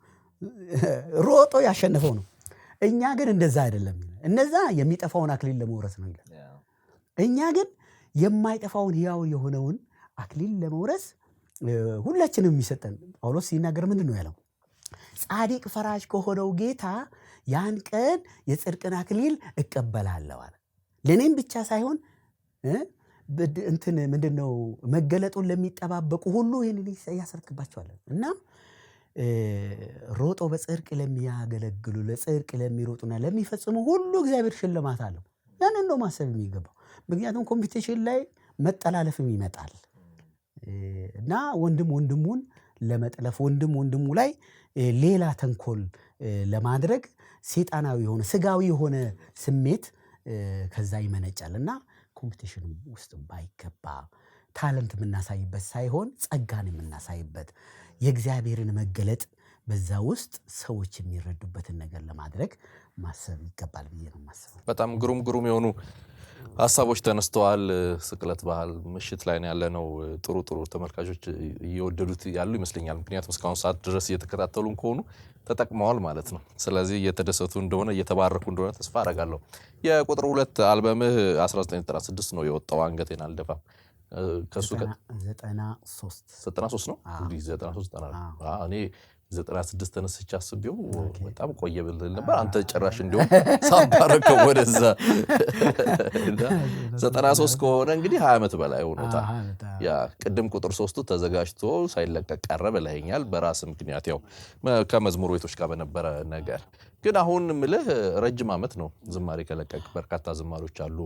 ሮጦ ያሸነፈው ነው። እኛ ግን እንደዛ አይደለም። እነዛ የሚጠፋውን አክሊል ለመውረስ ነው ይላል። እኛ ግን የማይጠፋውን ሕያው የሆነውን አክሊል ለመውረስ ሁላችንም የሚሰጠን ጳውሎስ ሲናገር ምንድን ነው ያለው? ጻድቅ ፈራጅ ከሆነው ጌታ ያን ቀን የጽድቅን አክሊል እቀበላለሁ አለ። ለእኔም ብቻ ሳይሆን ምንድነው መገለጡን ለሚጠባበቁ ሁሉ ይህንን ያሰርክባቸዋል። እና ሮጦ በጽድቅ ለሚያገለግሉ ለጽድቅ ለሚሮጡና ለሚፈጽሙ ሁሉ እግዚአብሔር ሽልማት አለው። ያንን ነው ማሰብ የሚገባው። ምክንያቱም ኮምፒቲሽን ላይ መጠላለፍም ይመጣል እና ወንድም ወንድሙን ለመጥለፍ ወንድሙ ላይ ሌላ ተንኮል ለማድረግ ሰይጣናዊ የሆነ ስጋዊ የሆነ ስሜት ከዛ ይመነጫል። እና ኮምፒቲሽን ውስጥ ባይገባ ታለንት የምናሳይበት ሳይሆን ጸጋን የምናሳይበት የእግዚአብሔርን መገለጥ በዛ ውስጥ ሰዎች የሚረዱበትን ነገር ለማድረግ ማሰብ ይገባል ብዬ ነው ማሰብ። በጣም ግሩም የሆኑ ሐሳቦች ተነስተዋል። ስቅለት ባህል ምሽት ላይ ነው ያለነው። ጥሩ ተመልካቾች እየወደዱት ያሉ ይመስለኛል። ምክንያቱም እስካሁን ሰዓት ድረስ እየተከታተሉን ከሆኑ ተጠቅመዋል ማለት ነው። ስለዚህ እየተደሰቱ እንደሆነ እየተባረኩ እንደሆነ ተስፋ አደርጋለሁ። የቁጥር 2 አልበምህ 1996 ነው የወጣው። አንገቴን አልደፋም ከሱ 93 ነው እንግዲህ 93 እኔ 96 ተነስቼ አስቤው በጣም ቆየ ብል ነበር። አንተ ጭራሽ እንደውም ሳባረከው ወደዛ 93 ከሆነ እንግዲህ 20 ዓመት በላይ ሆኖታል። ያ ቅድም ቁጥር 3ቱ ተዘጋጅቶ ሳይለቀቅ ቀረ ብለኸኛል። በራስ ምክንያት ያው ከመዝሙር ቤቶች ጋር በነበረ ነገር ግን አሁን ምልህ ረጅም ዓመት ነው ዝማሬ ከለቀቅ። በርካታ ዝማሬዎች አሉ።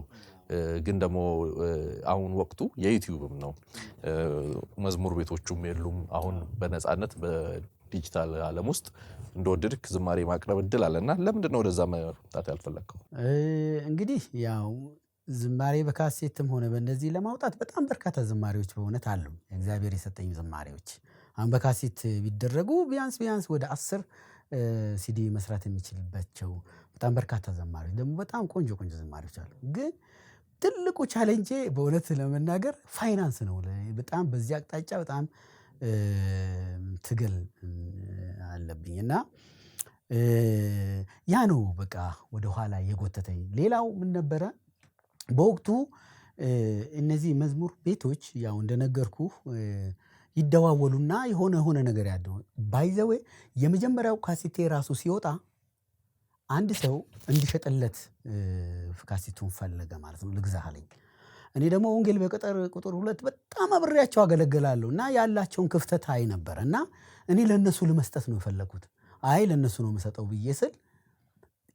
ግን ደግሞ አሁን ወቅቱ የዩቲዩብም ነው። መዝሙር ቤቶቹም የሉም። አሁን በነጻነት ዲጂታል ዓለም ውስጥ እንደወደድክ ዝማሬ ማቅረብ እድል አለና ለምንድን ነው ወደዛ መምጣት ያልፈለግከው? እንግዲህ ያው ዝማሬ በካሴትም ሆነ በእንደዚህ ለማውጣት በጣም በርካታ ዝማሬዎች በእውነት አሉ። እግዚአብሔር የሰጠኝ ዝማሬዎች አሁን በካሴት ቢደረጉ ቢያንስ ወደ 10 ሲዲ መስራት የሚችልባቸው በጣም በርካታ ዝማሬዎች ደግሞ በጣም ቆንጆ ዝማሬዎች አሉ። ግን ትልቁ ቻሌንጅ በእውነት ለመናገር ፋይናንስ ነው። በጣም በዚህ አቅጣጫ በጣም ትግል አለብኝ እና ያ ነው በቃ ወደ ኋላ የጎተተኝ። ሌላው ምን ነበረ በወቅቱ እነዚህ መዝሙር ቤቶች ያው እንደነገርኩህ ይደዋወሉና የሆነ ነገር ያለው ባይዘዌ የመጀመሪያው ካሴቴ ራሱ ሲወጣ አንድ ሰው እንዲሸጥለት ካሴቱን ፈለገ ማለት ነው። ልግዛህ አለኝ። እኔ ደግሞ ወንጌል በገጠር ቁጥር 2 በጣም አብሬያቸው አገለግላለሁ እና ያላቸውን ክፍተት አይ ነበር እና እኔ ለነሱ ለመስጠት ነው የፈለኩት። አይ ለነሱ ነው የምሰጠው ብዬ ስል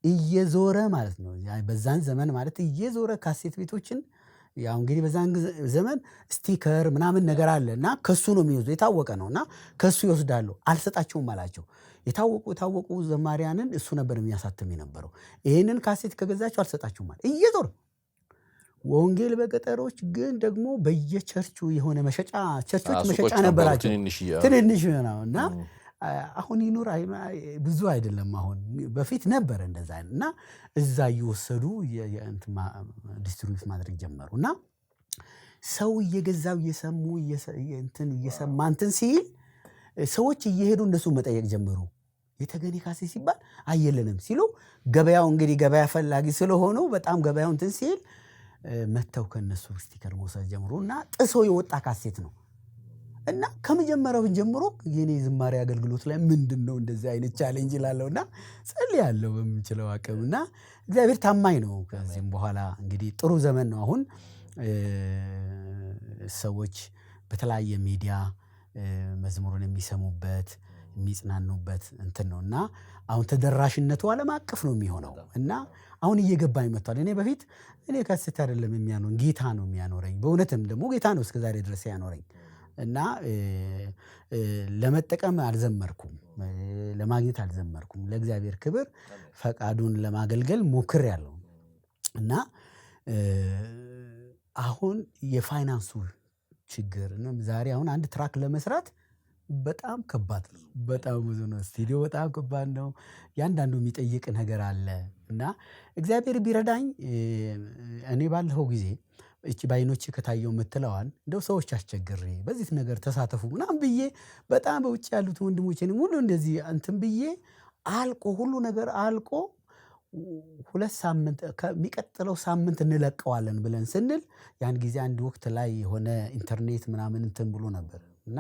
እየዞረ ማለት ነው በዛን ዘመን ማለት እየዞረ ካሴት ቤቶችን ያው እንግዲህ በዛን ዘመን ስቲከር ምናምን ነገር አለ እና ከሱ ነው የሚወስዱ የታወቀ ነውና ከሱ ይወስዳሉ። አልሰጣቸውም አላቸው። የታወቁ ዘማሪያንን እሱ ነበር የሚያሳትም የነበረው። ይሄንን ካሴት ከገዛችሁ አልሰጣችሁም ማለት እየዞረ ወንጌል በገጠሮች ግን ደግሞ በየቸርቹ የሆነ ቸርቾች መሸጫ ነበራቸው ትንንሽ ነው እና አሁን ይኑር ብዙ አይደለም። አሁን በፊት ነበር እንደዛ እና እዛ እየወሰዱ ዲስትሪቢዩት ማድረግ ጀመሩ እና ሰው እየገዛው እየሰማ እንትን ሲል ሰዎች እየሄዱ እንደሱ መጠየቅ ጀመሩ። የተገኘ ካሴት ሲባል አየለንም ሲሉ ገበያው እንግዲህ ገበያ ፈላጊ ስለሆኑ በጣም ገበያው እንትን ሲል መተው ከነሱ ስቲከር መውሰድ ጀምሮ እና ጥሶ የወጣ ካሴት ነው እና ከመጀመሪያው ጀምሮ የኔ ዝማሬ አገልግሎት ላይ ምንድነው እንደዚህ አይነት ቻሌንጅ ላለውና ጸልያለሁ በሚችለው አቅምና እግዚአብሔር ታማኝ ነው። ከዚህም በኋላ እንግዲህ ጥሩ ዘመን ነው። አሁን ሰዎች በተለያየ ሚዲያ መዝሙሩን የሚሰሙበት የሚጽናኑበት እንትን ነውና አሁን ተደራሽነቱ ዓለም አቀፍ ነው የሚሆነው እና አሁን እየገባኝ መጥቷል። እኔ በፊት እኔ ካሴት አይደለም የሚያኖረኝ ጌታ ነው የሚያኖረኝ። በእውነትም ደግሞ ጌታ ነው እስከዛሬ ድረስ ያኖረኝ እና ለመጠቀም አልዘመርኩም፣ ለማግኘት አልዘመርኩም። ለእግዚአብሔር ክብር ፈቃዱን ለማገልገል ሞክሬያለሁ እና አሁን የፋይናንሱ ችግር ነው። ዛሬ አሁን አንድ ትራክ ለመስራት በጣም ከባድ ነው። በጣም ብዙ ነው። ስቱዲዮ በጣም ከባድ ነው። ያንዳንዱ የሚጠይቅ ነገር አለ እና እግዚአብሔር ቢረዳኝ እኔ ባለፈው ጊዜ እቺ ባይኖች ከታየው የምትለዋን እንደው ሰዎች አስቸግሬ በዚህ ነገር ተሳተፉ ምናምን ብዬ በጣም በውጭ ያሉት ወንድሞቼን ሁሉ እንደዚህ እንትን ብዬ አልቆ ሁሉ ነገር አልቆ 2 ሳምንት ከሚቀጥለው ሳምንት እንለቀዋለን ብለን ስንል ያን ጊዜ አንድ ወቅት ላይ የሆነ ኢንተርኔት ምናምን እንትን ብሎ ነበር እና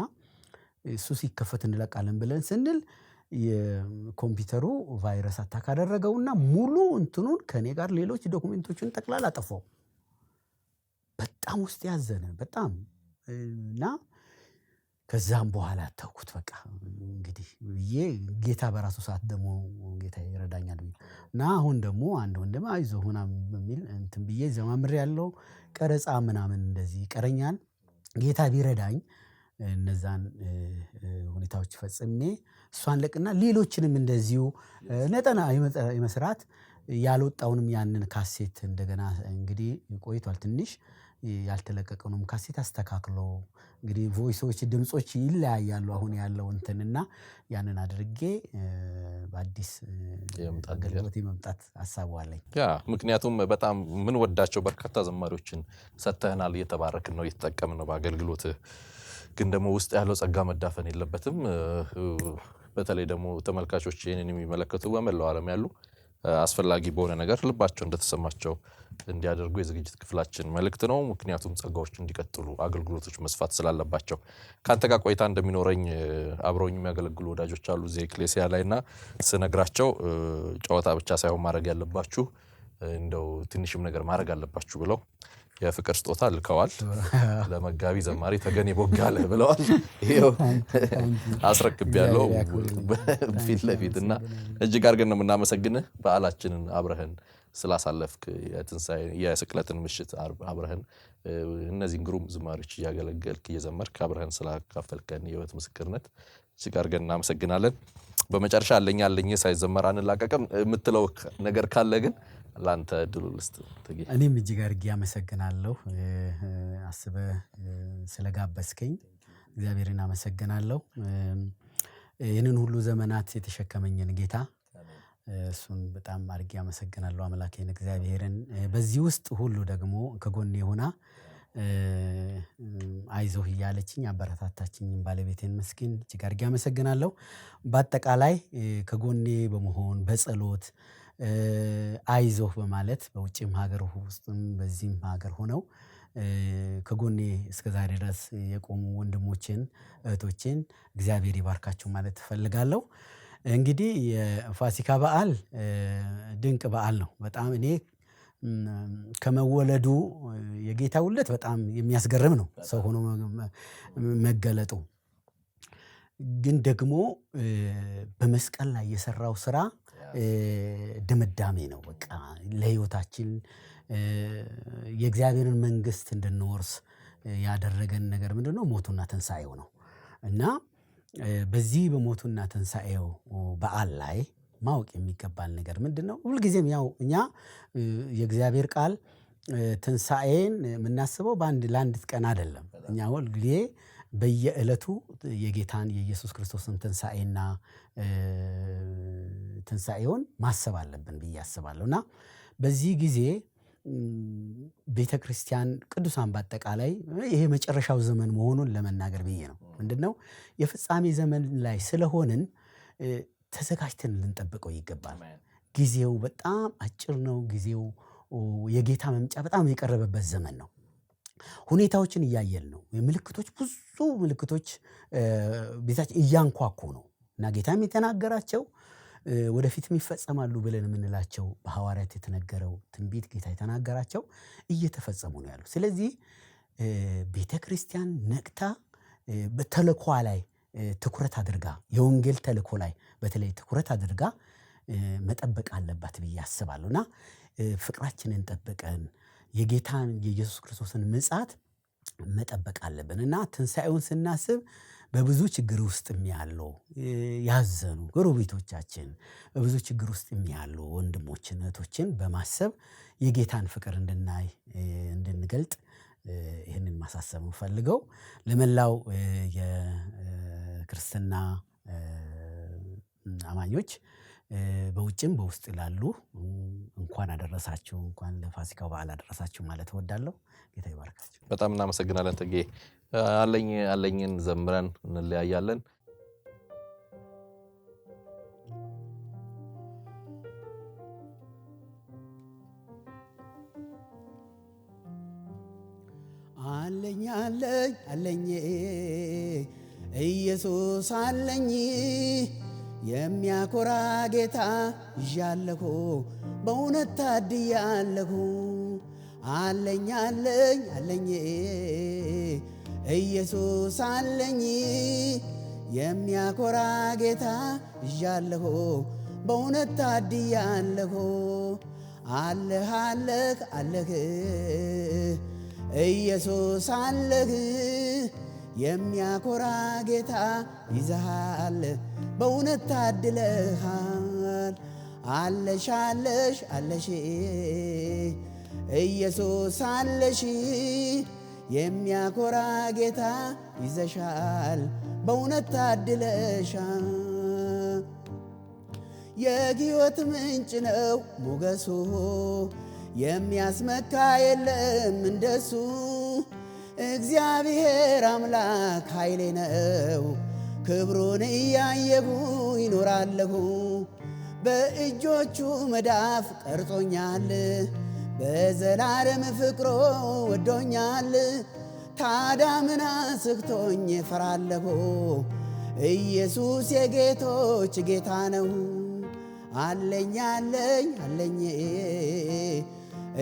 እሱ ሲከፈት እንለቃለን ብለን ስንል የኮምፒውተሩ ቫይረስ አታክ አደረገውና ሙሉ እንትኑን ከኔ ጋር ሌሎች ዶክመንቶችን ጠቅላላ አጠፋው። በጣም ውስጥ ያዘነ በጣም እና ከዛም በኋላ ተውኩት። በቃ እንግዲህ ብዬ ጌታ በራሱ ሰዓት ደግሞ ጌታ ይረዳኛል እና አሁን ደግሞ አንድ ወንድም አይዞህ ምናምን በሚል እንትን ብዬ ዘማምሬያለሁ። ቀረጻ ምናምን እንደዚህ ይቀረኛል። ጌታ ቢረዳኝ እነዛን ሁኔታዎች ፈጽሜ እሷን ለቅና ሌሎችንም እንደዚሁ ነጠና የመስራት ያልወጣውንም ያንን ካሴት እንደገና እንግዲህ ቆይቷል ትንሽ ያልተለቀቀውንም ካሴት አስተካክሎ እንግዲህ ቮይሶች ድምጾች ይለያያሉ አሁን ያለው እንትንና ያንን አድርጌ በአዲስ አገልግሎት የመምጣት ሐሳቡ አለኝ። ያ ምክንያቱም በጣም ምን ወዳቸው በርካታ ዘማሪዎችን ሰተህናል። እየተባረክን ነው፣ እየተጠቀምን ነው በአገልግሎት። ግን ደግሞ ውስጥ ያለው ጸጋ መዳፈን የለበትም። በተለይ ደግሞ ተመልካቾች ይሄንን የሚመለከቱ በመላው ዓለም ያሉ አስፈላጊ በሆነ ነገር ልባቸው እንደተሰማቸው እንዲያደርጉ የዝግጅት ክፍላችን መልእክት ነው። ምክንያቱም ጸጋዎች እንዲቀጥሉ አገልግሎቶች መስፋት ስላለባቸው ካንተ ጋር ቆይታ እንደሚኖረኝ አብረውኝ የሚያገለግሉ ወዳጆች አሉ እዚህ ኤክሌሲያ ላይና ስነግራቸው ጨዋታ ብቻ ሳይሆን ማድረግ ያለባችሁ እንደው ትንሽም ነገር ማድረግ አለባችሁ ብለው የፍቅር ስጦታ ልከዋል። ለመጋቢ ዘማሪ ተገኔ ቦጋለ ብለዋል። ይሄው አስረክቤያለሁ ፊት ለፊትና እጅግ አድርገን ነው የምናመሰግንህ። በዓላችንን አብረህን ስላሳለፍክ የትንሣኤ የስቅለትን ምሽት አብረህን እነዚህን ግሩም ዝማሬዎች እያገለገልክ እየዘመርክ አብረህን ስላካፈልከን የህይወት ምስክርነት እጅግ አድርገን እናመሰግናለን። በመጨረሻ አለኝ ሳይዘመር አንላቀቅም የምትለው ነገር ካለ ግን ላንተ ድሉ ልስጥ። እኔም እጅግ አድርጌ አመሰግናለሁ። አስበህ ስለጋበዝከኝ እግዚአብሔርን አመሰግናለሁ። ይህንን ሁሉ ዘመናት የተሸከመኝን ጌታ እሱን በጣም አድርጌ አመሰግናለሁ አምላኬን እግዚአብሔርን። በዚህ ውስጥ ሁሉ ደግሞ ከጎኔ ሆና አይዞህ እያለችኝ አበረታታችኝ ባለቤቴን መስኪን እጅግ አድርጌ አመሰግናለሁ። በአጠቃላይ ከጎኔ በመሆን በጸሎት አይዞህ በማለት በውጭም ሀገር ውስጥም በዚህም ሀገር ሆነው ከጎኔ እስከዛሬ ድረስ የቆሙ ወንድሞችን እህቶችን እግዚአብሔር ይባርካችሁ ማለት እፈልጋለሁ። እንግዲህ የፋሲካ በዓል ድንቅ በዓል ነው። በጣም እኔ ከመወለዱ የጌታ ውልደት በጣም የሚያስገርም ነው ሰው ሆኖ መገለጡ። ግን ደግሞ በመስቀል ላይ የሰራው ስራ ድምዳሜ ነው። በቃ ለህይወታችን የእግዚአብሔርን መንግስት እንድንወርስ ያደረገን ነገር ምንድነው? ሞቱና ትንሣኤው ነው። እና በዚህ በሞቱና ትንሣኤው በዓል ላይ ማወቅ የሚገባል ነገር ምንድነው? ሁልጊዜም ያው እኛ የእግዚአብሔር ቃል ትንሣኤን የምናስበው ለአንድ ቀን አይደለም። እኛ ሁልጊዜ በየዕለቱ የጌታን የኢየሱስ ክርስቶስን ትንሣኤውን ማሰብ አለብን ብዬ አስባለሁ። እና በዚህ ጊዜ ቤተ ክርስቲያን ቅዱሳን በአጠቃላይ ይሄ መጨረሻው ዘመን መሆኑን ለመናገር ብዬ ነው። ምንድነው? የፍጻሜ ዘመን ላይ ስለሆንን ተዘጋጅተን ልንጠብቀው ይገባል። ጊዜው በጣም አጭር ነው። ጊዜው የጌታ መምጫ በጣም የቀረበበት ዘመን ነው። ሁኔታዎችን እያየን ነው። ብዙ ምልክቶች ቤታችን እያንኳኩ ነው እና ጌታም የተናገራቸው ወደፊትም ይፈጸማሉ ብለን የምንላቸው በሐዋርያት የተነገረው ትንቢት ጌታ የተናገራቸው እየተፈጸሙ ነው ያሉት። ስለዚህ ቤተ ክርስቲያን ነቅታ በተልእኮ ላይ ትኩረት አድርጋ የወንጌል ተልእኮ ላይ በተለይ ትኩረት አድርጋ መጠበቅ አለባት ብዬ አስባለሁ። እና ፍቅራችንን ጠብቀን የጌታን የኢየሱስ ክርስቶስን ምጽአት መጠበቅ አለብን። እና ትንሣኤውን ስናስብ በብዙ ችግር ውስጥ ያሉ ያዘኑ ጎረቤቶቻችን በብዙ ችግር ውስጥ ያሉ ወንድሞችን እህቶችን በማሰብ የጌታን ፍቅር እንድናይ እንድንገልጥ ይህንን ማሳሰብ ፈልገው ለመላው የክርስትና አማኞች በውጭም በውስጥ ላሉ እንኳን አደረሳችሁ፣ እንኳን ለፋሲካው በዓል አደረሳችሁ ማለት እወዳለሁ። ጌታ ይባርካችሁ። በጣም እናመሰግናለን ተጌ። አለኝን ዘምረን እንለያያለን። አለኝ ኢየሱስ አለኝ የሚያኮራ ጌታ ይዣለሁ በእውነት ታድያለሁ። አለኝ ኢየሱስ አለኝ የሚያኮራ ጌታ ይዣለሁ በእውነት ታድያለሁ። አለህ ኢየሱስ አለህ የሚያኮራ ጌታ ይዘሃል በእውነት ታድለሃል። አለሽ ኢየሱስ አለሽ የሚያኮራ ጌታ ይዘሻል በእውነት ታድለሻል። የሕይወት ምንጭ ነው ሞገሱ የሚያስመካ የለም እንደሱ። እግዚአብሔር አምላክ ኃይሌ ነው ክብሩን እያየሁ ይኖራለሁ። በእጆቹ መዳፍ ቀርጾኛል። በዘላለም ፍቅሮ ወዶኛል። ታዲያ ምን አስክቶኝ እፈራለሁ? ኢየሱስ የጌቶች ጌታ ነው። አለኝ አለኝ አለኝ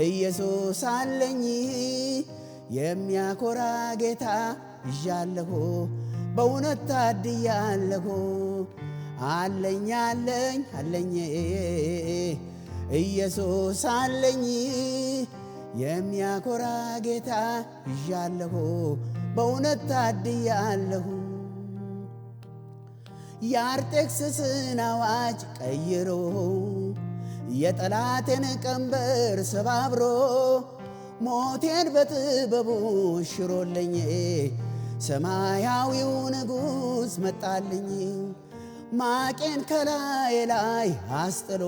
ኢየሱስ አለኝ የሚያኮራ ጌታ ይዣለሁ በእውነት ታድያለሁ። አለኝ አለኝ አለኝ ኢየሱስ አለኝ የሚያኮራ ጌታ ይዣለሁ በእውነት ታድያለሁ። የአርጤክስስን አዋጅ ቀይሮ የጠላቴን ቀንበር ሰባብሮ ሞቴን በጥበቡ ሽሮልኝ ሰማያዊው ንጉሥ መጣልኝ። ማቄን ከላይ ላይ አስጥሎ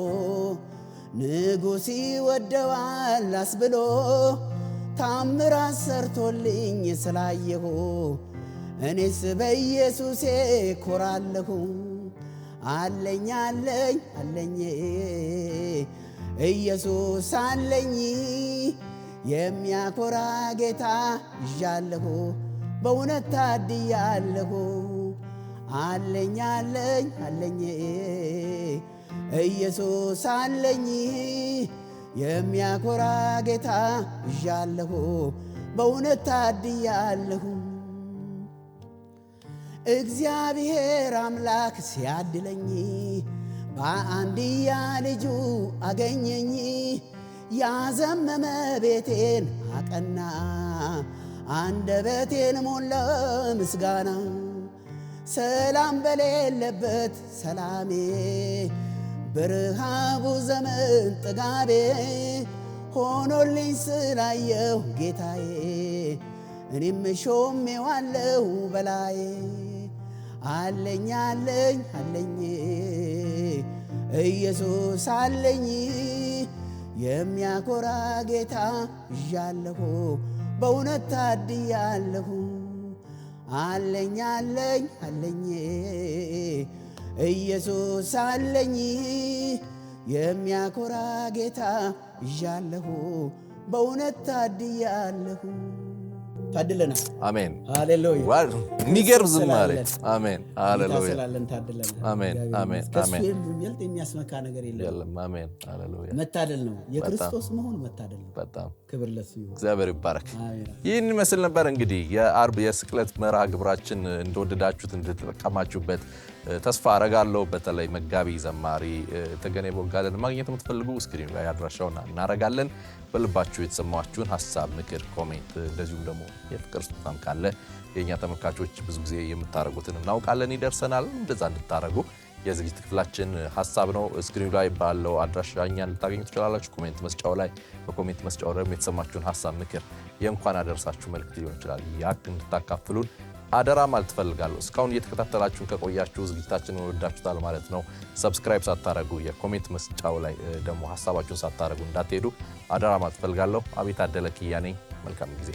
ንጉሥ ይወደዋል አስብሎ ታምራት ሰርቶልኝ ስላየሁ እኔስ በኢየሱሴ ኮራለሁ። አለኝ አለኝ አለኝ ኢየሱስ አለኝ የሚያኮራ ጌታ ይዣለሁ በእውነት ታድያለሁ። አለኝ አለኝ አለኝ ኢየሱስ አለኝ የሚያኮራ ጌታ ይዣለሁ በእውነት ታድያለሁ። እግዚአብሔር አምላክ ሲያድለኝ በአንድያ ልጁ አገኘኝ። ያዘመመ ቤቴን አቀና አንደበቴን ሞላ ምስጋና። ሰላም በሌለበት ሰላሜ በረሃቡ ዘመን ጥጋቤ ሆኖልኝ ስላየሁ ጌታዬ እኔም ሾሜዋለሁ በላዬ። አለኝ አለኝ አለኝ ኢየሱስ አለኝ የሚያኮራ ጌታ ይዣለሁ በእውነት ታድያለሁ። አለኝ አለኝ አለኝ ኢየሱስ አለኝ የሚያኮራ ጌታ ይዣለሁ በእውነት ታድያለሁ። ታድለናል። አሜን ሃሌሉያ። የሚገርም ዝማሬ። አሜን ሃሌሉያ። ታስላለን ታድለናል። አሜን አሜን አሜን። የሚበልጥ የሚያስመካ ነገር የለም። አሜን ሃሌሉያ። መታደል ነው የክርስቶስ መሆን መታደል ነው። በጣም ክብር ለሱ ይሁን። እግዚአብሔር ይባረክ። ይህን ይመስል ነበር እንግዲህ የአርብ የስቅለት መርሃ ግብራችን እንደወደዳችሁት እንደተጠቀማችሁበት ተስፋ አረጋለሁ። በተለይ መጋቢ ዘማሪ ተገኔ ቦጋለን ማግኘት የምትፈልጉ ስክሪን ላይ አድራሻውን እናረጋለን። በልባችሁ የተሰማችሁን ሐሳብ፣ ምክር፣ ኮሜንት እንደዚሁም ደግሞ የፍቅር ስጦታም ካለ የኛ ተመልካቾች ብዙ ጊዜ የምታረጉትን እናውቃለን፣ ይደርሰናል። እንደዛ እንድታረጉ የዝግጅት ክፍላችን ሐሳብ ነው። ስክሪን ላይ ባለው አድራሻ እኛን ልታገኙ ትችላላችሁ። ኮሜንት መስጫው ላይ በኮሜንት መስጫው ደግሞ የተሰማችሁን ሐሳብ፣ ምክር፣ የእንኳን አደረሳችሁ መልእክት ሊሆን ይችላል ያክ እንድታካፍሉን አደራ ማለት ፈልጋለሁ። እስካሁን እየተከታተላችሁን ከቆያችሁ ዝግጅታችንን ወዳችሁታል ማለት ነው። ሰብስክራይብ ሳታረጉ የኮሜንት መስጫው ላይ ደግሞ ሐሳባችሁን ሳታረጉ እንዳትሄዱ አደራ ማለት ፈልጋለሁ። አቤት አደለ ኪያ ነኝ። መልካም ጊዜ